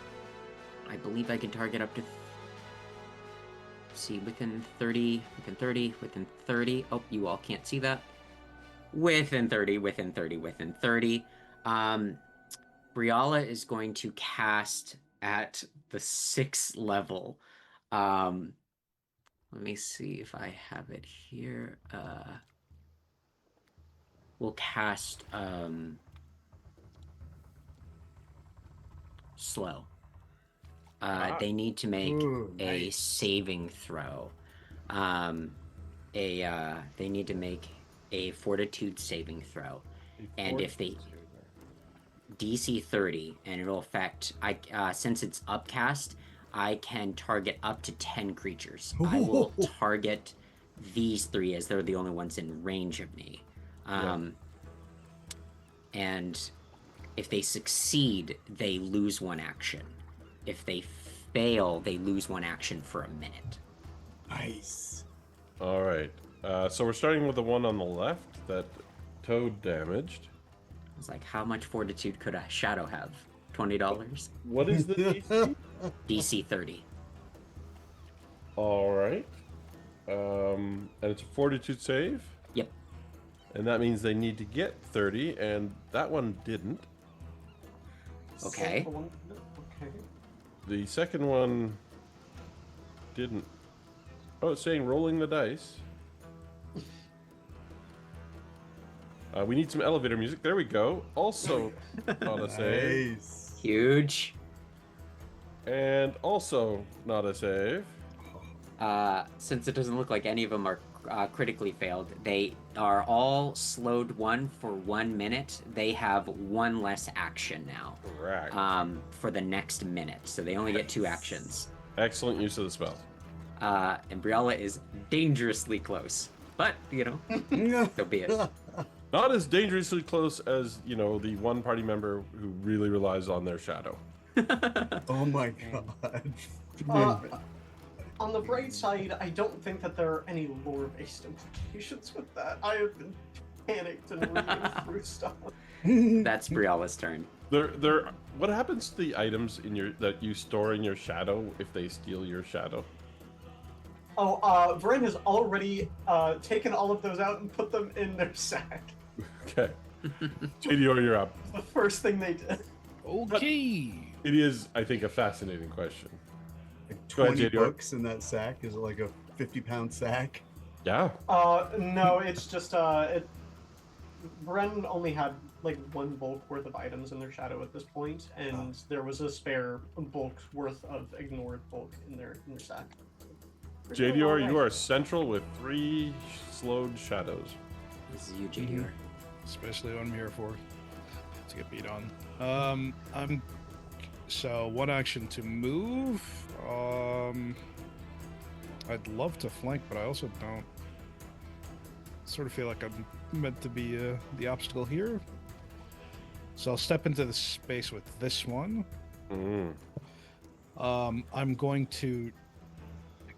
I believe I can target up to see, within 30, within 30, within 30. Oh, you all can't see that. Within 30, within 30, within 30. Briala is going to cast at the 6th level. Let me see if I have it here. We'll cast slow. They need to make a saving throw. They need to make a fortitude saving throw. And if they DC 30, and it'll affect since it's upcast, I can target up to 10 creatures. I will target these 3 as they're the only ones in range of me. And if they succeed, they lose 1 action. If they fail, they lose 1 action for a minute. Nice. All right. So we're starting with the one on the left that Toad damaged. It's like, how much fortitude could a shadow have? $20? What is the DC? DC 30. All right. And it's a fortitude save. Yep. And that means they need to get 30, and that one didn't. Okay. Okay. The second one didn't. Oh, it's saying rolling the dice. We need some elevator music. There we go. Also, not a save. Nice. Huge. And also, not a save. Since it doesn't look like any of them are critically failed, they are all slowed 1 for 1 minute. They have 1 less action now. Correct. For the next minute, so they only get 2 actions. Excellent use of the spell. And Briala is dangerously close, but so be it. Not as dangerously close as, the one party member who really relies on their shadow. Oh my god. On the bright side, I don't think that there are any lore-based implications with that. I have been panicked and reading through stuff. That's Briala's turn. What happens to the items that you store in your shadow if they steal your shadow? Oh, Vren has already taken all of those out and put them in their sack. Okay. JDR, you're up. The first thing they did. Okay. It is, I think, a fascinating question. Like Go ahead, 20 JDR. books in that sack? Is it like a 50-pound sack? Yeah. No, it's just Vren only had like 1 bulk worth of items in their shadow at this point, and there was a spare bulk worth of ignored bulk in their sack. JDR, you are central with 3 slowed shadows. This is you, JDR. Especially what I'm here for. To get beat on. So 1 action to move. I'd love to flank, but I also don't sort of feel like I'm meant to be the obstacle here. So I'll step into the space with this one. I'm going to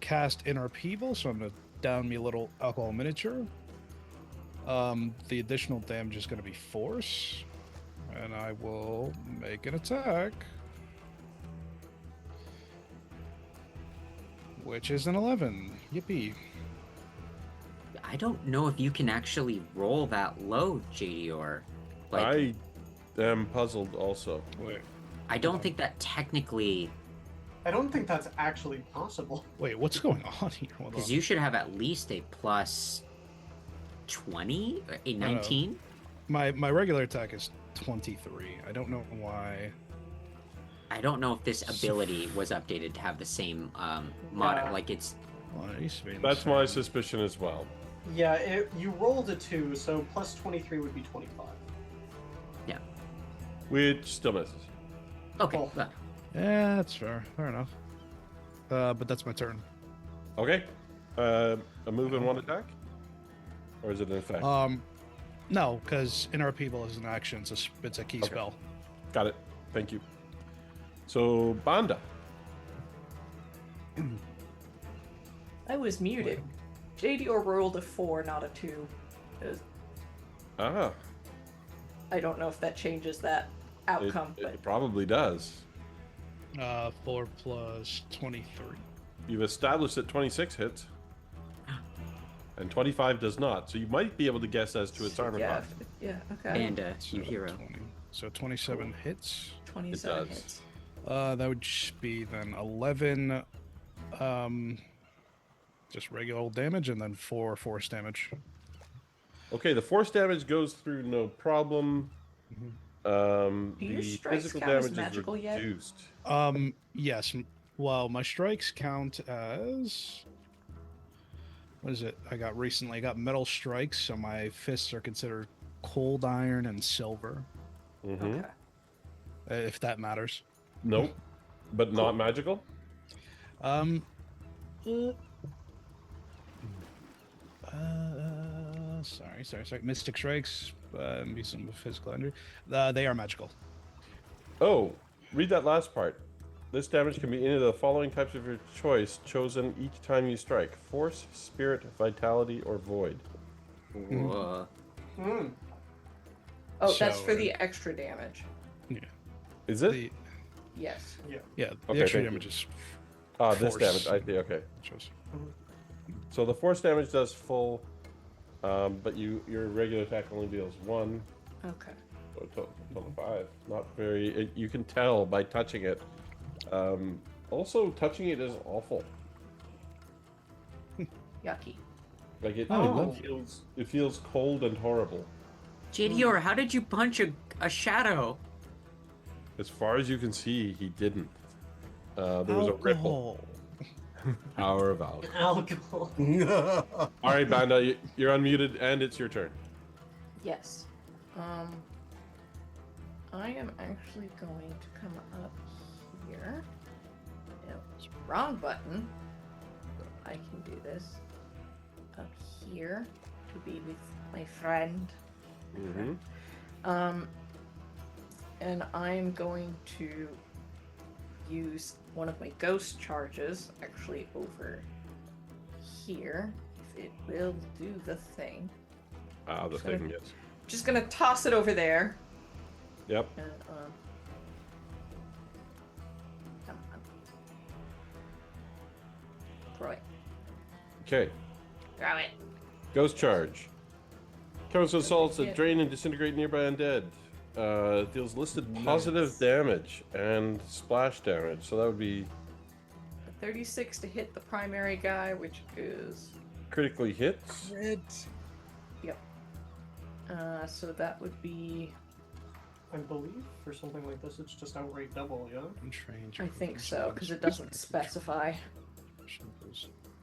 cast Inner Upheaval, so I'm going to down me a little alcohol miniature. The additional damage is going to be force, and I will make an attack, which is an 11. Yippee. I don't know if you can actually roll that low, JDR. I am puzzled also. Wait, I don't think that technically, I don't think that's actually possible. what's going on here? Hold on. because you should have at least a plus 20, or a 19. My regular attack is 23. I don't know why. I don't know if this ability was updated to have the same mod. Yeah. Like it's Well, it used to be the That's my same. suspicion as well. Yeah, you rolled a 2, so plus 23 would be 25. Which still misses. okay. Oh. Well, Yeah, that's fair. Fair enough. But that's my turn. Okay. A move and 1 attack? Or is it an effect? No, because Inner Upheaval is an action. It's a key Okay. spell. Got it. Thank you. So, Banda. I was muted. JDR rolled a 4, not a 2. Ah, I don't know if that changes that outcome, but it probably does. 4 plus 23. you've established that 26 hits. And 25 does not, so you might be able to guess as to its armor class. Yeah, okay. And So you hero. 20. So 27 hits. 27 does. hits. That would just be then 11, just regular old damage, and then 4 force damage. Okay, the force damage goes through no problem. Do your The strikes physical count as damage magical is yet? reduced. Yes. Well, my strikes count as... What is it? I got metal strikes, so my fists are considered cold iron and silver, Okay. if that matters. Nope, but not magical. Sorry. Mystic strikes, be some physical injury. They are magical. Oh, read that last part. This damage can be any of the following types of your choice, chosen each time you strike: force, spirit, vitality, or void. Whoa. Oh, that's So, for the extra damage. Is it? The, Yes. yeah, the Okay, extra thank you. damage is This force. damage. I see. Okay. chose. So the force damage does full, but your regular attack only deals 1. Okay. So total 5. Not very. You can tell by touching it. Also, touching it is awful. Yucky. Like Oh. it feels cold and horrible. JDR, how did you punch a shadow? As far as you can see, he didn't. There was a ripple. Power of alcohol. Alcohol. All right, Banda, you're unmuted, and it's your turn. Yes. I am actually going to come up here. No, wrong button. I can do this. Up here to be with my friend. Mm-hmm. And I'm going to use one of my ghost charges actually over here, if it will do the thing. The thing, yes. Just gonna toss it over there. Yep. And come on. Throw it. Okay. Throw it. Ghost charge. Covers assaults that Yeah. drain and disintegrate nearby undead. Deals listed positive damage and splash damage. So that would be A 36 to hit the primary guy, which is critically hits. yep. So that would be, I believe for something like this, it's just outright double, yeah? I think so, because it doesn't specify.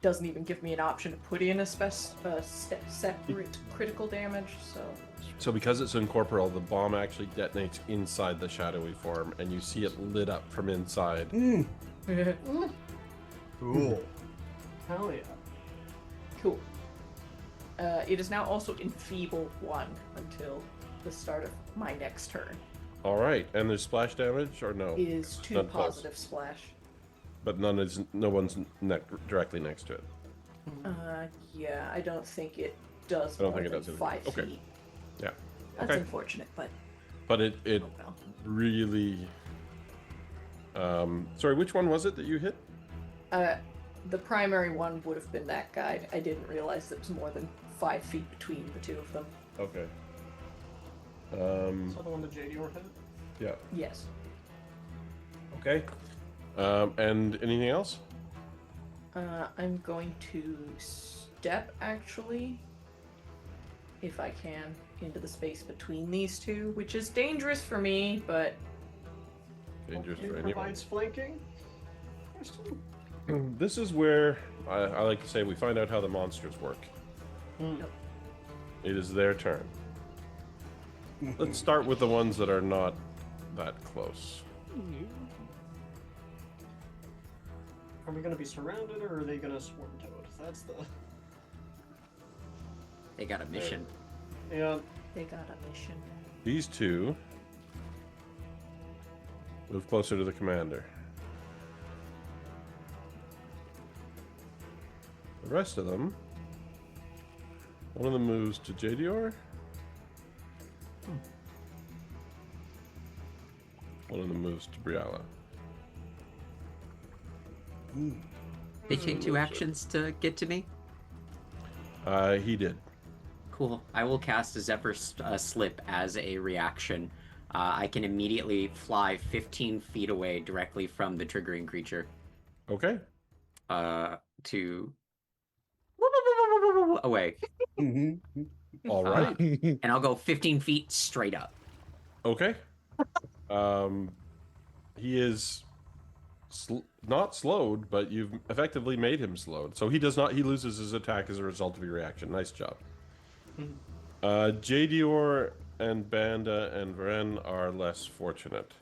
Doesn't even give me an option to put in a separate critical damage. So because it's incorporeal, the bomb actually detonates inside the shadowy form, and you see it lit up from inside. So Cool. Hell yeah. cool. It is now also enfeebled 1 until the start of my next turn. All right, and there's splash damage or no? It is 2 Not close. positive splash. But no one's directly next to it. Yeah, I don't think it does I don't more think it than does either. 5 Okay. feet. Yeah. That's Okay. unfortunate, but But it oh well. really. Sorry, which one was it that you hit? The primary one would have been that guy. I didn't realize there was more than 5 feet between the two of them. Okay. Is that the one that JD hit? Yeah. Yes. Okay. And anything else? I'm going to step, actually, if I can, into the space between these two, which is dangerous for me, but Dangerous It for anyone. provides flanking? This is where I like to say we find out how the monsters work. It is their turn. Let's start with the ones that are not that close. Are we gonna be surrounded or are they gonna swarm toad? That's the. They got a mission. Yeah. they got a mission. These two move closer to the commander. The rest of them, one of them moves to JDR. One of them moves to Briala. They take 2 actions to get to me? He did. Cool. I will cast a Zephyr Slip as a reaction. I can immediately fly 15 feet away directly from the triggering creature. Okay. To... away. All right. And I'll go 15 feet straight up. Okay. He is not slowed, but you've effectively made him slowed. So he does not. He loses his attack as a result of your reaction. Nice job. Jadior and Banda and Varen are less fortunate.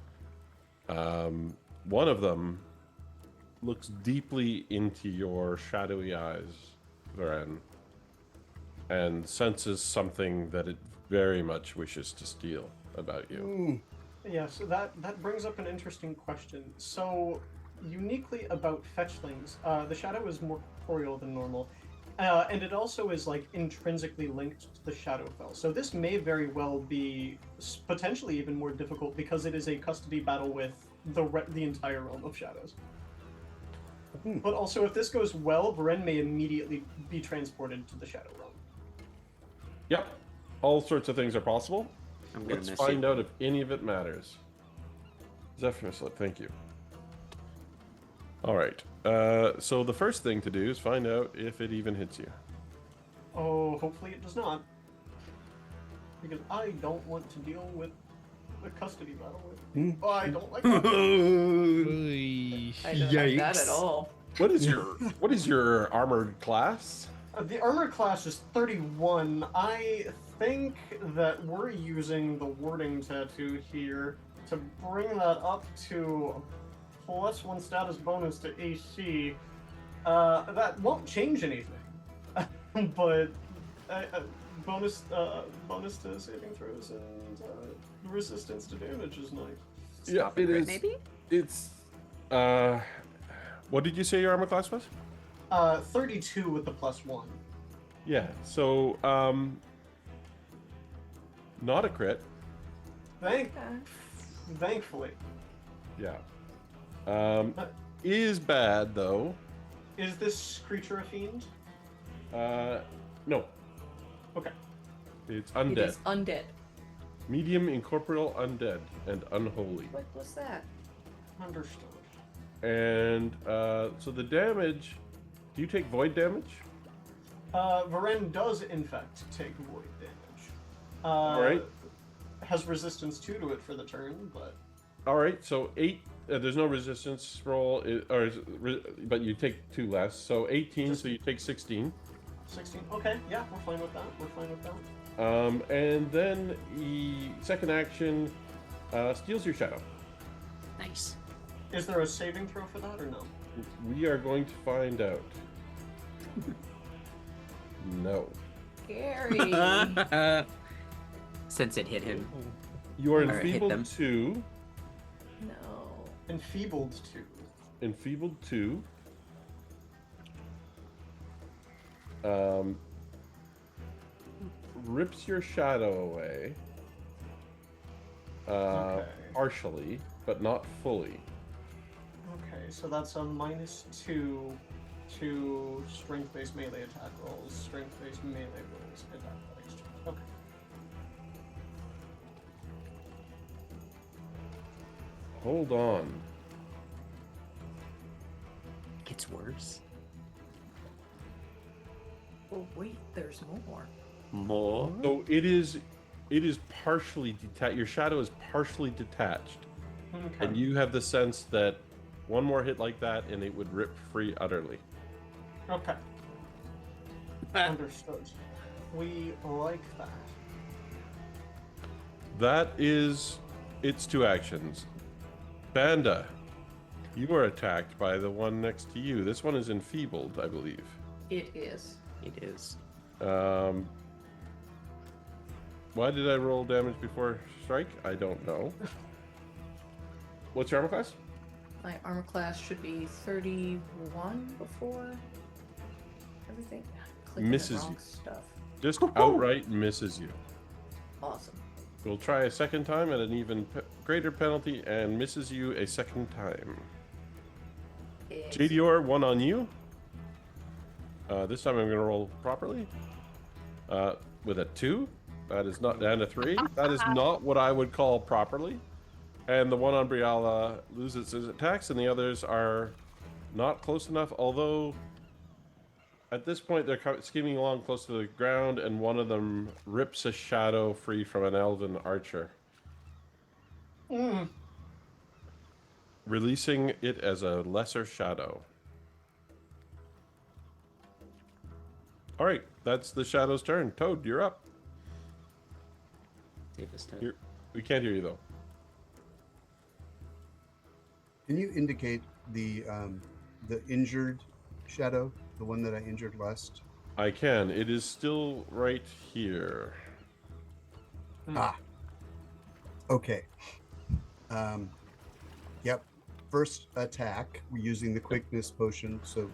One of them looks deeply into your shadowy eyes, Varen, and senses something that it very much wishes to steal about you. Yeah, so that brings up an interesting question. So, uniquely about fetchlings, the shadow is more corporeal than normal, and it also is like intrinsically linked to the Shadowfell. So this may very well be potentially even more difficult because it is a custody battle with the entire realm of shadows. But also, if this goes well, Varen may immediately be transported to the Shadow Realm. Yep. All sorts of things are possible. Let's find out if any of it matters. Zephyr Slip, thank you. All right. So the first thing to do is find out if it even hits you. Oh, hopefully it does not. Because I don't want to deal with a custody battle with. Oh, I don't like that. I don't like that at all. What is your armored class? The armor class is 31. I think that we're using the wording tattoo here to bring that up to a +1 status bonus to AC. That won't change anything, but bonus to saving throws and resistance to damage is nice. Yeah, it is. Maybe? It's. What did you say your armor class was? 32 with the +1. Yeah. So not a crit. Thankfully. Yeah. Is bad though. Is this creature a fiend? No. Okay. It's It undead. is undead. Medium incorporeal undead and unholy. What was that? Understood. And so the damage. Do you take void damage? Varen does in fact take void damage. All right. Has resistance 2 to it for the turn, but. All right. So 8. There's no resistance roll, but you take 2 less. So 18. So you take 16. 16. Okay. Yeah, we're fine with that. And then second action steals your shadow. Nice. Is there a saving throw for that or no? We are going to find out. No. Scary. Since it hit him. You are Or hit enfeebled them. 2. No. Enfeebled 2. Enfeebled 2. Rips your shadow away. Okay. Partially, but not fully. Okay, so that's a -2 to strength-based melee attack rolls, strength-based melee rolls, and athletics checks. Okay. Hold on. Gets worse. Oh wait, there's more. More? So it is partially detached. Your shadow is partially detached. Okay. And you have the sense that one more hit like that and it would rip free utterly. Okay. Understood. We like that. That is its 2 actions. Banda, you are attacked by the one next to you. This one is enfeebled, I believe. It is. It is. Why did I roll damage before strike? I don't know. What's your armor class? My armor class should be 31 before everything. Clicking Misses the wrong you. stuff. Just outright misses you. Awesome. We'll try a second time at an even greater penalty and misses you a second time. It's JDR, one on you. This time I'm going to roll properly. With a 2. That is not, and a 3. That is not what I would call properly. And the one on Briala loses his attacks, and the others are not close enough, although at this point they're skimming along close to the ground, and one of them rips a shadow free from an elven archer. Releasing it as a lesser shadow. All right, that's the shadow's turn. Toad, you're up. We can't hear you, though. Can you indicate the injured shadow, the one that I injured last? I can. It is still right here. Ah. Okay. Yep. First attack, we're using the quickness potion, so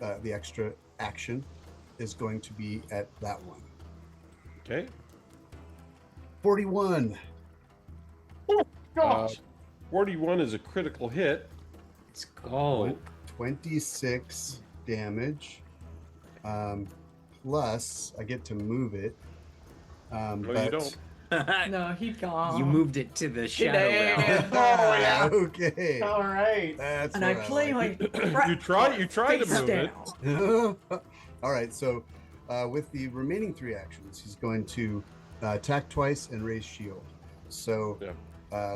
the extra action is going to be at that one. Okay. 41. Oh, gosh. 41 is a critical hit. Let's go. 26 damage. Plus, I get to move it. No, but... you don't. No, he gone. You moved it to the shadow realm. Oh, yeah. Okay. All right. That's And I what play like. my You try to move it. All right, so with the remaining 3 actions, he's going to attack twice and raise shield. So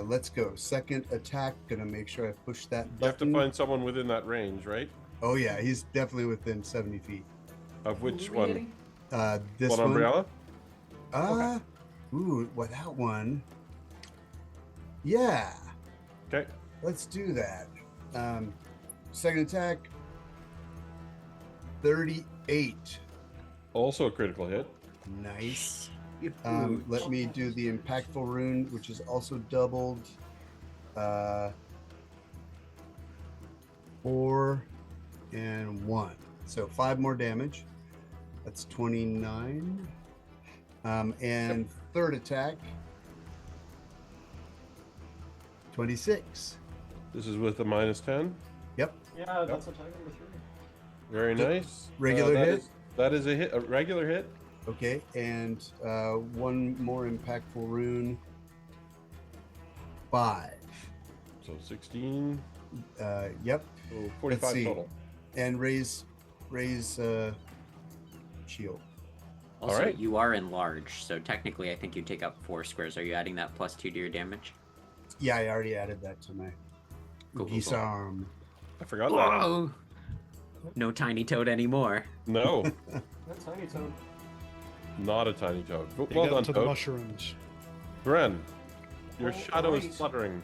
let's go. Second attack, gonna make sure I push that button. You have to find someone within that range, right? Oh yeah, he's definitely within 70 feet. Of which one? This one. Umbrella? Okay. Ooh, well, that one. Yeah. Okay. Let's do that. Second attack. 38. Also a critical hit. Nice. Let me do the impactful rune, which is also doubled. 4 and 1. So 5 more damage. That's 29. And third attack. 26. This is with a -10. Yep. Yeah, that's attack number 3. Very nice. Regular hit? That is a hit, a regular hit. Okay, and one more impactful rune. 5. So 16. Yep. So 45 see. total. And raise shield. Also, All right. you are enlarged, so technically I think you take up 4 squares. Are you adding that +2 to your damage? Yeah, I already added that to my disarm. I forgot that. Whoa! No tiny toad anymore. No, That's tiny toad. not a tiny toad. They Well got done, into the Toad. mushrooms. Bren, your All shadow is right. fluttering.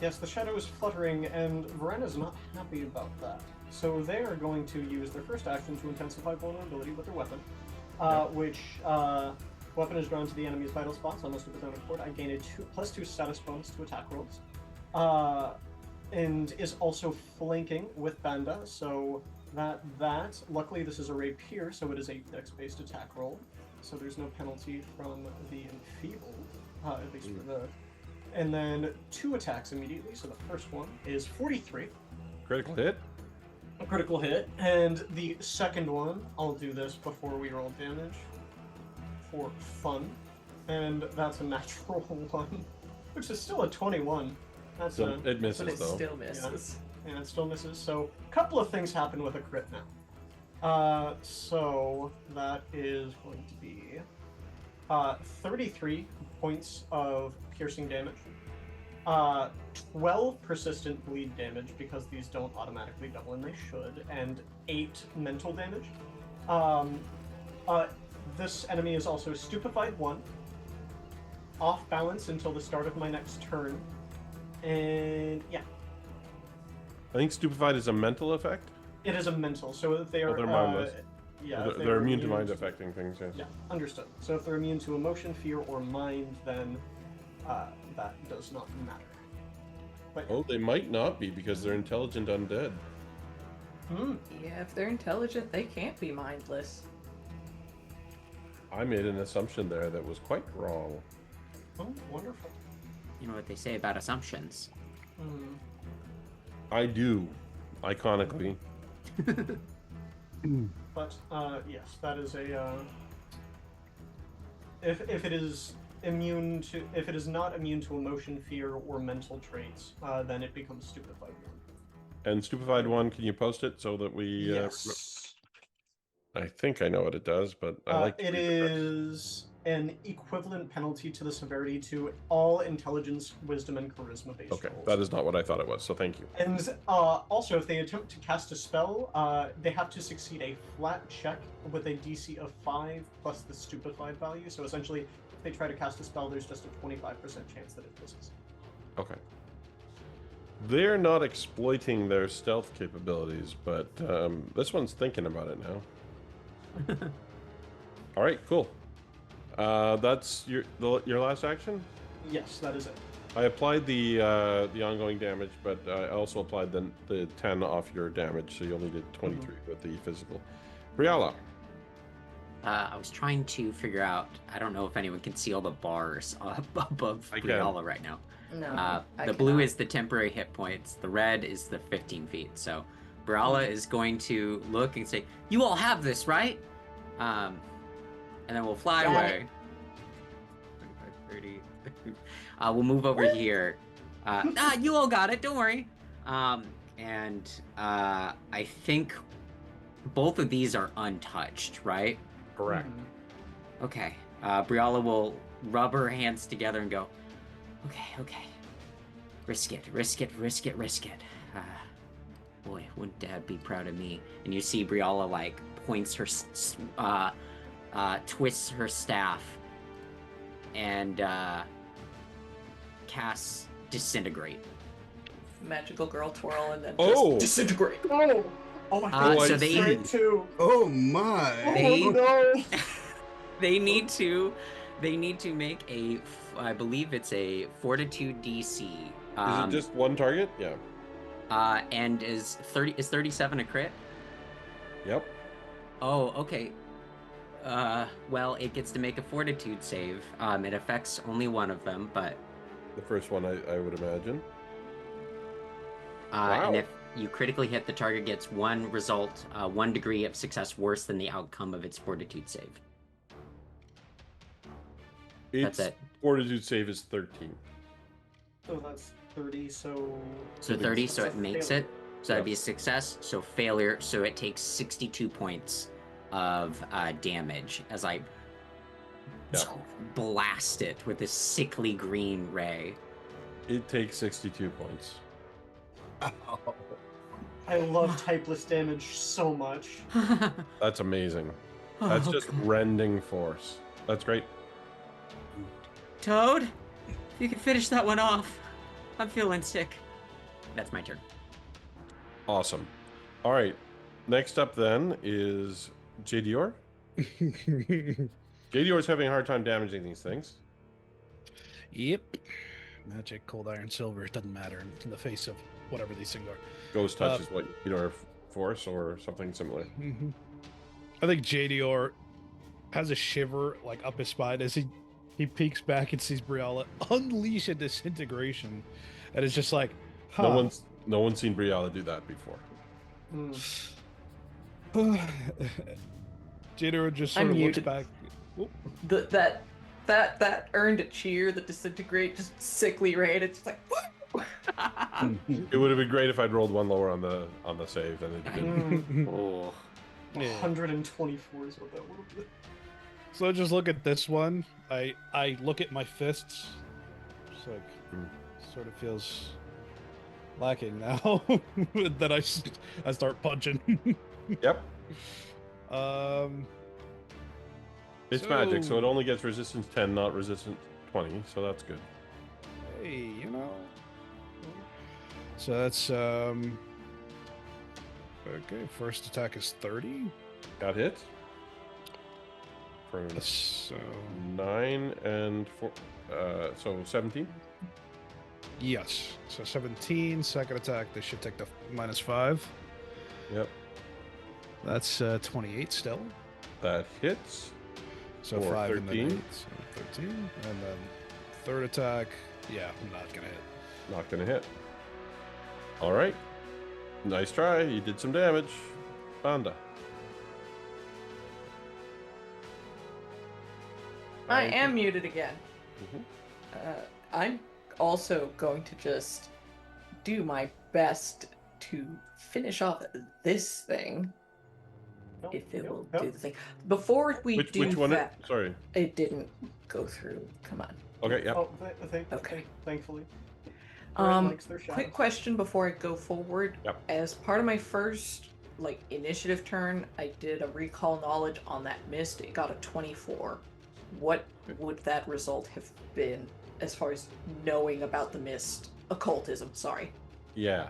Yes, the shadow is fluttering, and Varen is not happy about that. So they are going to use their first action to intensify vulnerability with their weapon, which weapon is drawn to the enemy's vital spots on most of his own accord. I gain a +2 status bonus to attack rolls, and is also flanking with Banda. So that luckily this is a rapier, so it is a dex-based attack roll. So there's no penalty from the enfeebled, at least for the. And then 2 attacks immediately. So the first one is 43. Critical hit. A critical hit. And the second one, I'll do this before we roll damage for fun. And that's a natural 1, which is still a 21. That's So it misses, But it though. still misses. and it still misses. So a couple of things happen with a crit now. So that is going to be 33 points of piercing damage, 12 persistent bleed damage because these don't automatically double and they should, and 8 mental damage. This enemy is also stupefied 1, off balance until the start of my next turn, and yeah. I think stupefied is a mental effect. It is a mental, so they are. they're mindless. Yeah, They're, if they're immune to mind affecting things. Yes. Yeah, understood. So if they're immune to emotion, fear, or mind, then that does not matter. But Oh, they might not be because they're intelligent undead. Yeah, if they're intelligent, they can't be mindless. I made an assumption there that was quite wrong. Oh, wonderful. You know what they say about assumptions. I do, iconically. But yes, that is a. If it is not immune to emotion, fear, or mental traits, then it becomes stupefied 1. And stupefied 1, can you post it so that we? Yes. I think I know what it does, but I like. It is an equivalent penalty to the severity to all intelligence, wisdom, and charisma based Okay, rolls. that is not what I thought it was. So thank you. And also, if they attempt to cast a spell, they have to succeed a flat check with a DC of 5 plus the stupefied value. So essentially, if they try to cast a spell, there's just a 25% chance that it misses. Okay. They're not exploiting their stealth capabilities, but this one's thinking about it now. All right, cool. That's your last action. Yes, that is it. I applied the ongoing damage, but I also applied the 10 off your damage, so you only did 23 with the physical. Briala. I was trying to figure out. I don't know if anyone can see all the bars above I can. Briala right now. No. The blue is the temporary hit points. The red is the 15 feet. So Briala is going to look and say, "You all have this, right?" And then we'll fly away. 30. We'll move over here. You all got it. Don't worry. And I think both of these are untouched, right? Correct. Okay. Briala will rub her hands together and go, okay. Risk it. Boy, wouldn't Dad be proud of me? And you see Briala like points her, twists her staff, and casts Disintegrate. Magical girl twirl and then Oh! just disintegrate. Oh my god! So I they- Straight to. Oh my! They- They need to make a, I believe it's a Fortitude DC. Is it just one target? Yeah. And is 37 a crit? Yep. Oh, okay. Well, it gets to make a Fortitude save. It affects only one of them, but The first one, I would imagine. and if you critically hit, the target gets one result, 1 degree of success worse than the outcome of its Fortitude save. Its That's it. Fortitude save is 13. So that's 30. So 30, so That's it a makes failure. it. So that'd be a success. So failure. So it takes 62 points of damage as I blast it with this sickly green ray. It takes 62 points. I love typeless damage so much. That's amazing. That's just rending force. That's great. Toad, if you can finish that one off. I'm feeling sick. That's my turn. Awesome. All right. Next up then is JDR. JDR's having a hard time damaging these things. Yep. Magic, cold iron, silver, it doesn't matter in the face of whatever these things are. Ghost touch is what force or something similar. I think JDR has a shiver like up his spine as he peeks back and sees Briala unleash a disintegration, and it's just like, huh. No one's seen Briala do that before. JDR just sort of looks back. That earned a cheer. The disintegrate, just sickly rate. It's just like. It would have been great if I'd rolled one lower on the save than it did. Oh. Yeah. 124 is what that would have been. So I just look at this one. I look at my fists. It's like sort of feels lacking now. Then I start punching. Yep. It's So- magic, so it only gets resistance 10, not resistance 20, so that's good. Hey, you know. So that's okay. First attack is 30. Got hit. For So 9 and 4, so 17. yes. So 17. Second attack. They should take the -5. Yep. That's 28 still. That hits. So For 5 and 13. then 8. So 13. And then third attack. Yeah, I'm not gonna hit. Not gonna hit. All right. Nice try. You did some damage. Banda. I am muted again. Mhm. I'm also going to just do my best to finish off this thing. Yep, If it yep, will yep. do the thing. Before we Which one? that, Sorry. it didn't go through. Come on. Okay. Yep. Oh, Okay. thankfully. Brett likes their Quick shadows. question before I go forward. Yep. As part of my first initiative turn, I did a recall knowledge on that mist. It got a 24. What would that result have been as far as knowing about the mist occultism? Sorry. Yeah.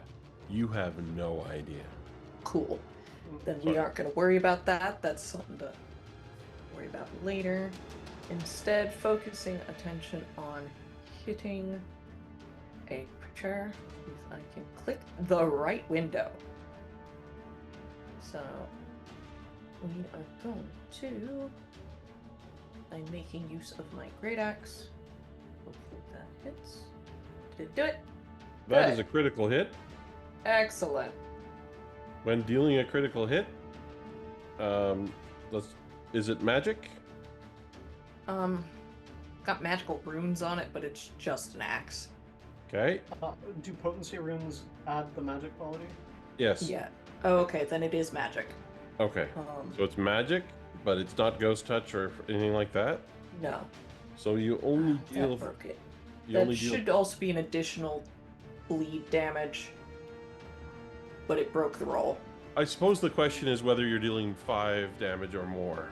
You have no idea. Cool. Then we Sorry. aren't going to worry about that. That's something to worry about later. Instead, focusing attention on hitting a creature. If I can click the right window. So we are going to. I'm making use of my great axe. Hopefully that hits. Did it do it? That Good. is a critical hit. Excellent. When dealing a critical hit, is it magic? Got magical runes on it, but it's just an axe. Okay. Do potency runes add the magic quality? Yes. Yeah. Oh, okay, then it is magic. Okay. So it's magic, but it's not ghost touch or anything like that. No. So you only That deal. broke it. You That only deal. should also be an additional bleed damage, but it broke the roll. I suppose the question is whether you're dealing 5 damage or more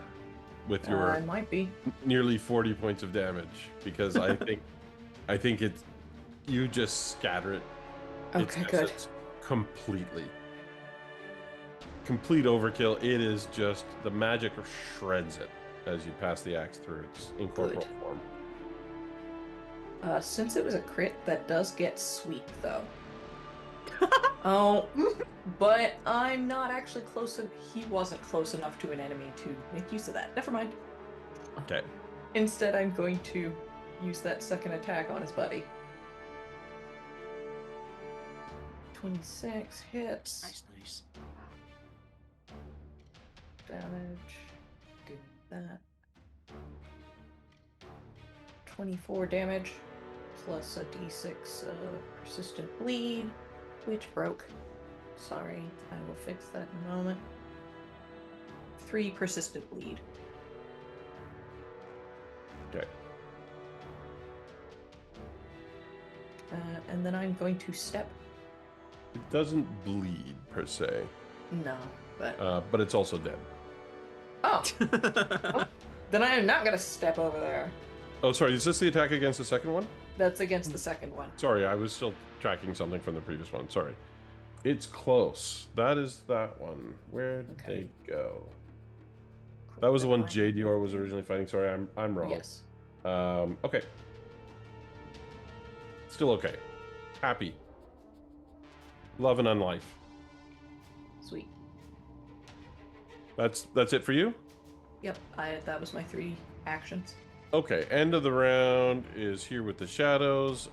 with your It might be. nearly 40 points of damage, because I think it's you just scatter it. Okay, It's good. essence completely. Complete overkill. It is just the magic shreds it as you pass the axe through its incorporeal form. Since it was a crit, that does get sweep though. Oh, but I'm not actually close. He wasn't close enough to an enemy to make use of that. Never mind. Okay. Instead, I'm going to use that second attack on his buddy. 26 hits. Nice. Damage. Do that. 24 damage. Plus a d6 of persistent bleed, which broke. Sorry, I will fix that in a moment. 3 persistent bleed. Okay. And then I'm going to step. It doesn't bleed per se, No, but but it's also dead. oh, then I am not gonna step over there. Oh, sorry. Is this the attack against the second one? That's against the second one. Sorry, I was still tracking something from the previous one. Sorry. It's close. That is that one. Where did Okay. they go? That was the one J. Dior was originally fighting. Sorry, I'm wrong. Yes. Okay. Still okay. Happy. Loving on life. Sweet. That's it for you? Yep. That was my 3 actions. Okay, end of the round is here with the shadows.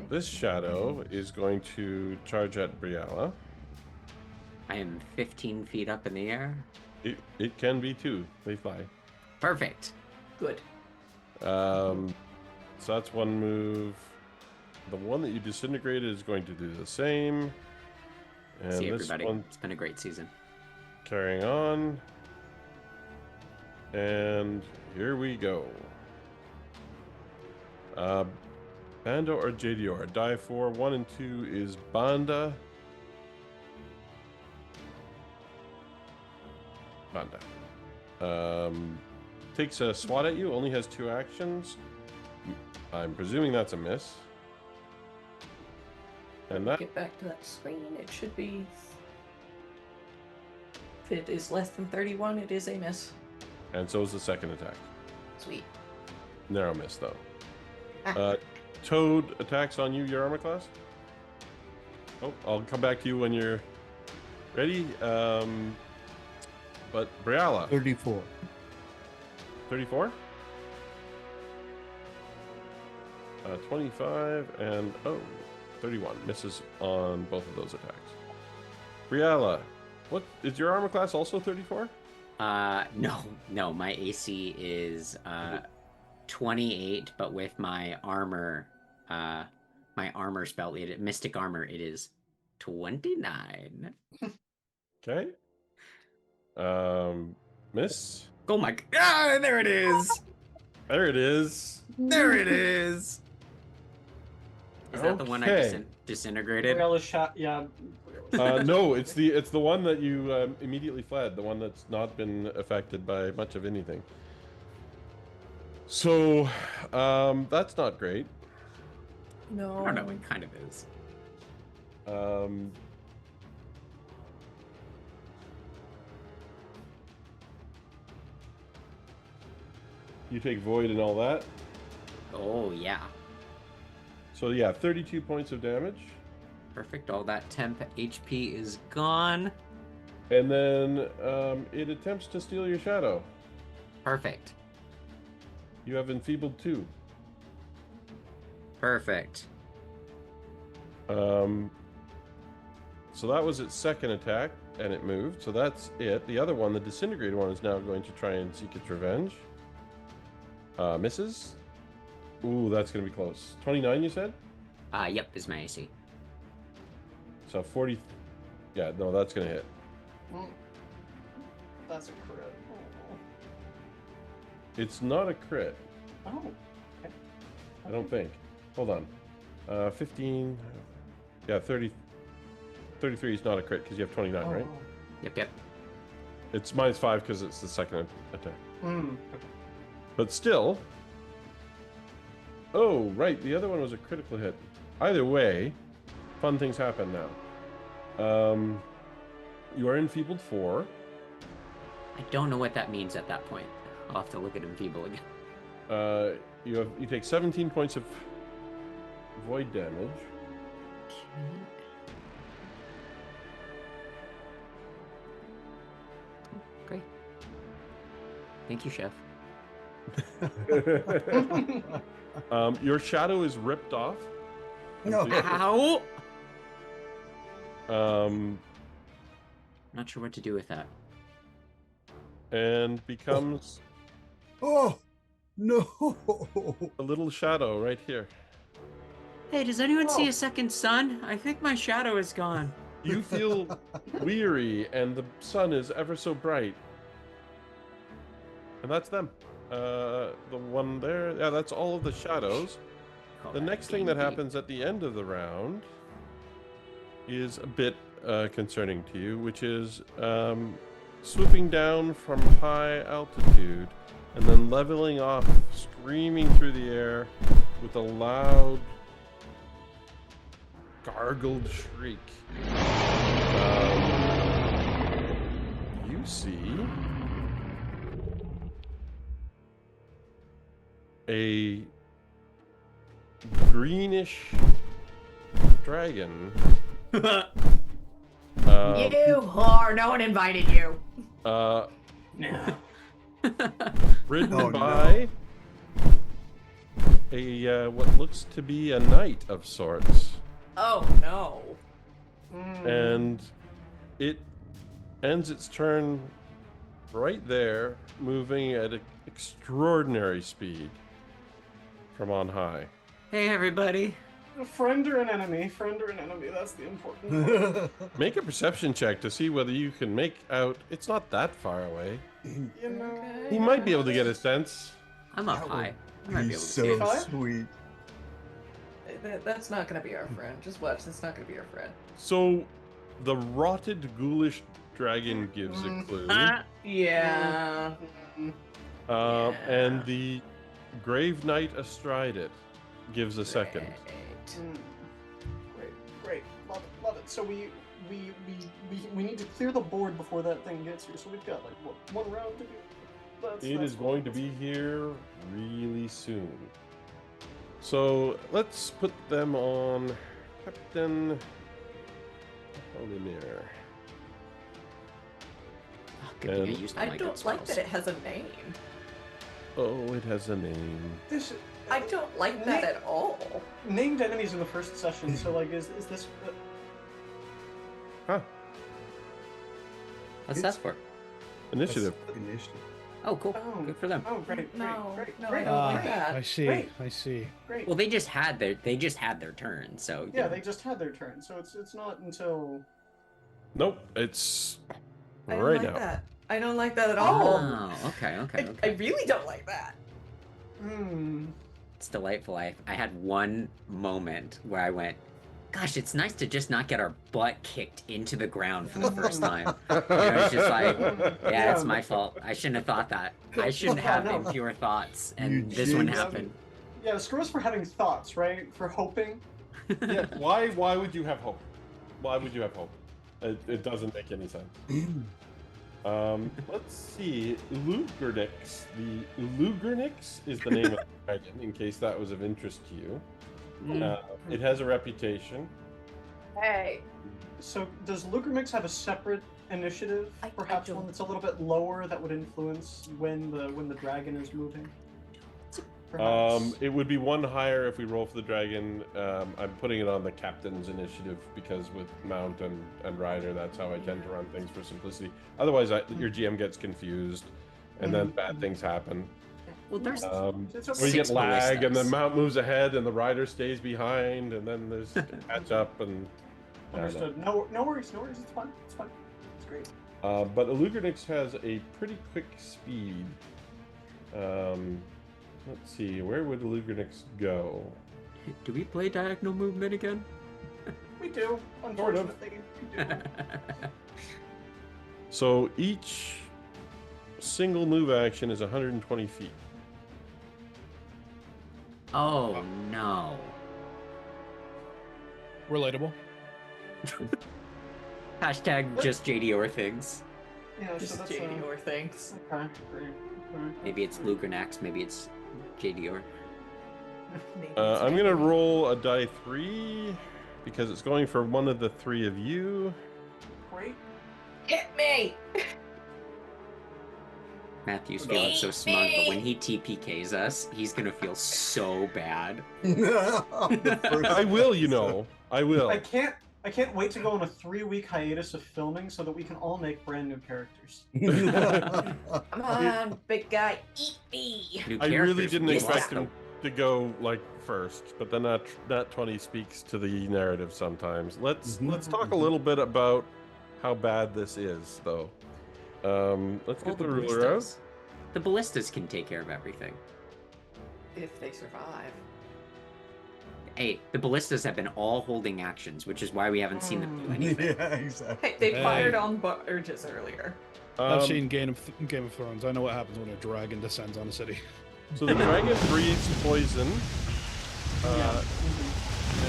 This shadow is going to charge at Briella. I am 15 feet up in the air. It can be too. They fly. Perfect. Good. So that's one move. The one that you disintegrated is going to do the same. And See this everybody. one It's been a great season. carrying on. And here we go. Banda or JDR? Die 4. 1 and 2 is Banda. Takes a swat at you, only has 2 actions. I'm presuming that's a miss. And that Get back to that screen. It should be. If it is less than 31, it is a miss. and so is the second attack. Sweet. Narrow miss though. Toad attacks on you, your armor class. Oh, I'll come back to you when you're ready. But Brialla, 34. 34. 25 and 31 misses on both of those attacks. Brialla, what is your armor class also 34? No, my AC is 28, but with my armor spell, mystic armor, it is 29. Okay. Miss. Oh my! Ah, there it is. There it is. There it is. Is that the one I Okay. disintegrated? Briella shot. Yeah. No, it's the one that you immediately fled. The one that's not been affected by much of anything. So, that's not great. No. I don't know. It kind of is. You take void and all that. Oh yeah. So yeah, 32 points of damage. Perfect. All that temp HP is gone. And then it attempts to steal your shadow. Perfect. You have enfeebled 2. Perfect. So that was its second attack, and it moved. So that's it. The other one, the disintegrated one, is now going to try and seek its revenge. Misses. Ooh, that's going to be close. 29, you said? Yep, is my AC. So 40. Yeah, no, that's going to hit. That's a crit. It's not a crit, Oh. Okay. I don't think. Hold on. 15. Yeah, 30. 33 is not a crit because you have 29, right? Yep. It's -5 because it's the second attack. Okay. But still. Oh, right. The other one was a critical hit. Either way, fun things happen now. You are enfeebled 4. I don't know what that means at that point. I'll have to look at Enfeeble again. You take 17 points of void damage. Great. Thank you, Chef. Your shadow is ripped off. No. Ow! Um, Not sure what to do with that. and becomes Oh no! a little shadow right here. Hey, does anyone see a second sun? I think my shadow is gone. You feel weary, and the sun is ever so bright. And that's them. The one there, yeah, that's all of the shadows. Call The that next thing that D&D. happens at the end of the round is a bit concerning to you, which is swooping down from high altitude and then leveling off, screaming through the air with a loud, gargled shriek. You see a greenish dragon. You whore! No one invited you. No. Ridden Oh, no. by a what looks to be a knight of sorts, Oh no. and it ends its turn right there, moving at an extraordinary speed from on high. Hey, everybody. A friend or an enemy? Friend or an enemy? That's the important part. Make a perception check to see whether you can make out. It's not that far away. You know. He might be able to get a sense. I'm up That high. I might be He's able to see so it. sweet. That's not gonna be our friend. Just watch. That's not gonna be our friend. So, the rotted, ghoulish dragon gives a clue. Yeah. Yeah. And the grave knight astride it gives a second. Great. Love it. So we need to clear the board before that thing gets here. So we've got like what, one round to do. It is going to be here really soon. So let's put them on Captain Wilmar. Oh, good thing I And- used all I my good don't like spells. that it has a name. Oh, it has a name. This I don't like that at all. named enemies in the first session. So like, is this? Huh. What's that for? Initiative. Initiative. Oh, cool. Oh, Good for them. Oh, great. No, great, no, great, I don't like great, that. I see. Great. I see. great. Well, they just had their turn, so Yeah, they just had their turn, so it's not until. Nope, it's I don't right like now. that. I don't like that at all. Oh, okay. I really don't like that. It's delightful. I had one moment where I went, gosh, it's nice to just not get our butt kicked into the ground for the first time. And I was just like, yeah, it's my fault. I shouldn't have thought that. I shouldn't have No. impure thoughts, and You this one jinxed happened. Yeah, screw us for having thoughts, right? For hoping. Yeah, why would you have hope? Why would you have hope? It doesn't make any sense. Let's see. Lugernix. The Lugernix is the name of the dragon, in case that was of interest to you. It has a reputation. Hey. So does Lugermix have a separate initiative? I Perhaps don't. one that's a little bit lower that would influence when the dragon is moving. Perhaps. It would be one higher if we roll for the dragon. I'm putting it on the captain's initiative because with mount and rider, that's how I tend to run things for simplicity. Otherwise, your GM gets confused, and then bad things happen. Well, there's It's okay. Or you get Six lag, and the ballistas. mount moves ahead, and the rider stays behind, and then there's catch up, and I don't know. Understood. No worries. It's fine. It's fine. It's great. But a Lugernix has a pretty quick speed. Let's see, where would a Lugernix go? Do we play diagonal movement again? We do. Sort of. Unfortunately, we do. So each single move action is 120 feet. Oh no. Relatable. Hashtag just JDR things. Yeah, so Just that's JD or things. okay. Great. Maybe it's Lugernax, maybe it's JDR. I'm gonna roll a die 3 because it's going for one of the 3 of you. Great. Hit me! Matthew's feeling so smug, but when he TPKs us, he's gonna feel so bad. I will, you know. I will. I can't wait to go on a 3-week hiatus of filming so that we can all make brand new characters. Come on, big guy, eat me! New I really characters, didn't we expect lost him to go like first, but then that 20 speaks to the narrative sometimes. Let's talk a little bit about how bad this is, though. Let's All get the ruler out. ballistas. The ballistas can take care of everything. If they survive. Hey, the ballistas have been all holding actions, which is why we haven't seen them do anything. Yeah, exactly. Hey, they Hey. fired on Burgess earlier. I've seen Game of Thrones. I know what happens when a dragon descends on a city. So the dragon breathes poison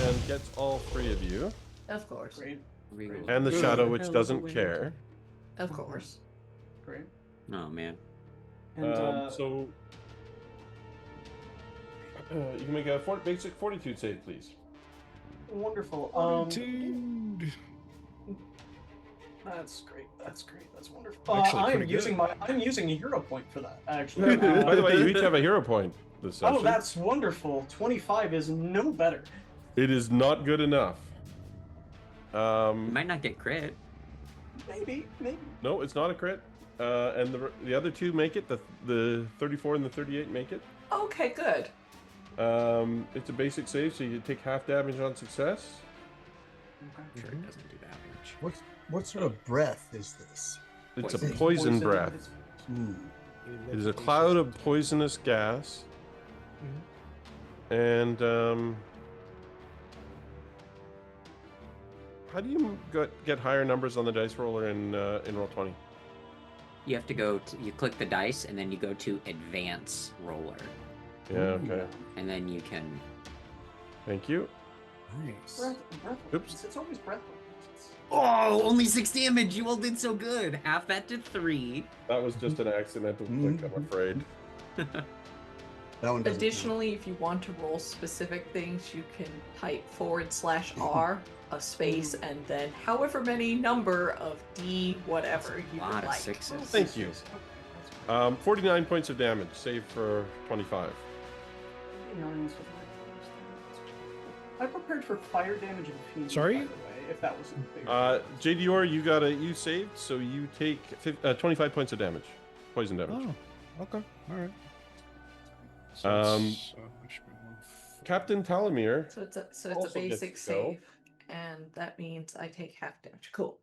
and gets all 3 of you, Of course. Great. and the shadow, which doesn't care. Of course. Great. Oh man. And So you can make a basic fortitude save, please. wonderful. Dude. That's great. That's wonderful. Actually, I'm pretty using good. I'm using a hero point for that actually. By the way, you each have a hero point this session. Oh, that's wonderful. 25 is no better. It is not good enough. You might not get crit. Maybe. No, it's not a crit. And the other 2 make it. The 34 and the 38 make it. Okay, good. It's a basic save, so you take half damage on success. I'm sure it doesn't do that much. What sort of breath is this? It's a Poison. poison breath. Hmm. It is a cloud of poisonous gas. And how do you get higher numbers on the dice roller in Roll20? You have to go you click the dice and then you go to advance roller. Yeah, okay. And then you can Thank you. Nice. Breath. Oops. It's always breath. Oh, only 6 damage. You all did so good. Half that to 3. That was just an accidental click, I'm afraid. That one doesn't. Additionally, if you want to roll specific things, you can type /R, a space, and then however many number of D whatever you A lot would of like. 6s. Thank you. 49 points of damage, save for 25. I prepared for fire damage and fiend. Sorry? By the way. if that was big. JDR, you saved, so you take 25 points of damage, poison damage. Oh, okay, all right. Captain Talamir. So it's a also basic gets to go. save, and that means I take half damage. Cool.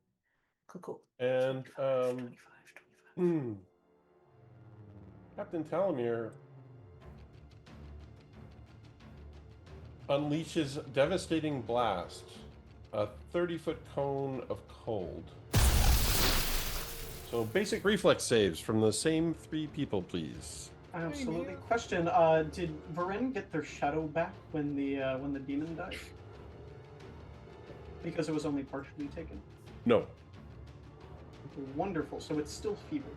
And 25. Captain Talamir unleashes devastating blast, a 30-foot cone of cold. So basic reflex saves from the same 3 people, please. Absolutely. Question: did Varen get their shadow back when the demon died? Because it was only partially taken. No, Wonderful. So it's still feeble.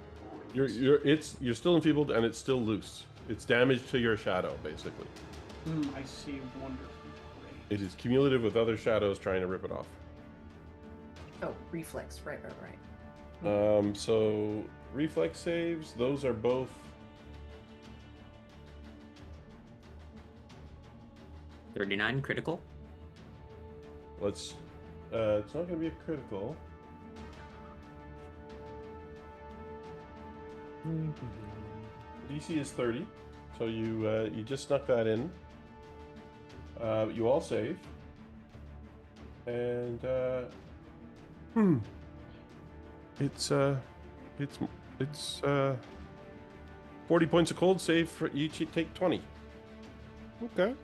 you're still enfeebled and it's still loose. It's damage to your shadow, basically. I see. Wonderful. Great. It is cumulative with other shadows trying to rip it off. Oh, reflex. Right. So reflex saves, those are both 39 critical. it's not going to be a critical. DC is 30, so you just snuck that in. You all save, and it's 40 points of cold save for each. You take 20. Okay.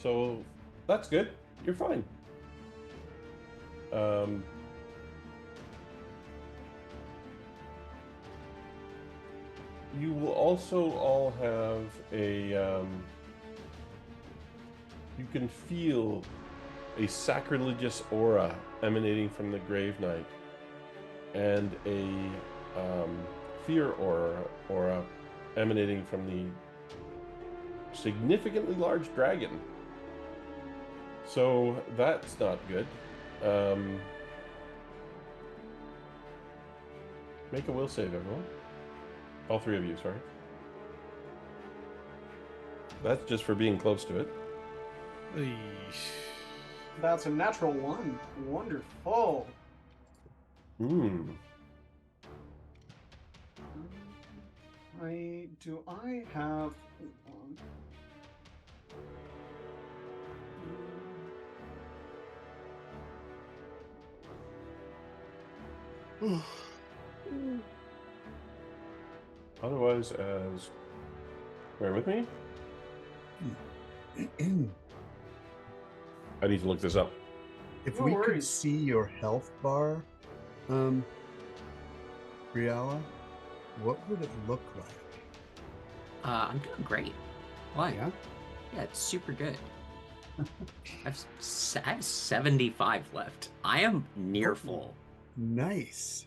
So that's good. You're fine. You will also all have a. You can feel a sacrilegious aura emanating from the Grave Knight, and a fear aura emanating from the significantly large dragon. So that's not good. Make a will save, everyone. All 3 of you, sorry. That's just for being close to it. That's a natural 1. Wonderful. I have. Otherwise, as bear with me. I need to look this up. If No we could worries. see your health bar, Briella, what would it look like? I'm doing great. Why? Yeah? Yeah, it's super good. I have 75 left. I am near full. Nice.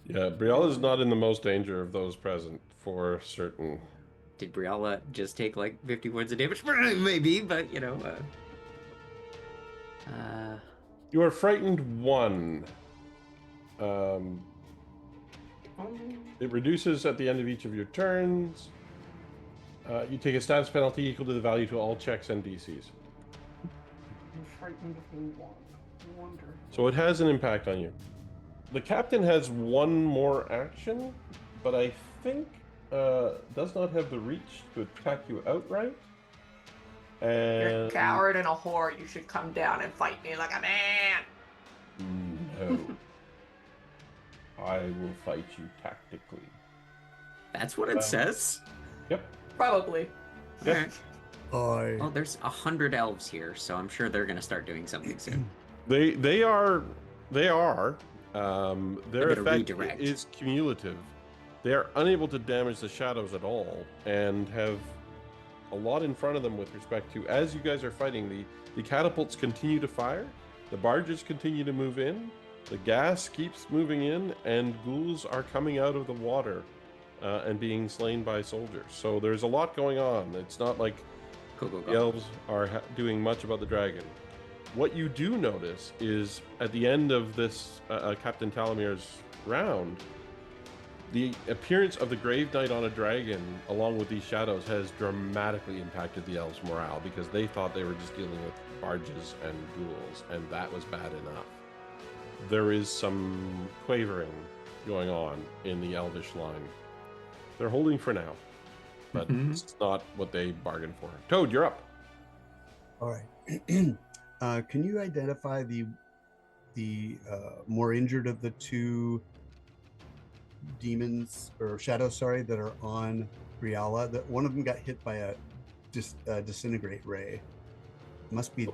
Yeah, Briella's not in the most danger of those present, for certain. Did Briella just take like 50 points of damage? Maybe, but you know. You are frightened 1. It reduces at the end of each of your turns. You take a status penalty equal to the value to all checks and DCs. I'm frightened of 1. Wonder. So it has an impact on you. The captain has 1 more action, but I think does not have the reach to attack you outright. And You're a coward and a whore. You should come down and fight me like a man. No. I will fight you tactically. That's what it says. Yep. Probably. Yep. Alright. Well, there's 100 elves here, so I'm sure they're gonna start doing something soon. They are. Their gonna effect redirect. is cumulative. They are unable to damage the shadows at all, and have a lot in front of them with respect to, as you guys are fighting, the catapults continue to fire, the barges continue to move in, the gas keeps moving in, and ghouls are coming out of the water and being slain by soldiers. So there's a lot going on. It's not like the elves are doing much about the dragon. What you do notice is at the end of this Captain Talamir's round, The appearance of the Grave Knight on a dragon, along with these shadows, has dramatically impacted the elves' morale because they thought they were just dealing with barges and ghouls, and that was bad enough. There is some quavering going on in the elvish line. They're holding for now, but it's not what they bargained for. Toad, you're up. All right. Can you identify the more injured of the two demons or shadows, sorry, that are on Briala? That one of them got hit by a disintegrate ray. Must be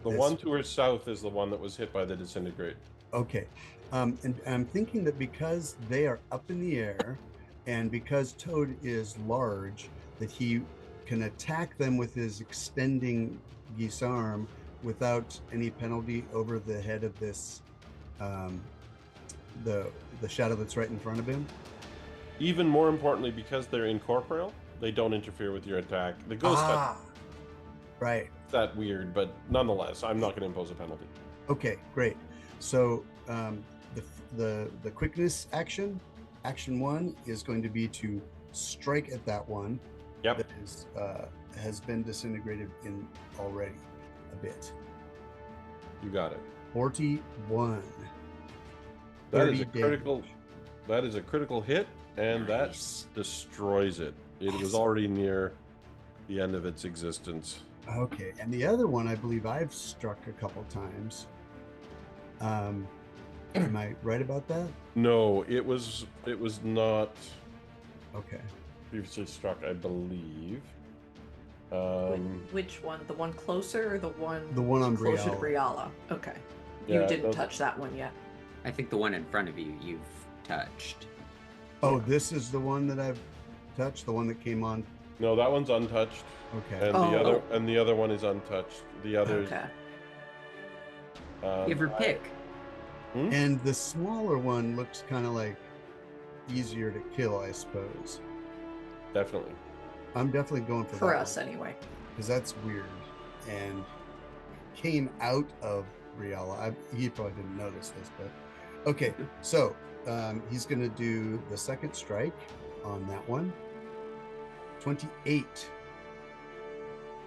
the one to her south is the one that was hit by the disintegrate. Okay. And I'm thinking that because they are up in the air and because Toad is large, that he can attack them with his extending geese arm without any penalty over the head of this the shadow that's right in front of him. Even more importantly, because they're incorporeal, they don't interfere with your attack. The ghost right. That weird, but nonetheless, I'm not going to impose a penalty. Okay, great. So the quickness action 1 is going to be to strike at that one. Yep. That is has been disintegrated in already a bit. You got it. 41. That is a 30 critical. damage. That is a critical hit, and that destroys it. It was already near the end of its existence. Okay, and the other one I believe I've struck a couple times. Am I right about that? No, it was not Okay. previously struck, I believe. Which one? The one closer or the one on closer to Briala? Briala? Okay. Yeah, You didn't touch that one yet. I think the one in front of you, you've touched. Oh, this is the one that I've touched, the one that came on. No, that one's untouched, Okay. and the other one is untouched. The others. Okay. Give her pick. And the smaller one looks kind of like easier to kill, I suppose. Definitely. I'm definitely going for For that us, anyway. because that's weird and came out of Briala. He probably didn't notice this, but okay. So he's going to do the second strike on that one. 28.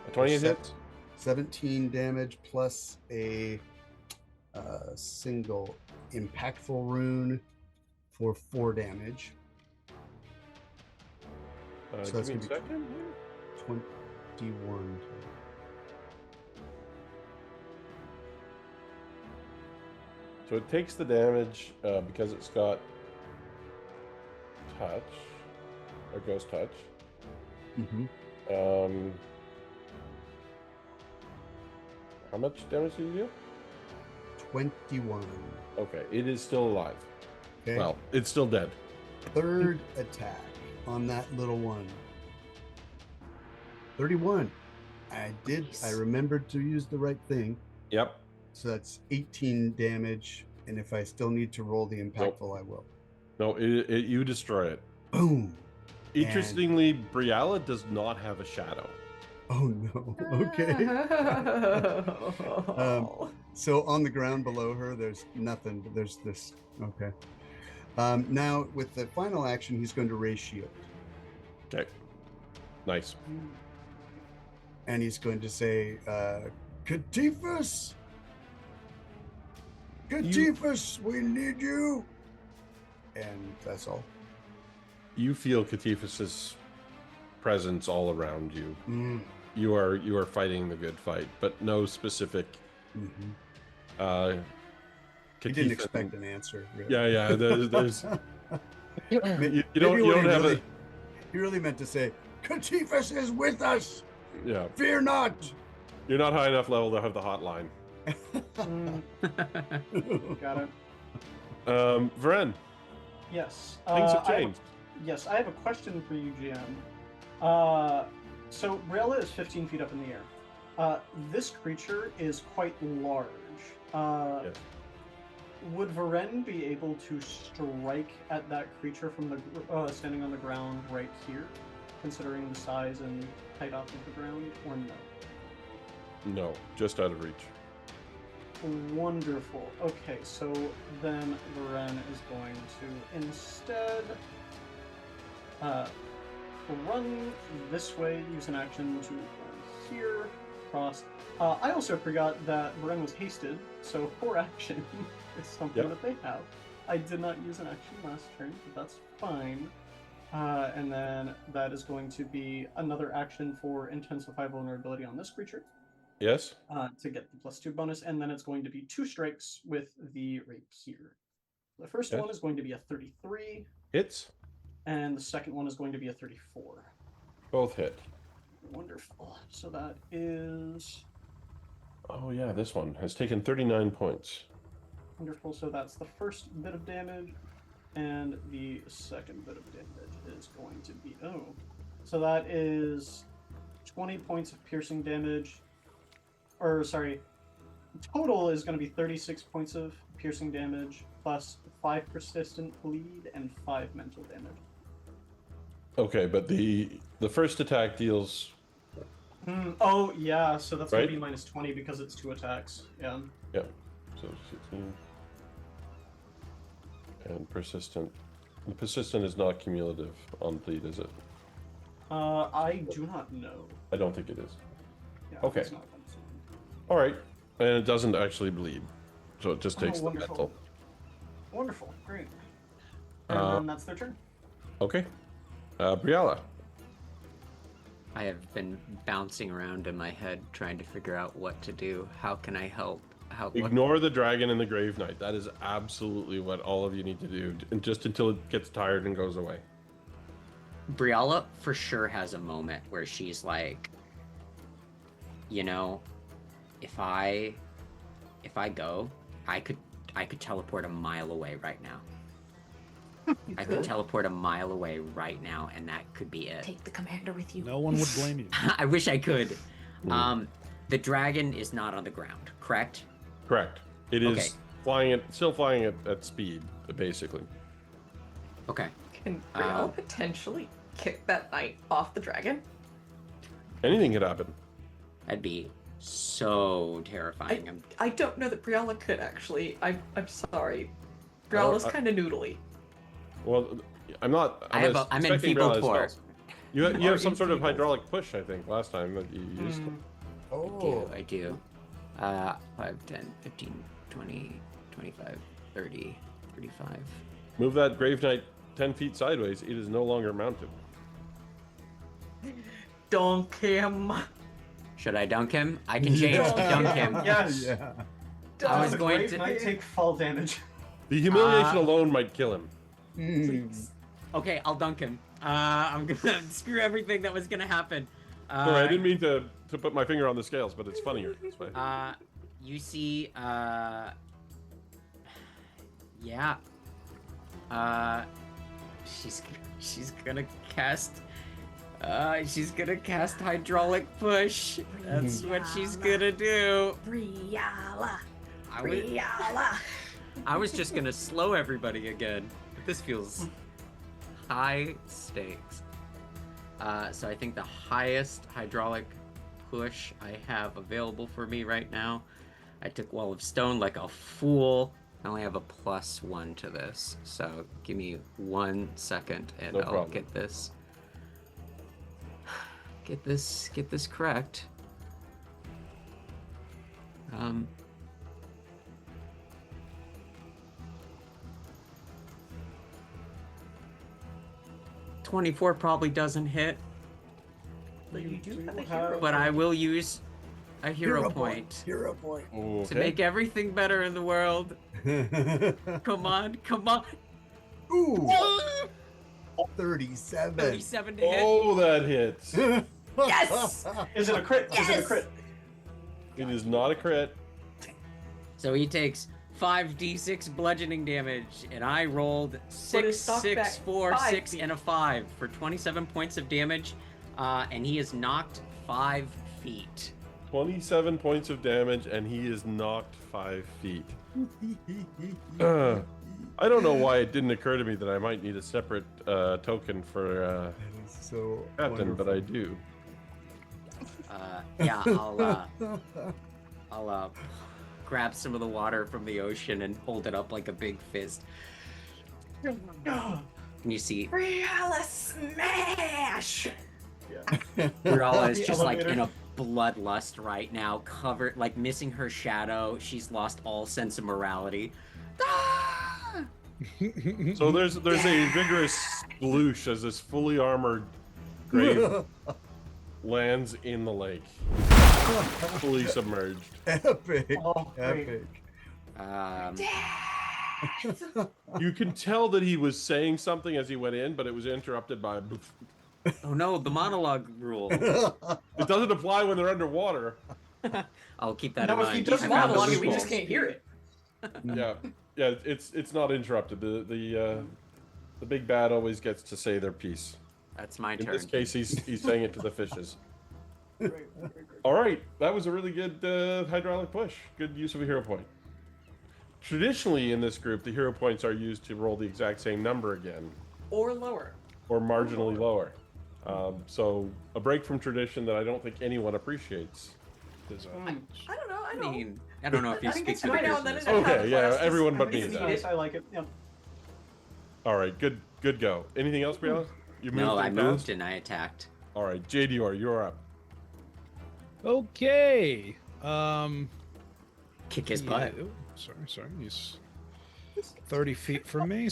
A 28 hits. 17 damage plus a single impactful rune for 4 damage. So Give that's me a gonna be second. 21. So it takes the damage because it's got touch, or ghost touch. Mm-hmm. How much damage did you do? 21. Okay, it is still alive. Okay. Well, it's still dead. Third attack on that little one. 31. I remembered to use the right thing. Yep. So that's 18 damage. And if I still need to roll the impactful, I will. No, you destroy it. Boom. Interestingly, Briala does not have a shadow. Oh no. Okay. So on the ground below her, there's nothing, but there's this. Okay. Now with the final action, he's going to raise shield. Okay. Nice. And he's going to say, Catifus! Catifus, we need you! And that's all. You feel Catifus's presence all around you. Mm. You are fighting the good fight, but no specific. Mm-hmm. He didn't expect an answer. Really. Yeah. There's you Maybe don't have really, He really meant to say, Catifus is with us. Yeah. Fear not. You're not high enough level to have the hotline. Got it. Varen, Yes. things have changed. Yes, I have a question for you, GM. So Briala is 15 feet up in the air. This creature is quite large. Yes. Would Varen be able to strike at that creature from the standing on the ground right here, considering the size and height off of the ground, or no? No, just out of reach. Wonderful. Okay, so then Varen is going to instead run this way, use an action to run here, cross. I also forgot that Varen was hasted, so 4 action is something that they have. I did not use an action last turn, but that's fine. And then that is going to be another action for Intensify Vulnerability on this creature. Yes. To get the +2 bonus, and then it's going to be 2 strikes with the rapier. The first one is going to be a 33. Hits. And the second one is going to be a 34. Both hit. Wonderful. So that is... Oh yeah, this one has taken 39 points. Wonderful. So that's the first bit of damage, and the second bit of damage is going to be... Oh. So that is 20 points of piercing damage. Or, sorry, total is going to be 36 points of piercing damage, plus 5 persistent bleed and 5 mental damage. Okay, but the first attack deals... Oh, yeah, so that's going Right? to be minus 20 because it's 2 attacks. Yeah. Yeah, so 16. And persistent. The persistent is not cumulative on bleed, is it? I do not know. I don't think it is. Yeah, Okay. it's not. All right, and it doesn't actually bleed, so it just takes the wonderful. mental. Wonderful, great. And then that's their turn. Okay. Briala. I have been bouncing around in my head trying to figure out what to do. How can I help? Ignore the dragon and the grave knight. That is absolutely what all of you need to do, and just until it gets tired and goes away. Briala for sure has a moment where she's like, you know, if I go, I could teleport a mile away right now. I could teleport a mile away right now, and that could be it. Take the commander with you. No one would blame you. I wish I could. The dragon is not on the ground, correct? Correct. It is Okay. still flying at speed, basically. Okay. Can Brielle potentially kick that knight off the dragon? Anything could happen. That'd be so terrifying. I don't know that Briella could actually. I'm sorry. Briella's kind of noodly. Well, I'm not. I'm expecting enfeebled Briella for. spells. You You have are some sort of enfeebled. hydraulic push, I think, last time that you used. I do. 5, 10, 15, 20, 25, 30, 35. Move that grave knight 10 feet sideways. It is no longer mounted. Dunk him. Should I dunk him? I can change to dunk him. Yes. Yeah. I was The going grave to. knight take fall damage. The humiliation alone might kill him. Please. Okay, I'll dunk him. I'm gonna screw everything that was gonna happen. Sorry, I didn't mean to put my finger on the scales, but it's funnier this way. You see, yeah. She's gonna cast. She's gonna cast hydraulic push. That's what she's gonna do. Briella. I was, Briella. I was just gonna slow everybody again. But this feels high stakes. So I think the highest hydraulic push I have available for me right now. I took Wall of Stone like a fool. I only have a +1 to this, so give me 1 second and No I'll problem. get this. Get this correct. 24 probably doesn't hit, But you do have a have- hero. but I will use a hero point Hero point. to make everything better in the world. Come on, come on. Ooh, 37. 37 to hit. Oh, that hits. Yes! Is it a crit? Is it a Yes! crit? It is not a crit. So he takes 5d6 bludgeoning damage, and I rolled 6, his knockback 6, 4, 5 6, feet. and a 5 for 27 points of damage, and he is knocked 5 feet. 27 points of damage, and he is knocked 5 feet. I don't know why it didn't occur to me that I might need a separate token for So captain, but I do. Yeah, I'll grab some of the water from the ocean and hold it up like a big fist. And you see Reala smash! Briella is The just like in elevator. a bloodlust right now, covered, like missing her shadow. She's lost all sense of morality. Ah! So there's a vigorous sploosh as this fully armored grave lands in the lake, fully submerged. Epic. Oh, great. Epic. You can tell that he was saying something as he went in, but it was interrupted by. Oh no, the monologue rule. It doesn't apply when they're underwater. I'll keep that No, in if he mind. does I found the monologue, we loophole. just can't hear it. Yeah, it's not interrupted. The big bad always gets to say their piece. That's my In turn. this case, he's saying it to the fishes. Great, great, great. All right, that was a really good hydraulic push. Good use of a hero point. Traditionally, in this group, the hero points are used to roll the exact same number again, Or lower. or marginally lower. So a break from tradition that I don't think anyone appreciates. There's a- I don't know. I I don't. mean, I don't know if you I think speak it's for the right now and then business. in a Okay, half yeah, class, everyone but I me think then. it's Nice, I like it. Yep. All right, good go. Anything else, Briella? You moved No, I and passed? moved and I attacked. All right, JDR, you're up. Okay. Kick his yeah, butt. oh, sorry. He's 30 feet from me,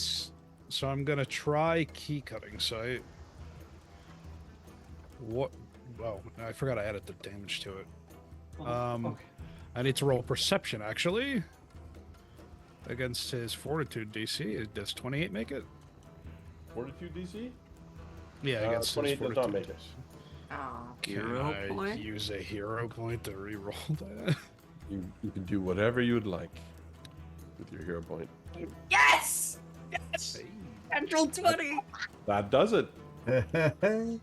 so I'm gonna try key cutting sight. What? Oh, I forgot I added the damage to it. Okay. I need to roll perception actually. Against his fortitude DC. Does 28 make it? Fortitude DC? Yeah, against 28 his does fortitude. not make it. Oh. Can Hero I point? use a hero point to reroll that? You can do whatever you would like with your hero point. Yes! Natural 20! That does it.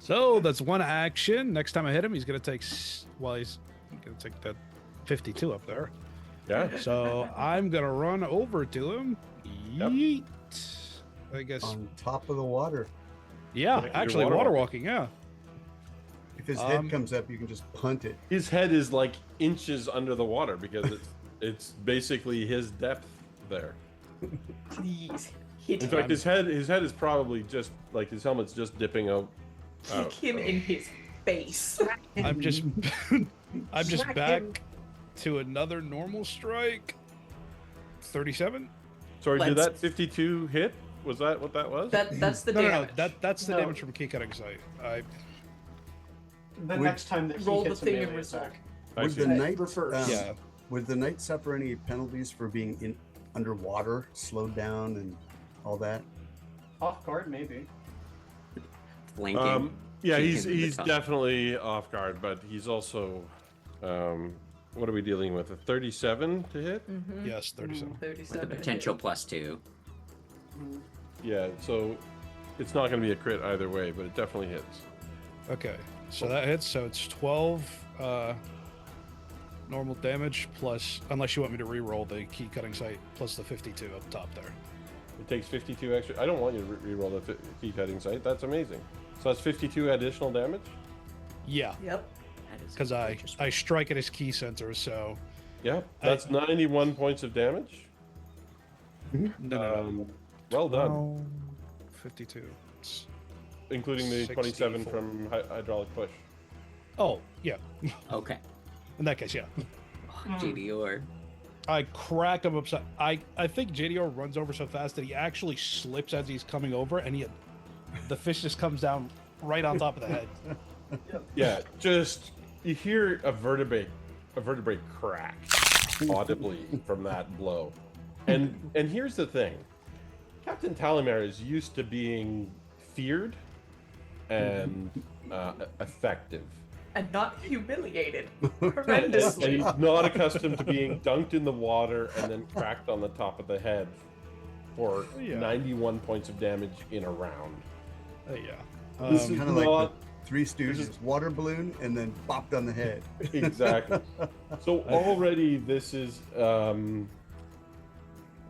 So that's one action. Next time I hit him, he's gonna take. Well, he's gonna take that 52 up there. Yeah. So I'm gonna run over to him. Yep. Yeet. I guess. On top of the water. Yeah, You're actually, water water walking. walking. Yeah. If his Um, head comes up, you can just punt it. His head is like inches under the water because it's basically his depth there. Please. Hit In him. fact, his head is probably just like his helmet's just dipping out. Kick him in his face. I'm just. I'm just Smack back him. to another normal strike. 37. Sorry, did Let's- that 52 hit? Was that what that was? That's the No, no, damage. no. That's the No. damage from key cutting sight. The Would- next time that he Roll the hits a thing in melee result. attack. I Would see. the That knight refers. Yeah. would the knight suffer any penalties for being in underwater, slowed down, and all that? Off guard, maybe. Flanking. Yeah, Kick he's in the he's tongue. definitely off guard, but he's also what are we dealing with? A 37 to hit? Mm-hmm. Yes, 37. With the 37. potential +2. Mm. Yeah, so it's not going to be a crit either way, but it definitely hits. Okay, so that hits. So it's 12 normal damage plus, unless you want me to re-roll the key cutting sight plus the 52 up top there. It takes 52 extra. I don't want you to re-roll the key cutting sight. That's amazing. So that's 52 additional damage. Yeah, Yep. That is because I interesting. strike at his key center. So Yeah, that's 91 points of damage. no. Well done, Well, 52. It's- including the 27 64. from hydraulic push. Oh yeah. Okay. In that case, yeah. Oh, GDR. I crack him upside. I think JDR runs over so fast that he actually slips as he's coming over, and the fish just comes down right on top of the head. Yeah, just you hear a vertebrae crack audibly from that blow. And here's the thing. Captain Talimar is used to being feared and effective. And not humiliated. And Horrendously. he's not accustomed to being dunked in the water and then cracked on the top of the head for Yeah. 91 points of damage in a round. Yeah. This is Kind of like not- the Three Stooges, water balloon, and then bopped on the head. Exactly. So already this is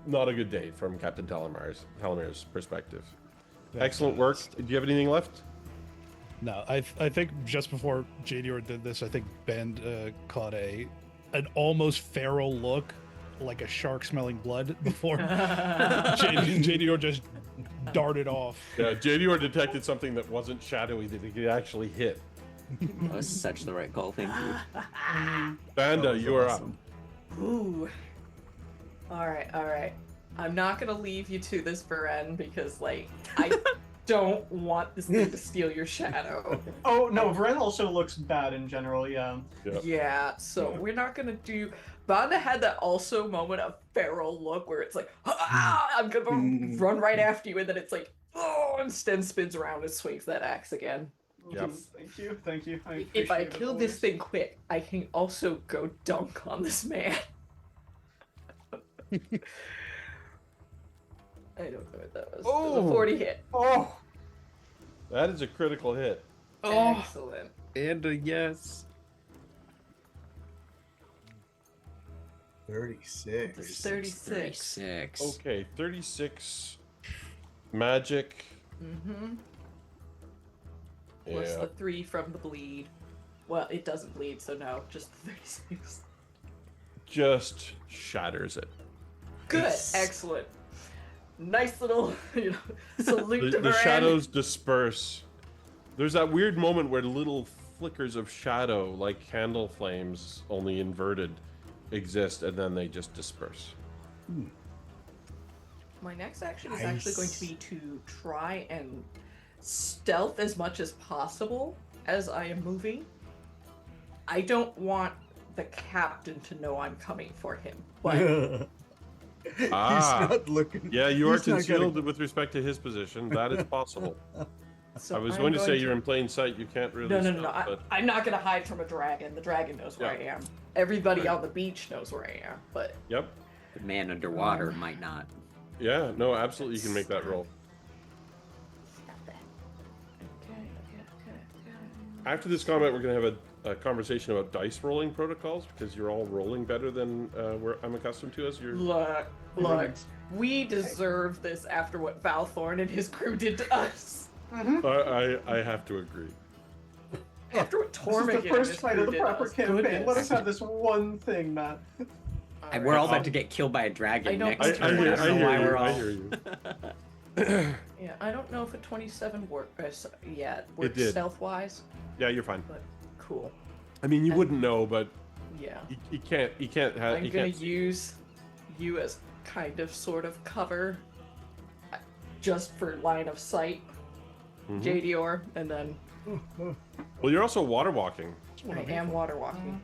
not a good day from Captain Talamir's perspective. Excellent work. Do you have anything left? No, I think just before JDR did this, I think Ben caught an almost feral look like a shark smelling blood before JDR just darted off. Yeah, JDR detected something that wasn't shadowy that he could actually hit. That was such the right call. Thank you. Banda, you are up. Ooh. Alright. I'm not gonna leave you to this, Varen, because, like, I don't want this thing to steal your shadow. Oh, no, Varen also looks bad in general, yeah. Yeah, so we're not gonna do... Banda had that also moment of feral look where it's like, I'm gonna run right after you, and then it's like, oh, and Sten spins around and swings that axe again. Yep. Thank you. If I appreciate it kill this always. thing quick, I can also go dunk on this man. I don't know what that was. It was a 40 hit. Oh! That is a critical hit. Excellent. And a yes. 36. It's 36. 36. Okay, 36 magic. Mm-hmm. Plus Yeah. the 3 from the bleed. Well, it doesn't bleed, so no, just the 36. Just shatters it. Good. Nice. Excellent. Nice little, salute to The Varen. shadows disperse. There's that weird moment where little flickers of shadow, like candle flames, only inverted, exist, and then they just disperse. My next action is actually going to be to try and stealth as much as possible as I am moving. I don't want the captain to know I'm coming for him, but He's Ah. not looking. Yeah, you are he's not concealed gonna- with respect to his position. That is possible. so I was I'm going to say you're in plain sight. You can't really. No. stealth, but I'm not going to hide from a dragon. The dragon knows where I am. Everybody on the beach knows where I am, but Yep. The man underwater might not. Yeah. No. Absolutely, you can make that roll. Okay. After this combat, we're going to have a conversation about dice rolling protocols because you're all rolling better than where I'm accustomed to as your. Look, we deserve this after what Valthorn and his crew did to us. I have to agree. After what This Tormund is the first fight of the did proper us. campaign. Let us Goodness. have this one thing, Matt. And we're all about to get killed by a I dragon don't- next I turn. hear, I don't know why we're all. I hear you. Yeah, I don't know if a 27 works did. stealth-wise, Yeah, you're fine. but cool. I mean, you And- wouldn't know, but Yeah. you can't have. I'm gonna use you as kind of sort of cover just for line of sight, Mhm. JDR, and then Well, you're also water walking. I am water walking.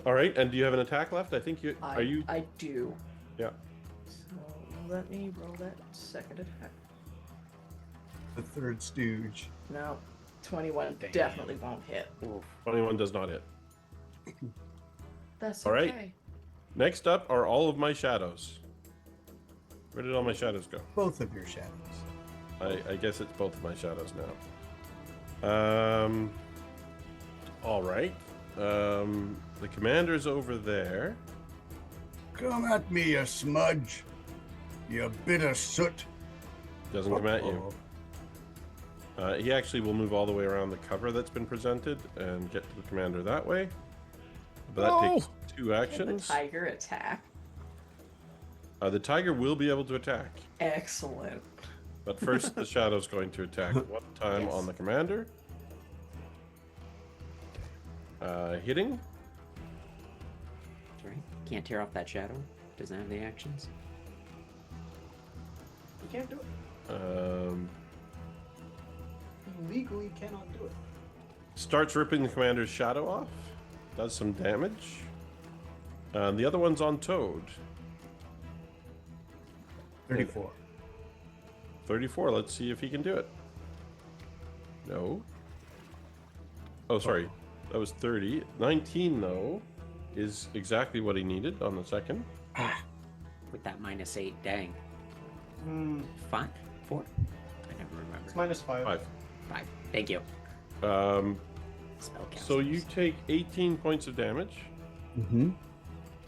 All right, and do you have an attack left? I think you are. You I do. Yeah. So let me roll that second attack. The third stooge. No, 21 definitely won't hit. 21 does not hit. That's All okay. right. Next up are all of my shadows. Where did all my shadows go? Both of your shadows. I guess it's both of my shadows now. All right. The commander's over there. Come at me, you smudge. You bit of soot. Doesn't come at you. Uh-oh. He actually will move all the way around the cover that's been presented and get to the commander that way. But that takes 2 Can the actions. tiger attack? The tiger will be able to attack. Excellent. But first, the shadow's going to attack one time Yes. on the commander. Hitting. That's right. Can't tear off that shadow. Doesn't have the actions. You can't do it. You legally cannot do it. Starts ripping the commander's shadow off. Does some damage. The other one's on Toad. 34. 34. Let's see if he can do it. No. Oh, sorry. That was 30. 19, though, is exactly what he needed on the second. With that -8, dang. 5? 4? I never remember. It's -5. 5. 5. Thank you. So Spellcasters. you take 18 points of damage, Mm-hmm.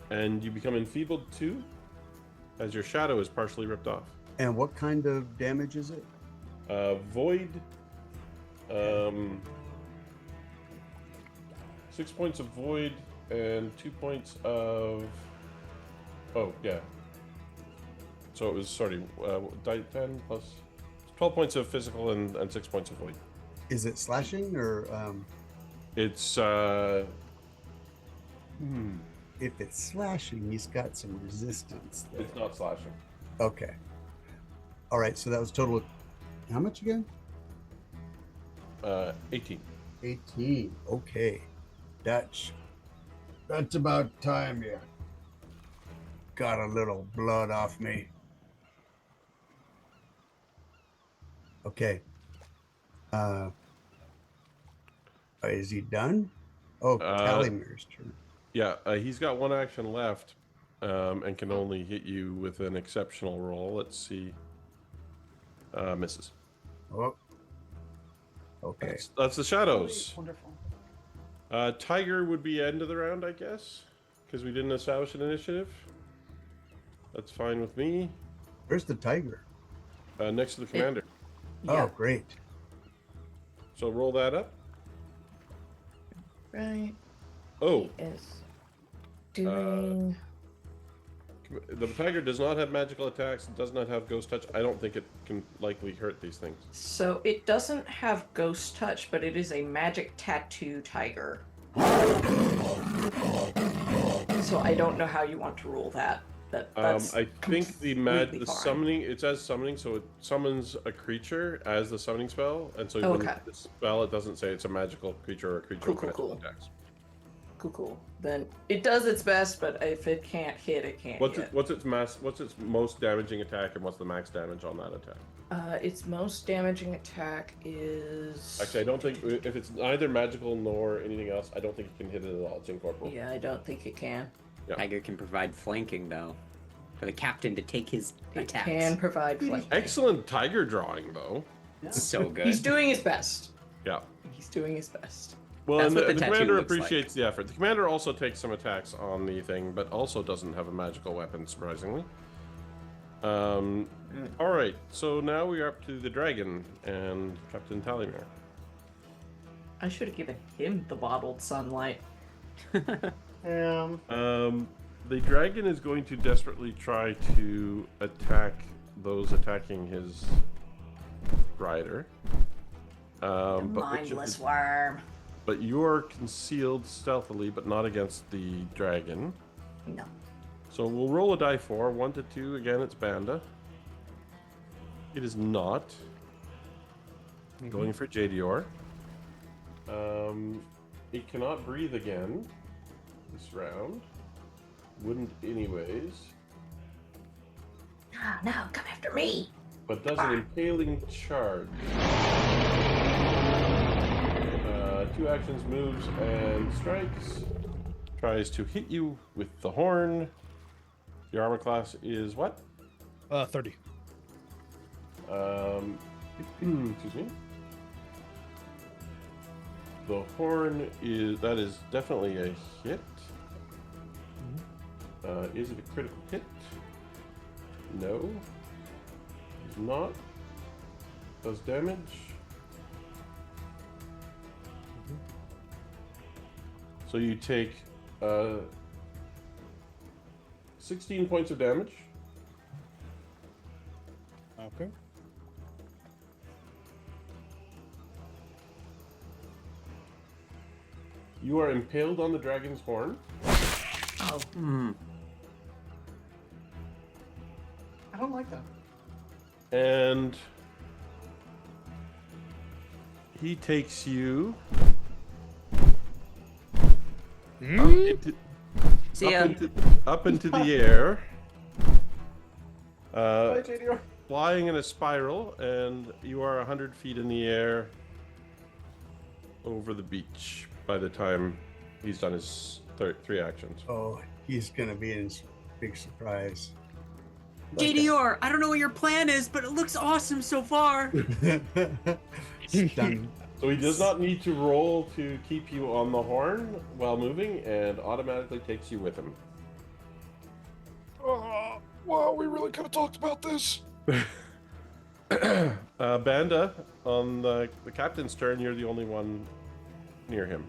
and you become enfeebled 2, as your shadow is partially ripped off. And what kind of damage is it? Void. 6 points of void and 2 points of Oh, yeah. So it was, sorry, 10 plus 12 points of physical and 6 points of void. Is it slashing or It's, if it's slashing, he's got some resistance there. it's not slashing. Okay. All right, so that was total. How much again? 18. 18. Okay. That's about time you got a little blood off me. Okay. Is he done? Oh, Talimir's turn. Yeah, he's got one action left, and can only hit you with an exceptional roll. Let's see. Misses. Oh. Okay. That's the shadows. Wonderful. Tiger would be end of the round, I guess, because we didn't establish an initiative. That's fine with me. Where's the tiger? Next to the commander. Yeah. Oh, great. So roll that up. Right. Oh, He is doing. the tiger does not have magical attacks. It does not have ghost touch. I don't think it can likely hurt these things. So it doesn't have ghost touch, but it is a magic tattoo tiger. So I don't know how you want to rule that. That's I think the completely fine. summoning, it says summoning, so it summons a creature as the summoning spell, and so Oh, when okay. the spell, it doesn't say it's a magical creature or a creature with magical attacks. Cool. Then it does its best, but if it can't hit, it can't hit. What's its most damaging attack, and what's the max damage on that attack? Its most damaging attack is. Actually, I don't think if it's neither magical nor anything else, I don't think it can hit it at all. It's incorporeal. Yeah, I don't think it can. Yeah. Tiger can provide flanking though, for the captain to take his It attacks. can provide flanking. Excellent tiger drawing, though. So good. He's doing his best. Yeah. He's doing his best. Well, That's and what the the tattoo commander looks like. appreciates the effort. The commander also takes some attacks on the thing, but also doesn't have a magical weapon, surprisingly. All right, so now we are up to the dragon and Captain Talimir. I should have given him the bottled sunlight. The dragon is going to desperately try to attack those attacking his rider. Mindless worm. But you're concealed stealthily, but not against the dragon. No. So we'll roll a die 4, 1 to 2. Again, it's Banda. It is not. Going for Jadior. It cannot breathe again this round. Wouldn't anyways. Oh, no, come after me. But does an impaling charge. 2 actions, moves, and strikes. Tries to hit you with the horn. Your armor class is what? 30. Excuse me. The horn is definitely a hit. Is it a critical hit? No. It's not. Does damage. So you take 16 points of damage. Okay. You are impaled on the dragon's horn. Oh. I don't like that. And he takes you See ya. up into the air, Bye, JDR. flying in a spiral, and you are 100 feet in the air over the beach by the time he's done his 3 actions. Oh, he's gonna be in big surprise. JDR, I don't know what your plan is, but it looks awesome so far. Done. So he does not need to roll to keep you on the horn while moving, and automatically takes you with him. Wow, we really could have talked about this. Banda, on the captain's turn, you're the only one near him.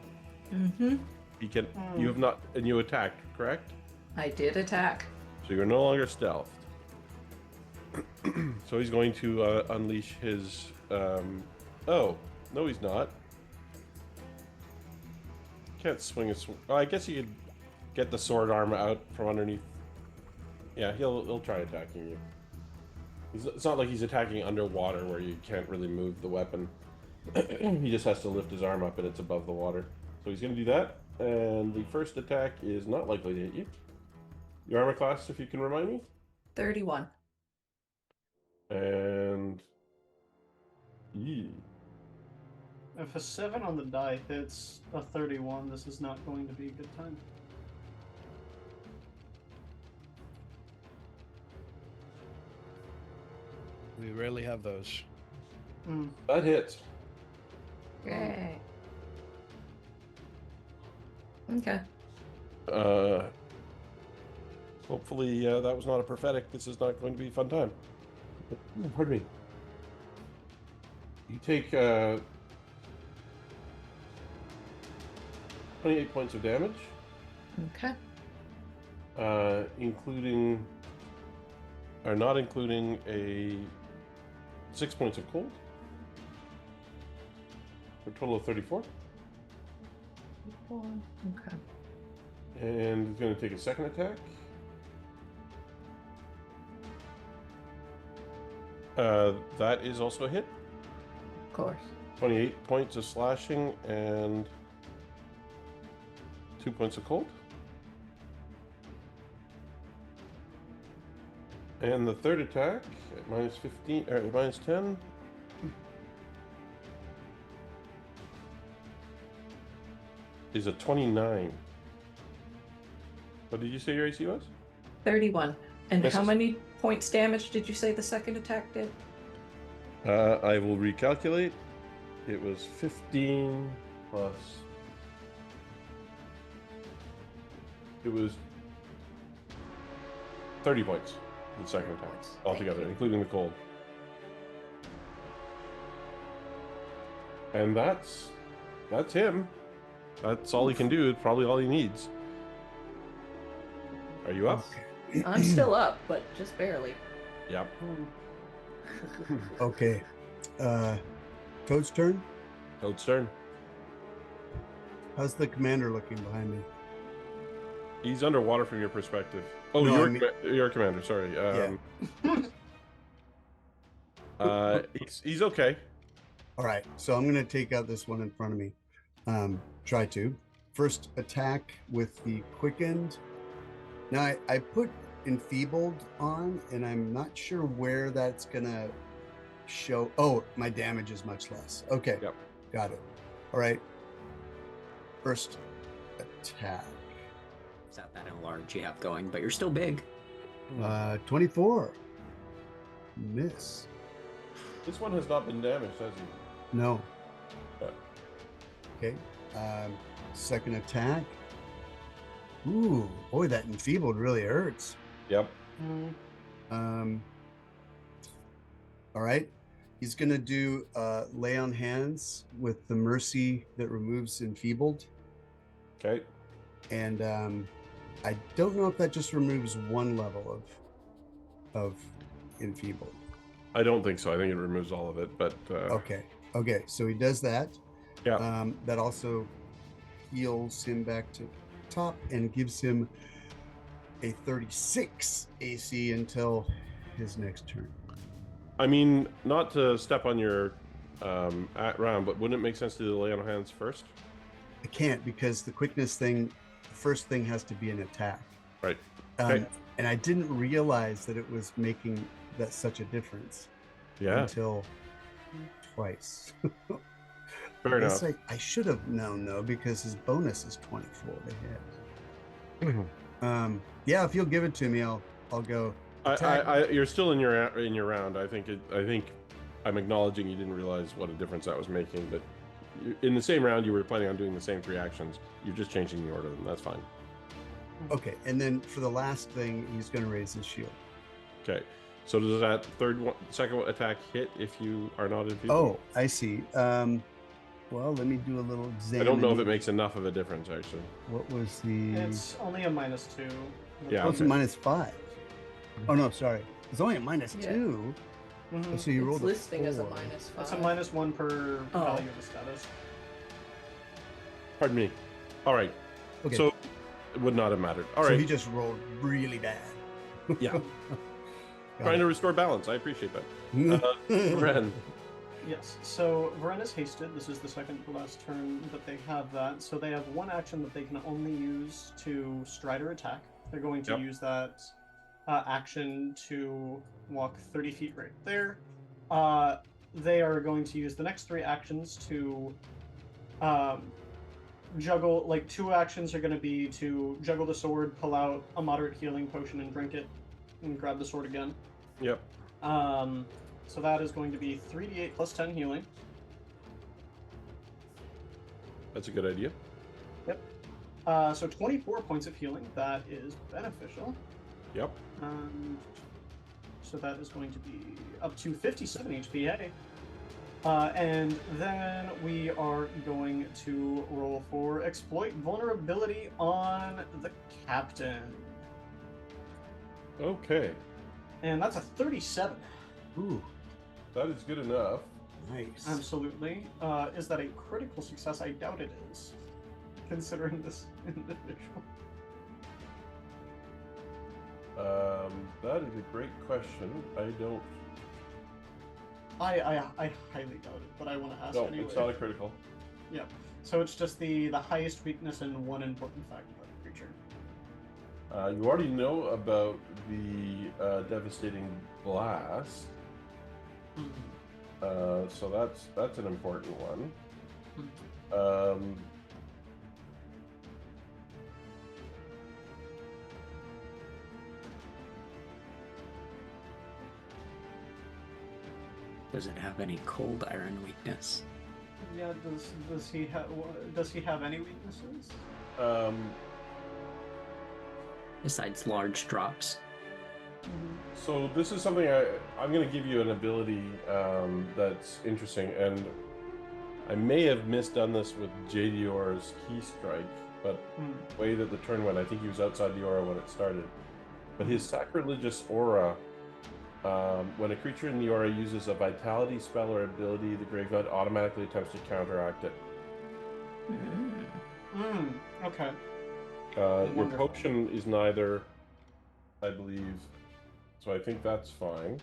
Mm-hmm. He can. You have not, and you attacked, correct? I did attack. So you're no longer stealthed. So he's going to unleash his. Oh, no, he's not. Can't swing a sword. Oh, I guess you could get the sword arm out from underneath. Yeah, he'll try attacking you. It's not like he's attacking underwater where you can't really move the weapon. He just has to lift his arm up and it's above the water. So he's going to do that. And the first attack is not likely to hit you. Your armor class, if you can remind me? 31. And... Yee. If a 7 on the die hits a 31, this is not going to be a good time. We rarely have those. That hits. Yay. Okay. Hopefully that was not a prophetic. This is not going to be a fun time. Pardon me. You take 28 points of damage. Okay. Including, or not including, a 6 points of cold. For a total of 34. Okay. And he's going to take a second attack. That is also a hit. Of course. 28 points of slashing and 2 points of cold. And the third attack at minus 15 or minus 10. Is a 29. What did you say your AC was? 31. And Misses. how many points damage did you say the second attack did? I will recalculate. It was 15 plus. It was 30 points. The second attack altogether, including the cold. And that's him. That's all he can do. It's probably all he needs. Are you up? Okay. I'm still up, but just barely. Yep. Okay. Toad's turn. Toad's turn. How's the commander looking behind me? He's underwater from your perspective. Oh, No, your commander. Sorry. He's okay. All right. So I'm going to take out this one in front of me. Try to. First attack with the quickened. Now I put enfeebled on, and I'm not sure where that's going to show. Oh, my damage is much less. Okay. Yep. Got it. All right. First attack. Is that enlarge you have going, but you're still big. 24. Miss. This one has not been damaged, has he? No. Yeah. Okay. Second attack. Ooh, boy, that enfeebled really hurts. Yep. All right. He's gonna do lay on hands with the mercy that removes enfeebled. Okay. And I don't know if that just removes one level of enfeebled. I don't think so. I think it removes all of it, but Okay. So he does that. Yeah. That also heals him back to top and gives him a 36 AC until his next turn. I mean, not to step on your round, but wouldn't it make sense to do the lay on hands first? I can't because the quickness thing, the first thing has to be an attack. Right. Okay. And I didn't realize that it was making that such a difference. Yeah. Until twice. Fair enough. I should have known though, because his bonus is 24 to hit. Yeah, if you'll give it to me, I'll go. You're still in your round. I think I'm acknowledging you didn't realize what a difference that was making, but in the same round you were planning on doing the same 3 actions. You're just changing the order of them. That's fine. Okay, and then for the last thing, he's going to raise his shield. Okay, so does that second attack hit if you are not enfeebled? Oh, I see. Well, let me do a little exam. I don't know if it makes enough of a difference, actually. What was the? It's only a -2. Yeah. Oh, it's a -5. Oh no, sorry. It's only a minus Yeah. 2. Mhm. So you It's rolled a listing as a 4. -5. It's a -1 per Oh. value of the status. Pardon me. All right. Okay. So it would not have mattered. All so right. he just rolled really bad. Yeah. Got Trying to it. restore balance. I appreciate that. Ren. Yes, so Varen is hasted. This is the second to last turn that they have that. So they have one action that they can only use to stride or attack. They're going to Yep. use that action to walk 30 feet right there. They are going to use the next 3 actions to juggle. Like 2 actions are going to be to juggle the sword, pull out a moderate healing potion and drink it, and grab the sword again. Yep. So that is going to be 3d8 plus 10 healing. That's a good idea. Yep. So 24 points of healing. That is beneficial. Yep. So that is going to be up to 57 HP. And then we are going to roll for exploit vulnerability on the captain. Okay. And that's a 37. Ooh, That is good enough. nice. Absolutely. Is that a critical success? I doubt it is, considering this individual. That is a great question. I don't. I highly doubt it, but I want to ask No, anyway. it's not a critical. Yeah. So it's just the highest weakness and one important fact about the creature. You already know about the devastating blast. So that's an important one. Does it have any cold iron weakness? Yeah. Does he have any weaknesses? Besides large drops? So this is something I'm going to give you an ability that's interesting, and I may have misdone this with JDR's Key Strike, but the way that the turn went, I think he was outside the aura when it started. But his Sacrilegious Aura, when a creature in the aura uses a Vitality spell or ability, the graveyard automatically attempts to counteract it. Okay. Your Wonderful. potion is neither, I believe, so I think that's fine.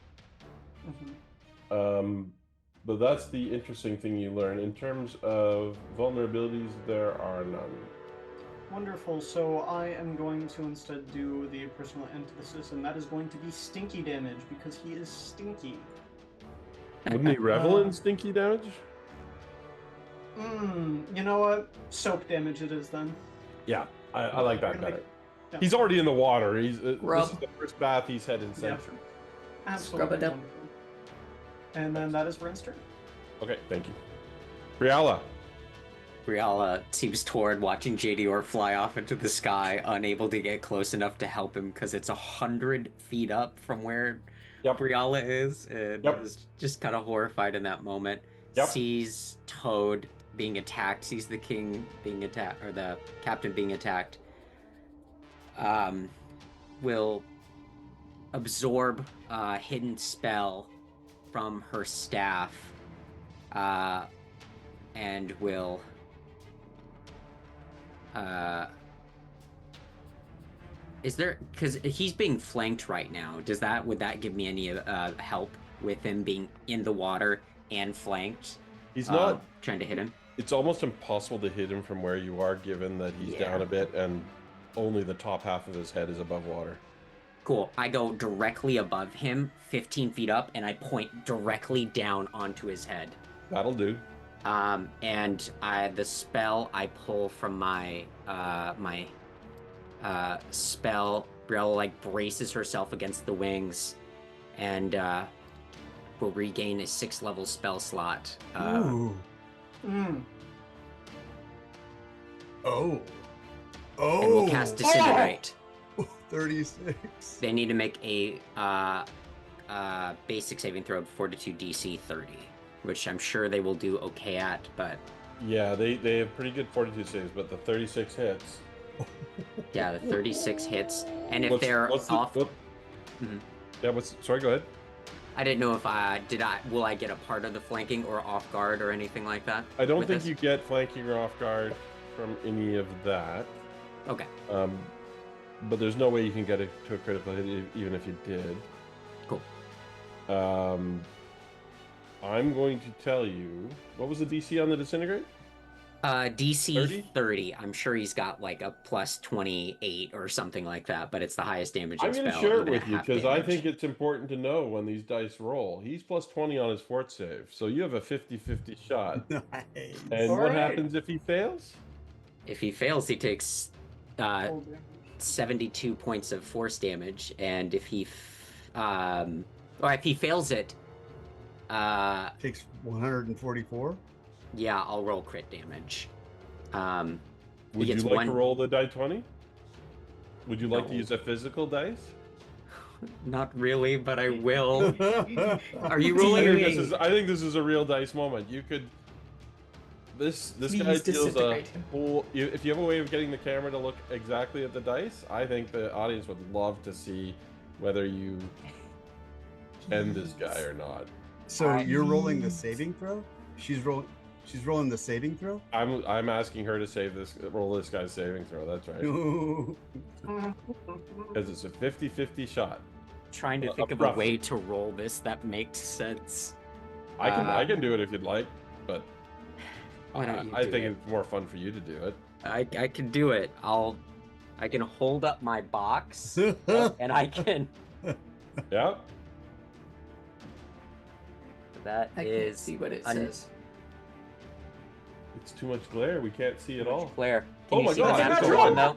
But that's the interesting thing you learn. In terms of vulnerabilities, there are none. Wonderful. So I am going to instead do the personal antithesis, and that is going to be stinky damage because he is stinky. Wouldn't he revel in stinky damage? You know what? Soap damage it is then. Yeah, I like that better. Yeah. He's already in the water. This is Rub. the first bath he's had in Yeah. centuries. Absolutely Scrub it up. wonderful. And then that is Vren's turn. Okay, thank you. Briala. Briala seems toward watching JDR fly off into the sky, unable to get close enough to help him because it's 100 feet up from where Briala is, and is just kind of horrified in that moment. Sees Toad being attacked, sees the king being attacked, or the captain being attacked. Will absorb a hidden spell from her staff, and will is there, because he's being flanked right now, would that give me any help with him being in the water and flanked? He's not trying to hit him. It's almost impossible to hit him from where you are, given that he's down a bit and only the top half of his head is above water. Cool. I go directly above him, 15 feet up, and I point directly down onto his head. That'll do. And the spell I pull from my spell, Briella braces herself against the wings, and will regain a 6th level spell slot. Ooh. Oh. And we'll cast Disintegrate. 36. They need to make a basic saving throw of Fortitude DC 30, which I'm sure they will do okay at, but... Yeah, they have pretty good fortitude saves, but the 36 hits. Yeah, the 36 hits, and if they're off... Yeah, sorry, go ahead. I didn't know if will I get a part of the flanking or off guard or anything like that? I don't with think this? you get flanking or off guard from any of that. Okay. But there's no way you can get it to a critical hit even if you did. Cool. I'm going to tell you, what was the DC on the disintegrate? DC 30. I'm sure he's got like a plus 28 or something like that, but it's the highest damaging I'm spell. going to share it even with at you half because I damage. think it's important to know when these dice roll. He's plus 20 on his fort save, so you have a 50-50 shot. Nice. And All what right. happens if he fails? If he fails, he takes Oh, damn. 72 points of force damage, and if he if he fails it, Takes 144. yeah, I'll roll crit damage. Would you gets like one- to roll the die 20? Would you like to No. use a physical dice? Not really, but I will. Are you I rolling? think this is a real dice moment. You could. This guy Please deals a disintegrate him. whole. If you have a way of getting the camera to look exactly at the dice, I think the audience would love to see whether you end this guy or not. So you're rolling the saving throw? She's rolling the saving throw? I'm asking her to roll this guy's saving throw. That's right, because it's a 50-50 shot. Trying to think of a way to roll this that makes sense. I can do it if you'd like, but Why don't you I do think it? it's more fun for you to do it. I can do it. I can hold up my box and I can. Yeah. That I can't is see what it un- says. It's too much glare. We can't see it all. Claire. Oh Can you my see God, the it's natural natural one though?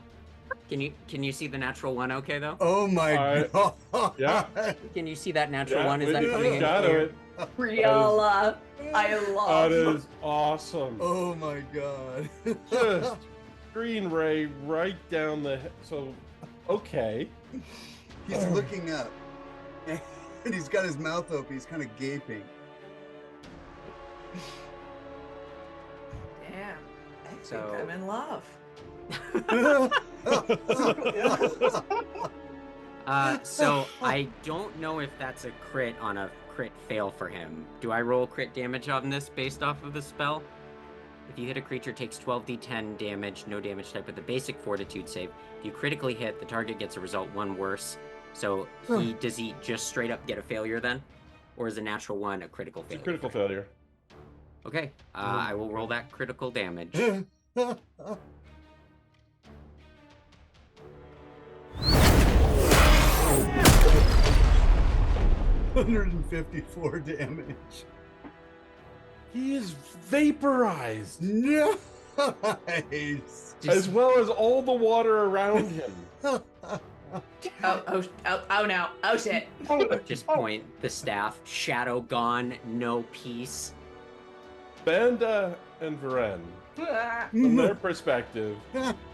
Can you see the natural one okay though? Oh my Alright. god. Yeah. Can you see that natural Yeah, one? Is we that did coming in shadow clear? it. Riala, I That love. is awesome. Oh my god. Just green ray right down the. So, okay. He's looking up. And he's got his mouth open. He's kind of gaping. Damn, I think So- I'm in love. So I don't know if that's a crit on a crit fail for him. Do I roll crit damage on this based off of the spell? If you hit a creature, it takes 12d10 damage, no damage type with a basic fortitude save. If you critically hit, the target gets a result 1 worse. So does he just straight up get a failure then? Or is a natural 1 a critical It's a failure? critical failure. Okay, I will roll that critical damage. 154 damage. He is vaporized, Nice. as well as all the water around him. Oh no. Oh shit. Just point the staff, shadow gone, no peace. Banda and Varen, from their perspective,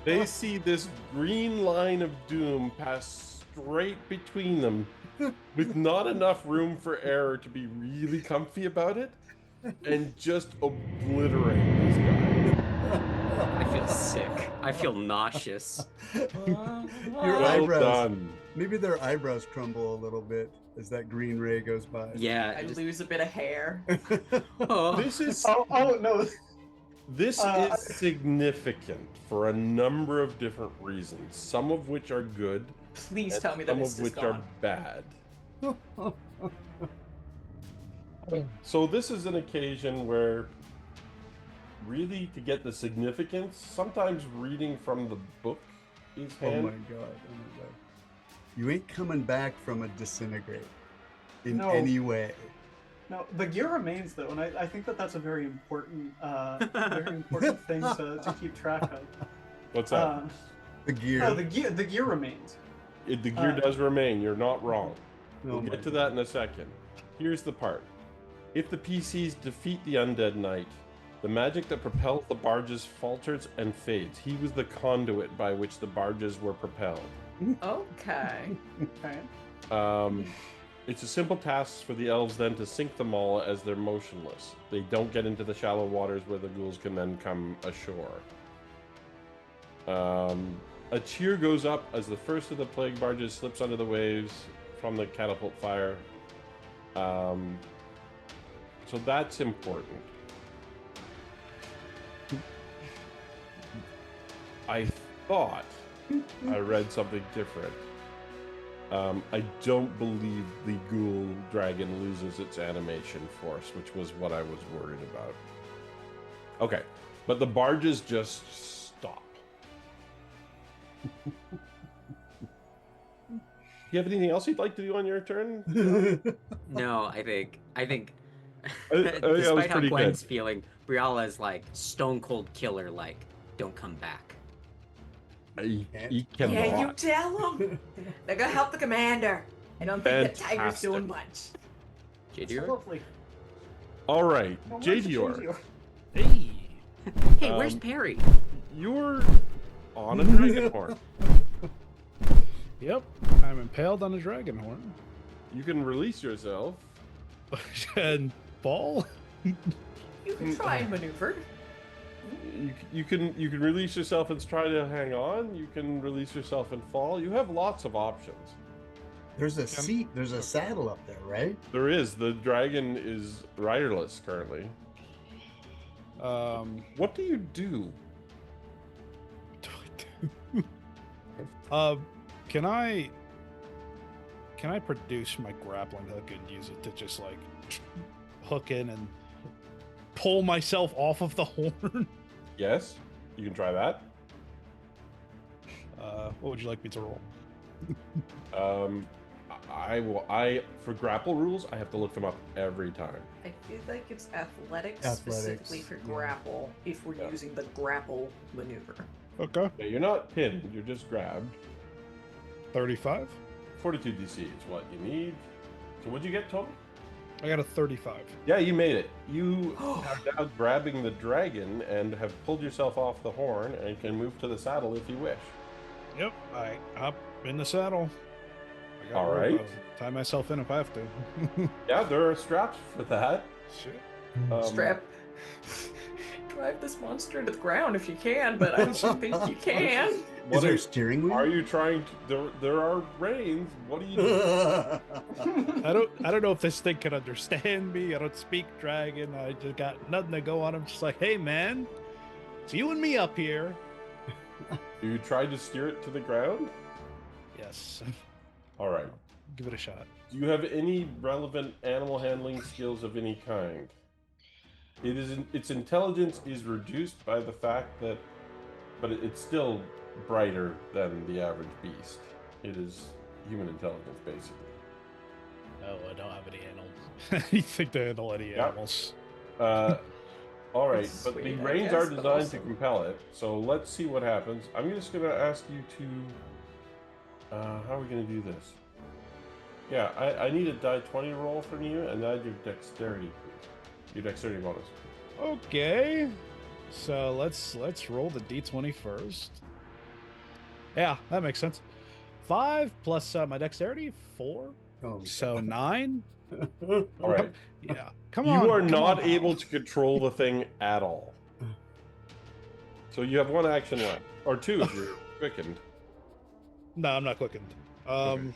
they see this green line of doom pass straight between them with not enough room for error to be really comfy about it and just obliterate this guy. I feel sick. I feel nauseous. Your Well eyebrows. done. Maybe their eyebrows crumble a little bit as that green ray goes by. Yeah. I just- lose a bit of hair. oh. This is Oh no. This is significant for a number of different reasons, some of which are good, Please and tell me that some it's of which just are gone. bad. So this is an occasion where, really, to get the significance, sometimes reading from the book is Oh my handy. god. Oh my god. You ain't coming back from a disintegrate in No. any way. No, the gear remains though, and I think that that's a very important thing to keep track of. What's that? The gear. No, the gear remains. The gear does remain. You're not wrong. Oh We'll my get to God. that in a second. Here's the part. If the PCs defeat the undead knight, the magic that propels the barges falters and fades. He was the conduit by which the barges were propelled. Okay. Okay. It's a simple task for the elves then to sink them all as they're motionless. They don't get into the shallow waters where the ghouls can then come ashore. A cheer goes up as the first of the plague barges slips under the waves from the catapult fire. So that's important. I thought I read something different. I don't believe the ghoul dragon loses its animation force, which was what I was worried about. Okay, but the barges just stop. Do you have anything else you'd like to do on your turn? No, I think that was despite how pretty Gwen's good. feeling, Briala's like stone cold killer, like, don't come back. He Yeah, you cannot. tell them. They're gonna help the commander. I don't think that tiger's Fantastic. doing much. JDR? Lovely. All right, Oh, where's JDR, Hey. Hey, where's Um, Perry? you're on a dragon horn. Yep. I'm impaled on a dragon horn. You can release yourself. And fall? You can try and maneuver. You can release yourself and try to hang on. You can release yourself and fall. You have lots of options. There's a seat. There's a saddle up there, right? There is. The dragon is riderless currently. What do you do? Can I produce my grappling hook and use it to just like hook in and pull myself off of the horn? Yes, you can try that. What would you like me to roll? I for grapple rules, I have to look them up every time. I feel like it's athletics specifically for grapple if we're using the grapple maneuver. Okay. Yeah, you're not pinned. You're just grabbed. 35. 42 DC is what you need. So what'd you get, Tom? I got a 35. Yeah, you made it. You are now grabbing the dragon and have pulled yourself off the horn and can move to the saddle if you wish. Yep. I hop in the saddle. I got All rope. right. I'll tie myself in if I have to. Yeah, there are straps for that. Shit. Strap. Drive this monster to the ground if you can, but I don't think you can. Is there a steering wheel? Are you trying to? There are reins. What do you do? I don't know if this thing can understand me. I don't speak dragon. I just got nothing to go on. I'm just like, hey man, it's you and me up here. Do you try to steer it to the ground? Yes. All right. Give it a shot. Do you have any relevant animal handling skills of any kind? Its intelligence is reduced by the fact that, but it's still brighter than the average beast. It is human intelligence, basically. No, I don't have any animals. You think to handle any Yep. animals? All right, That's but the sweet, I reins guess, are but designed also- to compel it. So let's see what happens. I'm just gonna ask you to. How are we gonna do this? Yeah, I need a die 20 roll from you, and add your dexterity, please. Your dexterity bonus. Okay. So let's roll the d20 first. Yeah, that makes sense. 5 plus my dexterity, 4. Oh, So 9. All right. Yeah. Come You on. are come not on. able to control the thing at all. So you have one action left, or two if you're quickened. No, I'm not quickened. Again.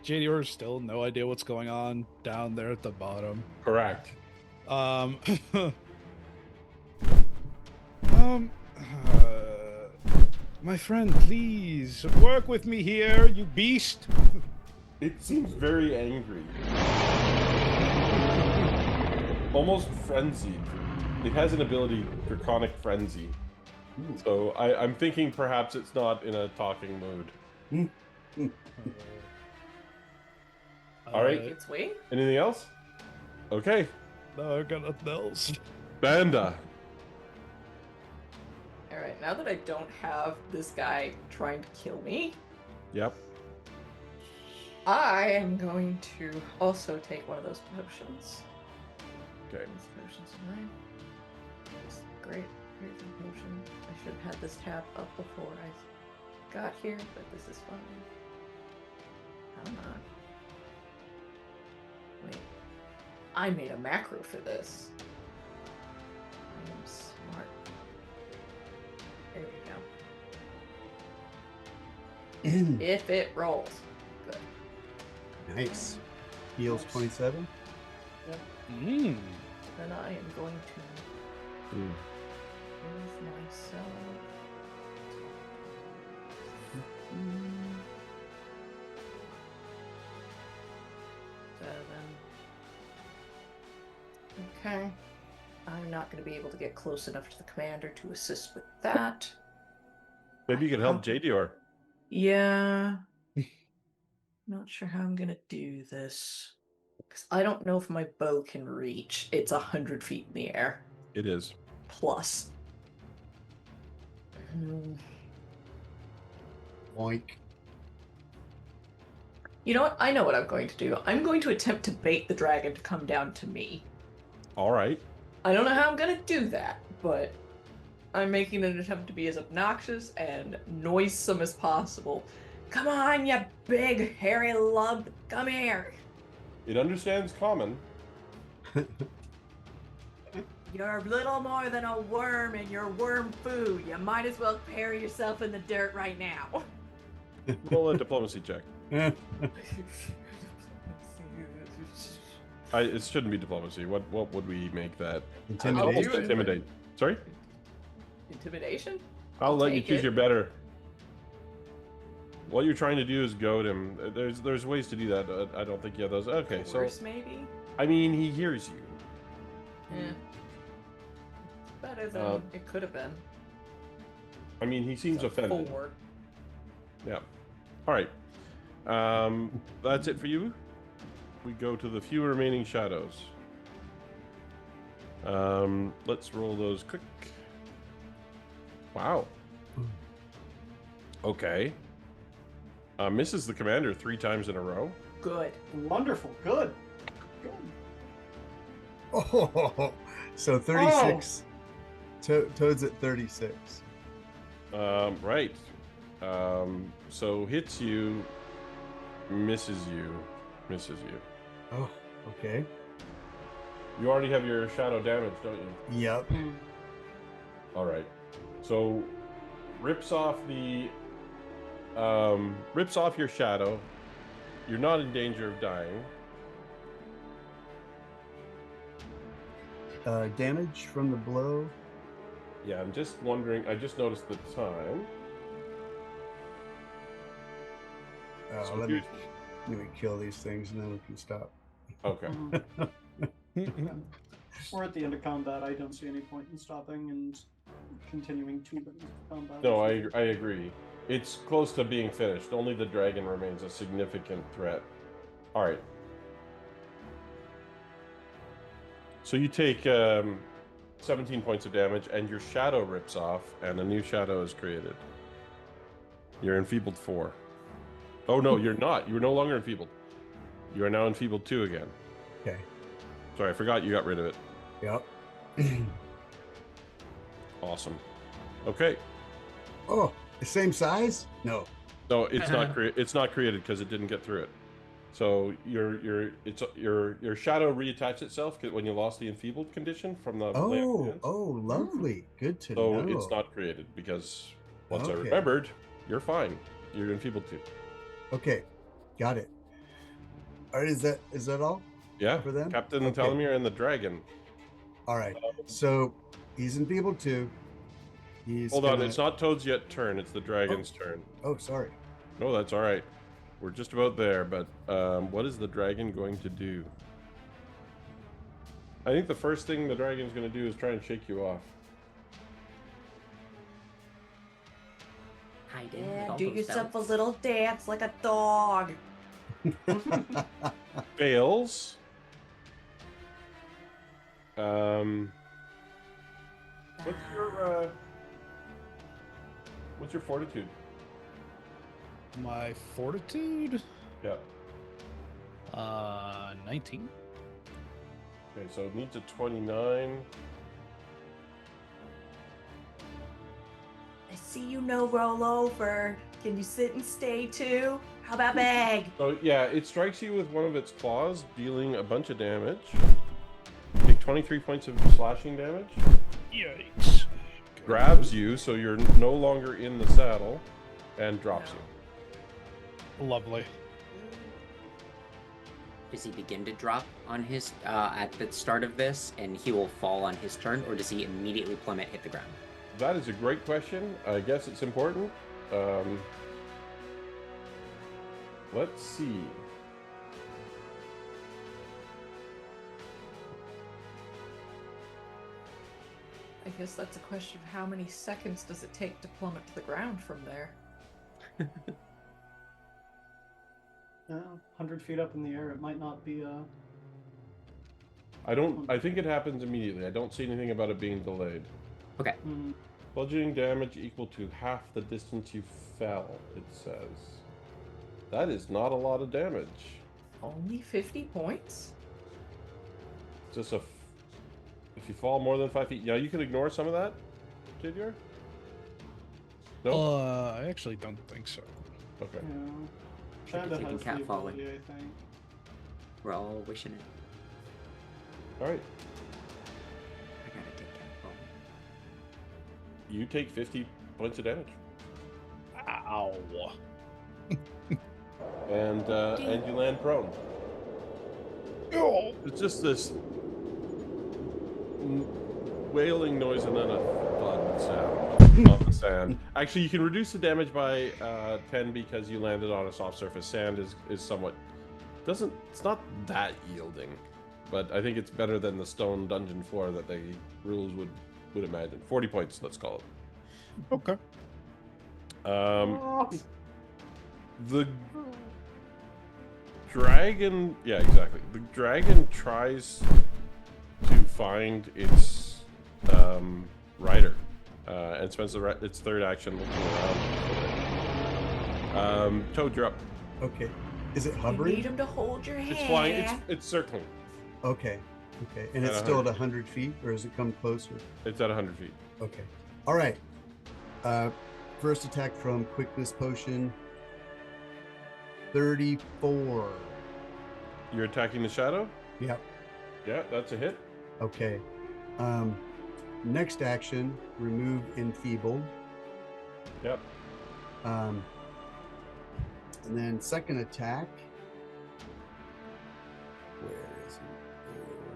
JDR still no idea what's going on down there at the bottom. Correct. Um, my friend, please work with me here, you beast. It seems very angry. Almost frenzied. It has an ability, Draconic Frenzy. So I'm thinking perhaps it's not in a talking mode. All right. It's way. Anything else? Okay. No, I got nothing else. Banda. Alright, now that I don't have this guy trying to kill me, Yep. I am going to also take one of those potions. Okay. These potions of mine. This great potion. I should have had this tab up before I got here, but this is fine. How not? Wait. I made a macro for this. I am smart. There we If it rolls. Good. Nice. Heals Nice. 27. Mm. Then I am going to move myself. Okay. I'm not going to be able to get close enough to the commander to assist with that. Maybe you could help JDR. Yeah. Not sure how I'm going to do this. Because I don't know if my bow can reach. It's 100 feet in the air. It is. Plus. Boink. You know what? I know what I'm going to do. I'm going to attempt to bait the dragon to come down to me. All right. I don't know how I'm going to do that, but I'm making an attempt to be as obnoxious and noisome as possible. Come on, you big hairy lub. Come here. It understands common. You're little more than a worm and you're worm food. You might as well bury yourself in the dirt right now. Roll a diplomacy check. It shouldn't be diplomacy. What would we make that? Intimidation. Almost intimidate. Sorry? Intimidation? I'll let you take choose it. your better. What you're trying to do is goad him. There's ways to do that. I don't think you have those. Okay, so Force, maybe? I mean, he hears you. Yeah. Better than it could have been. I mean, he seems So offended. 4. Yeah. All right. That's it for you. We go to the few remaining shadows. Let's roll those quick. Wow. Okay. Misses the commander 3 times in a row. Good. Wonderful. Good. Good. Oh, so 36. Toad's at 36. Right. So hits you, misses you. Oh, okay. You already have your shadow damage, don't you? Yep. All right. So rips off your shadow. You're not in danger of dying. Damage from the blow. Yeah, I'm just wondering. I just noticed the time. So Let me kill these things and then we can stop. Okay. We're at the end of combat. I don't see any point in stopping and continuing to combat. No, I agree. It's close to being finished. Only the dragon remains a significant threat. All right. So you take 17 points of damage, and your shadow rips off, and a new shadow is created. You're enfeebled 4. Oh no, you're not. You're no longer enfeebled. You are now enfeebled 2 again. Okay. Sorry, I forgot you got rid of it. Yep. Awesome. Okay. Oh, the same size? No. No, it's not it's not created because it didn't get through it. So your shadow reattached itself when you lost the enfeebled condition from the Lovely. Good to So know. it's not created because once I Okay. remembered, you're fine. You're enfeebled 2. Okay, got it. All right, is that all? Yeah. For them? Captain Okay. Talamir and the dragon. All right. So he's enfeebled 2. Hold on, it's not Toad's yet turn. It's the dragon's turn. Oh, sorry. No, that's all right. We're just about there, but what is the dragon going to do? I think the first thing the dragon's going to do is try and shake you off. Hide in Yeah, with all do those yourself a belts. little dance like a dog. Fails. What's your fortitude? My fortitude? Yeah. 19. Okay, so it needs a 29. I see you no roll over. Can you sit and stay too? How about bag? So yeah, it strikes you with one of its claws, dealing a bunch of damage. Take 23 points of slashing damage. Yikes. Grabs you, so you're no longer in the saddle, and drops you. Lovely. Does he begin to drop on his at the start of this, and he will fall on his turn, or does he immediately plummet, hit the ground? That is a great question. I guess it's important. Let's see. I guess that's a question of how many seconds does it take to plummet to the ground from there. 100 feet up in the air, it might not be I think it happens immediately. I don't see anything about it being delayed. Okay. Bludgeoning damage equal to half the distance you fell, it says. That is not a lot of damage. Only 50 points? Just if you fall more than 5 feet. Yeah, you can ignore some of that, JDR? No? I actually don't think so. Okay. Yeah. Should be Shanda taking has the cat falling. ability, I think. We're all wishing it. Alright. I gotta take cat falling. You take 50 points of damage. Ow. And you land prone. Oh. It's just this wailing noise and then a thud sound on the sand. Actually, you can reduce the damage by 10 because you landed on a soft surface. Sand is somewhat it's not that yielding, but I think it's better than the stone dungeon floor that the rules would imagine. 40 points, let's call it. Okay. The dragon, yeah, exactly. The dragon tries to find its rider, and spends its third action looking around. Toad, you're up. Okay. Is it You hovering? need him to hold your hand. It's flying. It's circling. Okay. Okay. And it's At still at 100 feet, or has it come closer? It's at 100 feet. Okay. All right. First attack from Quickness Potion. 34. You're attacking the shadow? Yep. Yeah, that's a hit. Okay. Next action, remove Enfeebled. Yep. And then second attack. Where is it?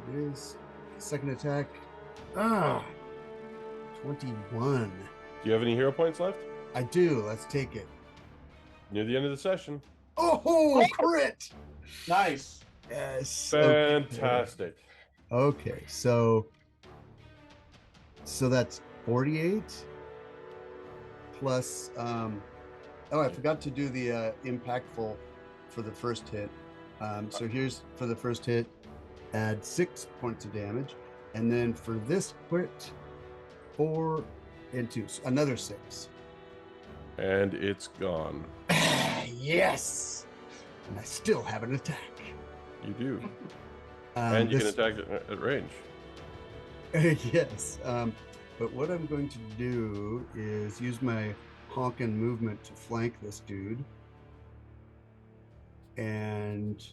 There it is. Second attack. 21. Do you have any hero points left? I do. Let's take it. Near the end of the session. Oh, crit! Nice. Yes. Fantastic. Okay, so that's 48 plus oh, I forgot to do the impactful for the first hit. So here's for the first hit, add 6 points of damage, and then for this crit, 4 and 2, so another 6. And it's gone. Yes, and I still have an attack. You do. And you can attack at range. Yes, but what I'm going to do is use my honkin' movement to flank this dude, and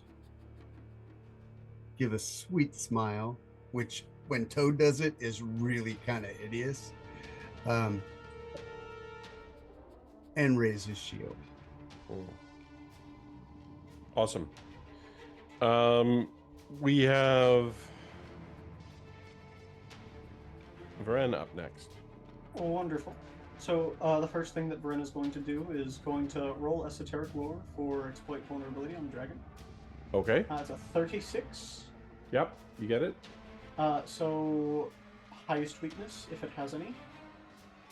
give a sweet smile, which when Toad does it is really kind of hideous, and raise his shield. Cool. Awesome. We have Varen up next. Oh, wonderful. So the first thing that Varen is going to do is going to roll Esoteric Lore for Exploit Vulnerability on the Dragon. Okay. It's a 36. Yep, you get it. So highest weakness, if it has any.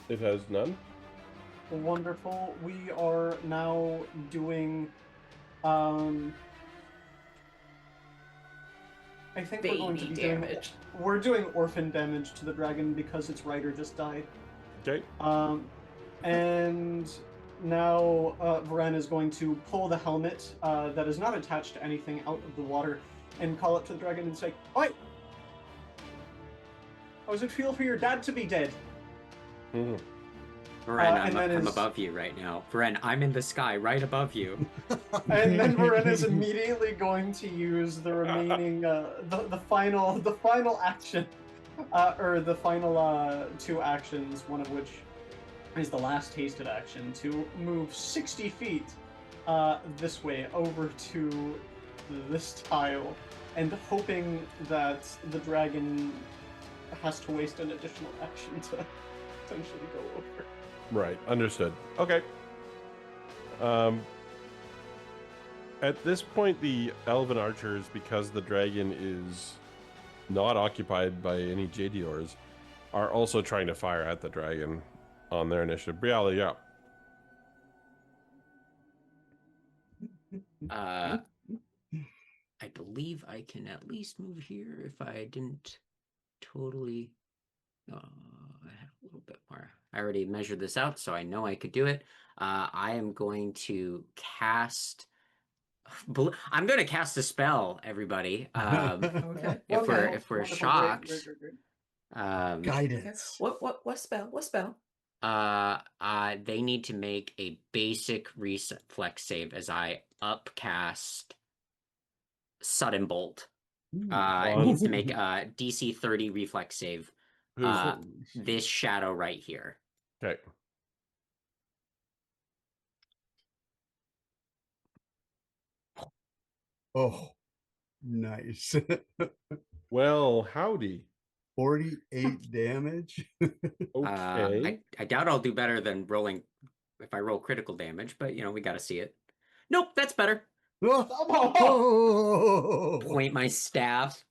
It has none. Wonderful. We are now doing I think we're going to be damage. We're doing orphan damage to the dragon because its rider just died. Okay. And now Varen is going to pull the helmet that is not attached to anything out of the water and call up to the dragon and say, "Oi! How does it feel for your dad to be dead?" Mm-hmm. Varen, and then I'm is- above you right now. Varen, I'm in the sky right above you. And then Varen is immediately going to use the remaining, the final action, or the final 2 actions, one of which is the last tasted action, to move 60 feet this way over to this tile and hoping that the dragon has to waste an additional action to potentially go over. Right, understood. Okay. At this point, the elven archers, because the dragon is not occupied by any JDRs, are also trying to fire at the dragon on their initiative. Briala, yeah. I believe I can at least move here if I didn't totally. I have a little bit more. I already measured this out, so I know I could do it. I am going to cast. I'm going to cast a spell, everybody. Okay. If we're Wonderful, shocked, great. Guidance. What spell? What spell? they need to make a basic reflex save as I upcast Sudden Bolt. It needs to make a DC 30 reflex save. This shadow right here. Okay. Oh, nice. Well, howdy. 48 damage. Okay. I doubt I'll do better than rolling if I roll critical damage, but we got to see it. Nope, that's better. Oh. Point my staff.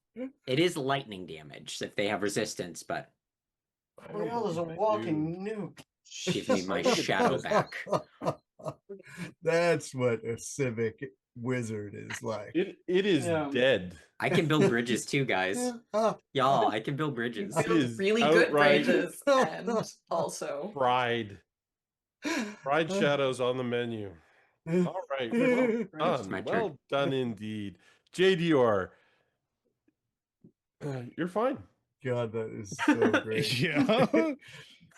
It is lightning damage if they have resistance, but Brielle is a walking nuke. give me my shadow back. That's what a civic wizard is like. It is dead. I can build bridges too, guys. Y'all, I can build bridges. It is Really good outright bridges, and also Fried shadows on the menu. All right. Well It's my done. turn. Well done indeed. JDR, you're fine. God, that is so great. Yeah.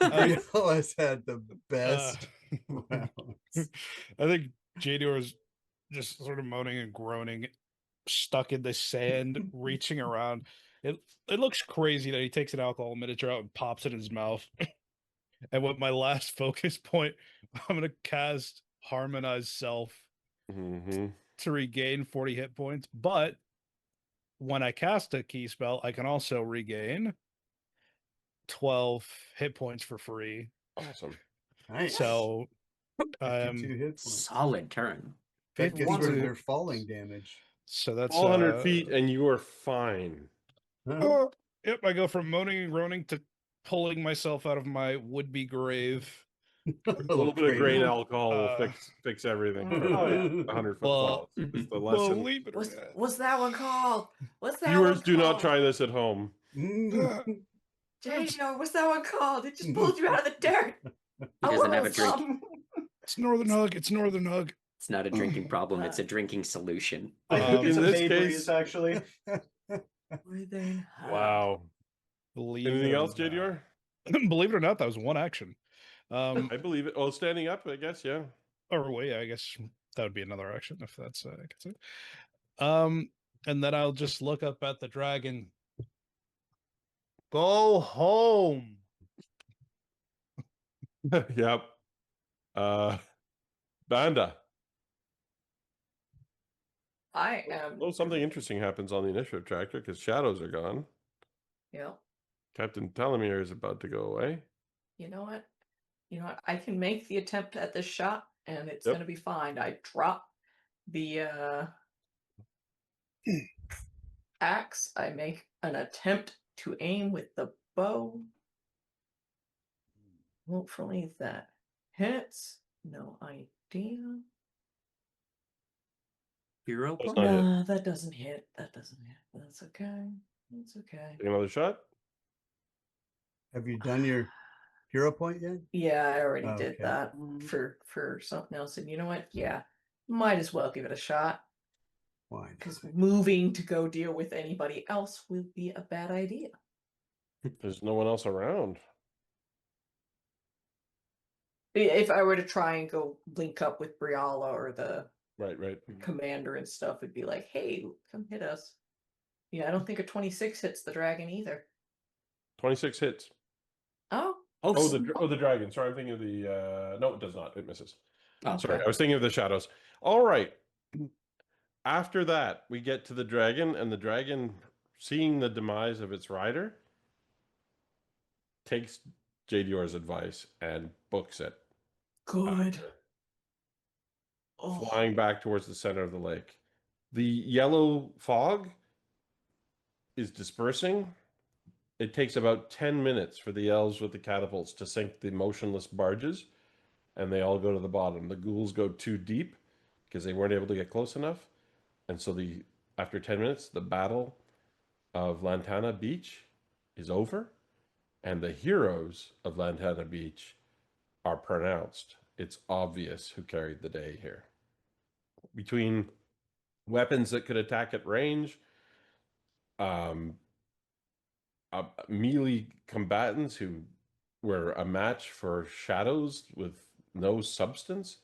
Brielle has had the best rounds. I think Jador is just sort of moaning and groaning, stuck in the sand, reaching around. It looks crazy that he takes an alcohol miniature out and pops it in his mouth. And with my last focus point, I'm gonna cast Harmonize Self to regain 40 hit points. But when I cast a key spell, I can also regain 12 hit points for free. Awesome. Nice. So 52 hit points. Solid turn. That gets rid of 52. their falling damage. So that's 100 feet and you are fine. Yep, I go from moaning and groaning to pulling myself out of my would-be grave. A little bit of grain alcohol will fix everything. Oh, yeah. 100 foot Well, falls. It's the lesson. believe it or not. what's that one called? What's that Viewers, one do not called? try this at home. JDR, what's that one called? It just pulled you out of the dirt. He doesn't have a drink. Some. It's Northern Hug. It's Northern Hug. It's not a drinking problem, it's a drinking solution. I think it's in a this Bay case- Breeze, actually. Wow. Believe Anything it or else, JDR? not. Believe it or not, that was one action. I believe it. Oh, standing up, I guess, yeah. Or wait, I guess that would be another action if that's I guess it. And then I'll just look up at the dragon. Go home. Yep. Banda. I am. Oh, something interesting happens on the initiative tracker because shadows are gone. Yeah. Captain Telomere is about to go away. You know what? I can make the attempt at this shot, and it's Yep. gonna be fine. I drop the axe. I make an attempt to aim with the bow. Hopefully that hits. No idea. Hero That's point? not hit. No, that doesn't hit. That doesn't hit. That's okay. That's okay. Take another shot. Have you done your hero point yet? Yeah, I already did Okay. that for something else. And you know what? Yeah, might as well give it a shot. Why? Because moving to go deal with anybody else will be a bad idea. There's no one else around. If I were to try and go link up with Briala or the Right. commander and stuff, it'd be like, hey, come hit us. Yeah, I don't think a 26 hits the dragon either. 26 hits. Oh, Oh, the dragon. Sorry, I'm thinking of the. No, it does not. It misses. Oh, Sorry, I was thinking of the shadows. All right. After that, we get to the dragon, and the dragon, seeing the demise of its rider, takes Jadior's advice and books it, Good. flying back towards the center of the lake. The yellow fog is dispersing. It takes about 10 minutes for the elves with the catapults to sink the motionless barges, and they all go to the bottom. The ghouls go too deep because they weren't able to get close enough. And so after 10 minutes, the Battle of Lantana Beach is over, and the heroes of Lantana Beach are pronounced. It's obvious who carried the day here. Between weapons that could attack at range, melee combatants who were a match for shadows with no substance,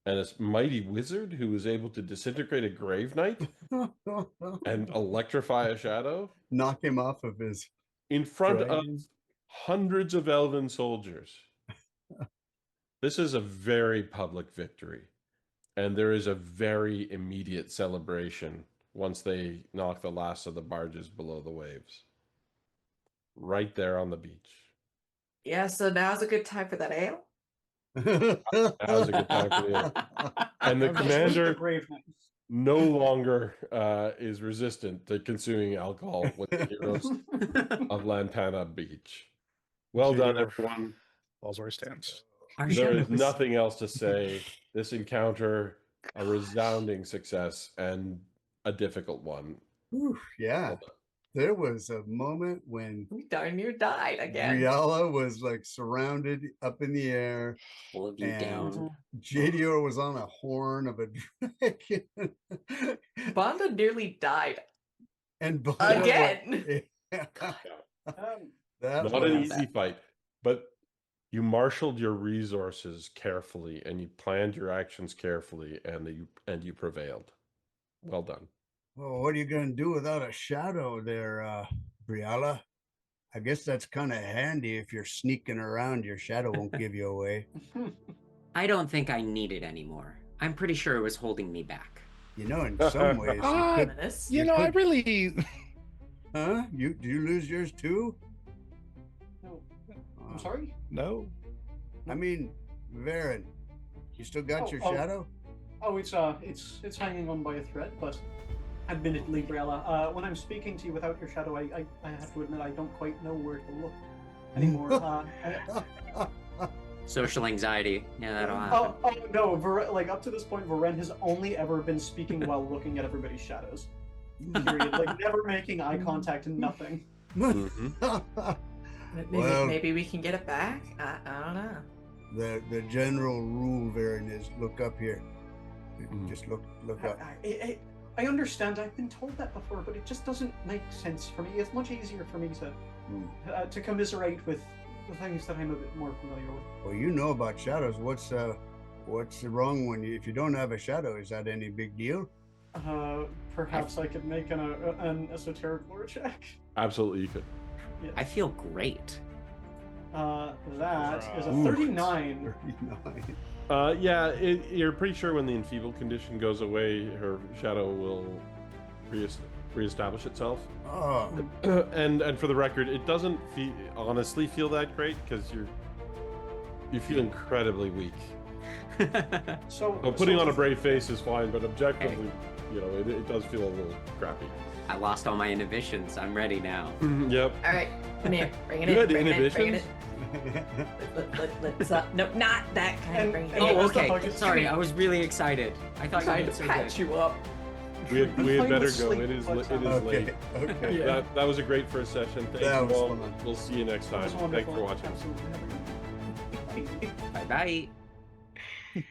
and a mighty wizard who was able to disintegrate a grave knight and electrify a shadow, Knock him off of his in front dragon. of hundreds of elven soldiers. This is a very public victory, and there is a very immediate celebration once they knock the last of the barges below the waves. Right there on the beach. Yeah, so now's a good time for that ale. Now's a good time for the ale. And the commander Brave knights. no longer is resistant to consuming alcohol with the heroes of Lantana Beach. Well done, everyone. Balls where he stands. Our There is shadows. nothing else to say. This encounter, a resounding success and a difficult one. Whew, yeah. There was a moment when We darn near died again. Riala was like surrounded up in the air. All of you And down. Jadior was on a horn of a dragon. Banda nearly died And Banda, again. that Not an was easy fight, but you marshaled your resources carefully and you planned your actions carefully, and you prevailed. Well done. Well, what are you going to do without a shadow there, Briala? I guess that's kind of handy if you're sneaking around. Your shadow won't give you away. I don't think I need it anymore. I'm pretty sure it was holding me back. You know, in some ways, you could. Ominous. You You know, I could- really. Huh? You do you lose yours too? No, Uh, I'm sorry? No. I mean, Varen, you still got your Oh. shadow? Oh, it's hanging on by a thread, but admittedly, Briella, when I'm speaking to you without your shadow, I have to admit I don't quite know where to look anymore. Social anxiety. Yeah, that'll happen. Oh no, like up to this point, Varen has only ever been speaking while looking at everybody's shadows. Period. Like never making eye contact and nothing. Maybe, Well- maybe we can get it back. I don't know. The general rule, Varen, is look up here. Just look up. I understand. I've been told that before, but it just doesn't make sense for me. It's much easier for me to commiserate with the things that I'm a bit more familiar with. Well, you know about shadows. What's wrong when if you don't have a shadow? Is that any big deal? Perhaps I could make an esoteric lore check. Absolutely, you could. Yes. I feel great. That is a Ooh. 39. 39. Yeah, you're pretty sure when the enfeebled condition goes away, her shadow will reestablish itself. Oh, And for the record, it doesn't honestly feel that great because you feel incredibly weak. So putting on a brave face is fine, but objectively, it does feel a little crappy. I lost all my inhibitions. I'm ready now. Yep. All right, come here. Bring it You in. had Bring it in. Bring it inhibitions? in. Let's no, not that kind of bring it in. Oh, What's the okay. focus? Sorry, I was really excited. I thought you Trying did to so patch good. you up. We had Find better the go. sleep It is what's late. okay. Okay. Yeah. That was a great first session. Thank That you was all. fun. We'll see you next It time. was Thanks wonderful. for watching. Absolutely. Have a good night. Bye bye.